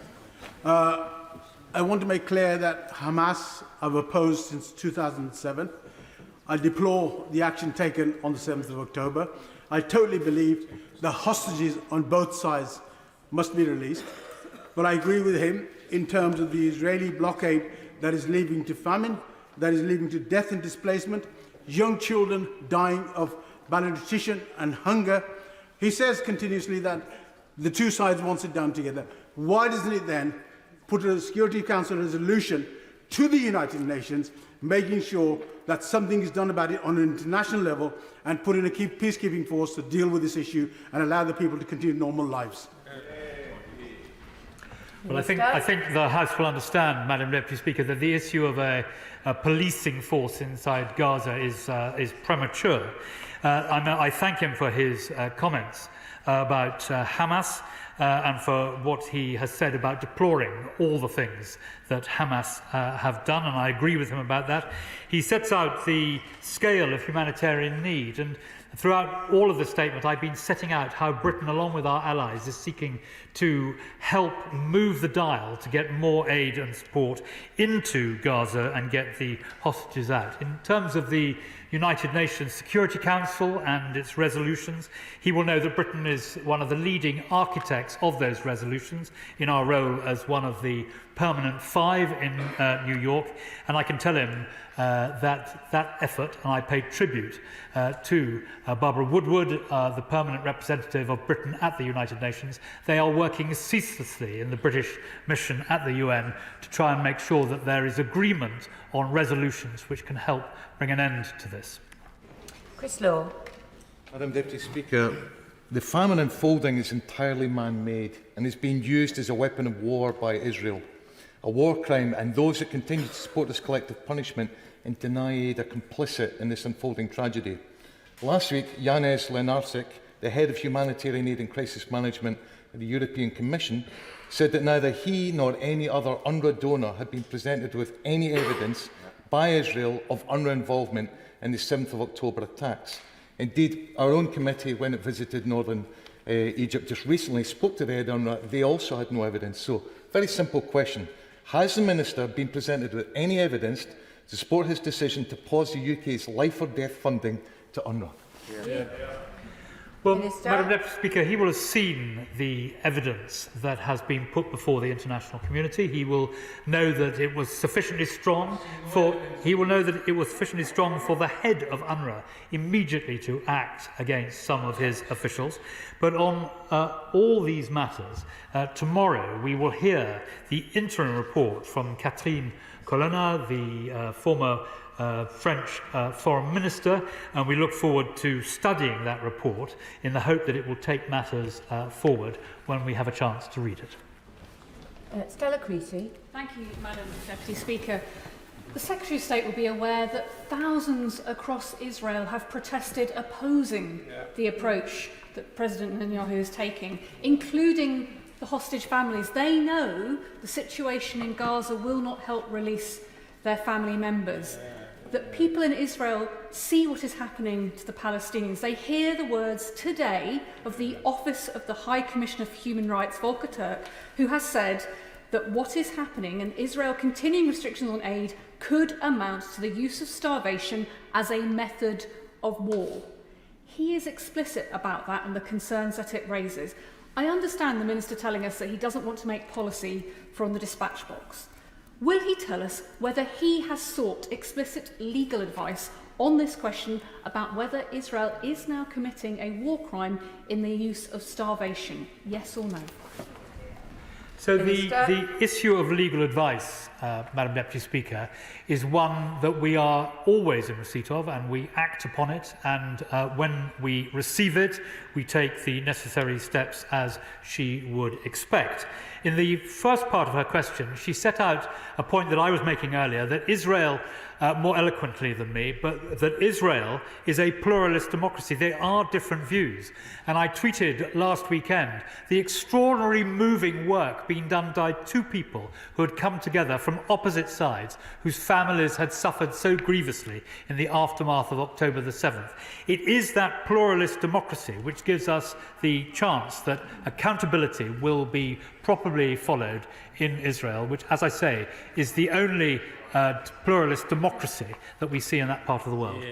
I want to make clear that Hamas have opposed since 2007. I deplore the action taken on the 7th of October. I totally believe the hostages on both sides must be released. But I agree with him in terms of the Israeli blockade that is leading to famine, that is leading to death and displacement, young children dying of malnutrition and hunger. He says continuously that the two sides want to sit down together. Why doesn't it then put a Security Council resolution to the United Nations, making sure that something is done about it on an international level, and put in a peacekeeping force to deal with this issue and allow the people to continue normal lives?
Well, I think the House will understand, Madam Deputy Speaker, that the issue of a policing force inside Gaza is premature. I thank him for his comments about Hamas and for what he has said about deploring all the things that Hamas have done, and I agree with him about that. He sets out the scale of humanitarian need, and throughout all of the statement I've been setting out how Britain, along with our allies, is seeking to help move the dial to get more aid and support into Gaza and get the hostages out. In terms of the United Nations Security Council and its resolutions, he will know that Britain is one of the leading architects of those resolutions in our role as one of the permanent 5 in New York, and I can tell him that effort, and I pay tribute to Barbara Woodward, the permanent representative of Britain at the United Nations. They are working ceaselessly in the British mission at the UN to try and make sure that there is agreement on resolutions which can help bring an end to this.
Chris Law.
Madam Deputy Speaker, the famine unfolding is entirely man-made and is being used as a weapon of war by Israel. A war crime, and those that continue to support this collective punishment and deny aid are complicit in this unfolding tragedy. Last week, Janez Lenarčič, the head of humanitarian aid and crisis management at the European Commission, said that neither he nor any other UNRWA donor had been presented with any evidence by Israel of UNRWA involvement in the 7th of October attacks. Indeed, our own committee, when it visited northern Egypt just recently, spoke to the head of UNRWA. They also had no evidence. So, very simple question. Has the Minister been presented with any evidence to support his decision to pause the UK's life or death funding to UNRWA?
Yeah. Well, Madam Deputy Speaker, he will have seen the evidence that has been put before the international community. He will know that it was sufficiently strong for. He will know that it was sufficiently strong for the head of UNRWA immediately to act against some of his officials. But on all these matters, tomorrow we will hear the interim report from Catherine Colonna, the former French Foreign Minister, and we look forward to studying that report in the hope that it will take matters forward when we have a chance to read it.
Stella Creasy.
Thank you, Madam Deputy Speaker. The Secretary of State will be aware that thousands across Israel have protested opposing the approach that President Netanyahu is taking, including the hostage families. They know the situation in Gaza will not help release their family members. That people in Israel see what is happening to the Palestinians. They hear the words today of the Office of the High Commissioner for Human Rights, Volker Turk, who has said that what is happening and Israel continuing restrictions on aid could amount to the use of starvation as a method of war. He is explicit about that and the concerns that it raises. I understand the Minister telling us that he doesn't want to make policy from the dispatch box. Will he tell us whether he has sought explicit legal advice on this question about whether Israel is now committing a war crime in the use of starvation? Yes or no?
So the issue of legal advice, Madam Deputy Speaker, is one that we are always in receipt of, and we act upon it, and when we receive it, we take the necessary steps as she would expect. In the first part of her question, she set out a point that I was making earlier, that Israel, more eloquently than me, but that Israel is a pluralist democracy. There are different views. And I tweeted last weekend the extraordinary moving work being done by two people who had come together from opposite sides, whose families had suffered so grievously in the aftermath of October the 7th. It is that pluralist democracy which gives us the chance that accountability will be properly followed in Israel, which, as I say, is the only pluralist democracy that we see in that part of the world.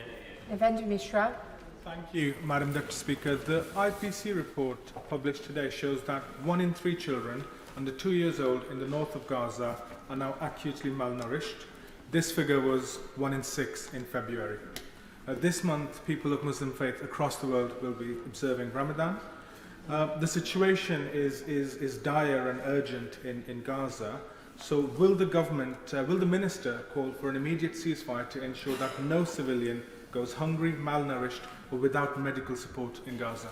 Thank you, Madam Deputy Speaker. The IPC report published today shows that 1 in 3 children under 2 years old in the north of Gaza are now acutely malnourished. This figure was 1 in 6 in February. This month, people of Muslim faith across the world will be observing Ramadan. The situation is dire and urgent in Gaza. So will the minister call for an immediate ceasefire to ensure that no civilian goes hungry, malnourished or without medical support in Gaza?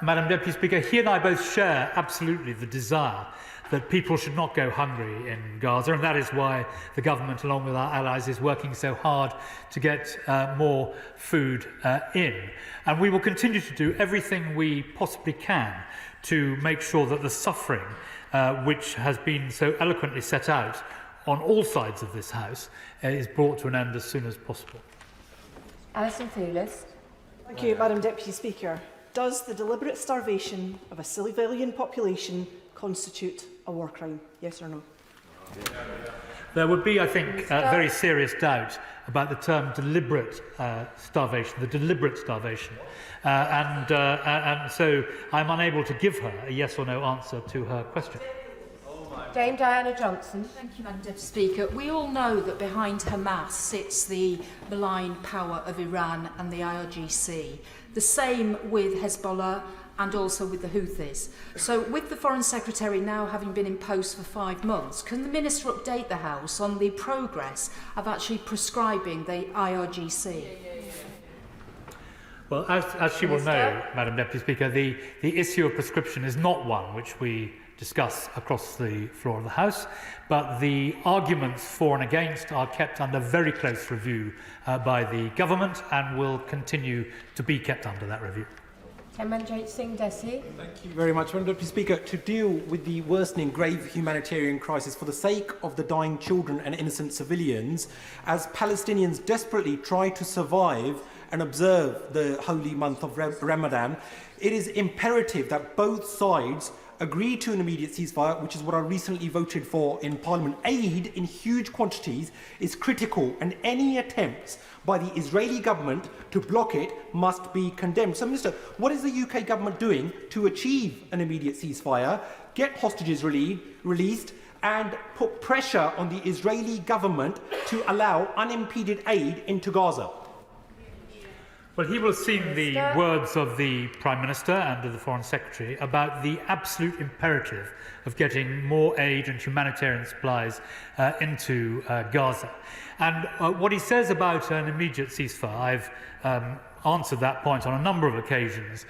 Madam Deputy Speaker, he and I both share absolutely the desire that people should not go hungry in Gaza, and that is why the government, along with our allies, is working so hard to get more food in. And we will continue to do everything we possibly can to make sure that the suffering, which has been so eloquently set out on all sides of this House, is brought to an end as soon as possible.
Alison Thewlis.
Thank you, Madam Deputy Speaker. Does the deliberate starvation of a civilian population constitute a war crime? Yes or no?
There would be, I think, very serious doubt about the term deliberate starvation, the deliberate starvation. And so I'm unable to give her a yes or no answer to her question.
Dame Diana Johnson.
Thank you, Madam Deputy Speaker. We all know that behind Hamas sits the malign power of Iran and the IRGC. The same with Hezbollah and also with the Houthis. So with the Foreign Secretary now having been in post for 5 months, can the Minister update the House on the progress of actually prescribing the IRGC?
Well, as she will know, Madam Deputy Speaker, the issue of prescription is not one which we discuss across the floor of the House, but the arguments for and against are kept under very close review by the government and will continue to be kept under that review.
Tamanjit Singh Desi.
Thank you very much, Madam Deputy Speaker. To deal with the worsening grave humanitarian crisis for the sake of the dying children and innocent civilians, as Palestinians desperately try to survive and observe the holy month of Ramadan, it is imperative that both sides agree to an immediate ceasefire, which is what I recently voted for in Parliament. Aid in huge quantities is critical, and any attempts by the Israeli government to block it must be condemned. So, Minister, what is the UK government doing to achieve an immediate ceasefire, get hostages released, and put pressure on the Israeli government to allow unimpeded aid into Gaza?
Well, he will have seen the words of the Prime Minister and of the Foreign Secretary about the absolute imperative of getting more aid and humanitarian supplies into Gaza. And what he says about an immediate ceasefire, I've answered that point on a number of occasions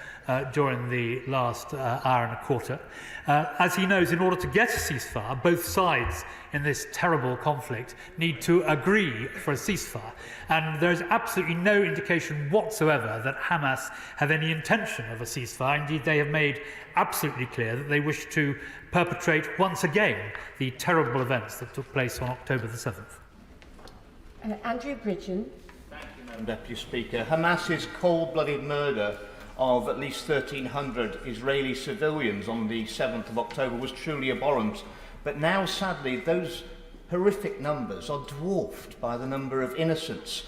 during the last hour and a quarter. As he knows, in order to get a ceasefire, both sides in this terrible conflict need to agree for a ceasefire. And there is absolutely no indication whatsoever that Hamas have any intention of a ceasefire. Indeed, they have made absolutely clear that they wish to perpetrate once again the terrible events that took place on October the 7th.
Andrew Bridgen.
Madam Deputy Speaker, Hamas's cold-blooded murder of at least 1,300 Israeli civilians on the 7th of October was truly abhorrent. But now, sadly, those horrific numbers are dwarfed by the number of innocents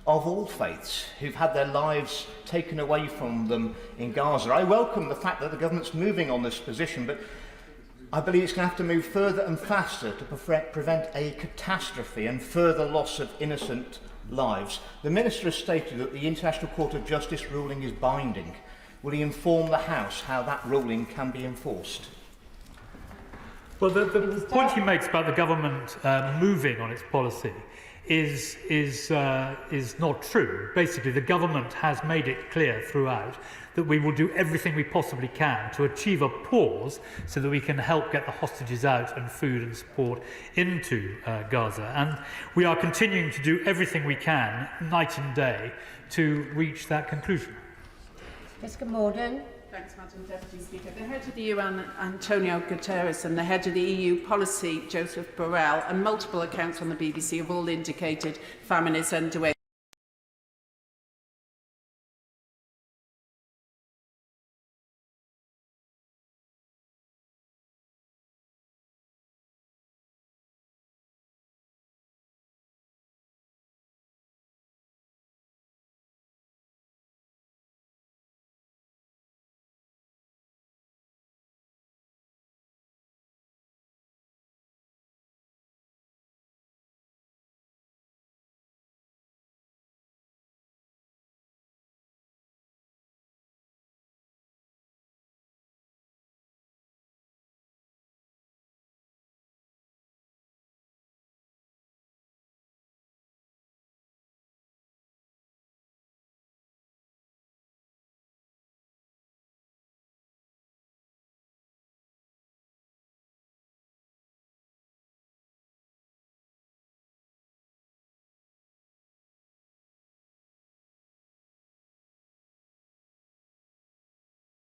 of all faiths who've had their lives taken away from them in Gaza. I welcome the fact that the government's moving on this position, but I believe it's going to have to move further and faster to prevent a catastrophe and further loss of innocent lives. The Minister has stated that the International Court of Justice ruling is binding. Will he inform the House how that ruling can be enforced?
Well, the point he makes about the government moving on its policy is not true. Basically, the government has made it clear throughout that we will do everything we possibly can to achieve a pause so that we can help get the hostages out and food and support into Gaza. And we are continuing to do everything we can, night and day, to reach that conclusion.
Mr. Morden.
Thanks, Madam Deputy Speaker. The head of the UN, Antonio Guterres, and the head of the EU policy, Joseph Borrell, and multiple accounts on the BBC have all indicated famine is underway.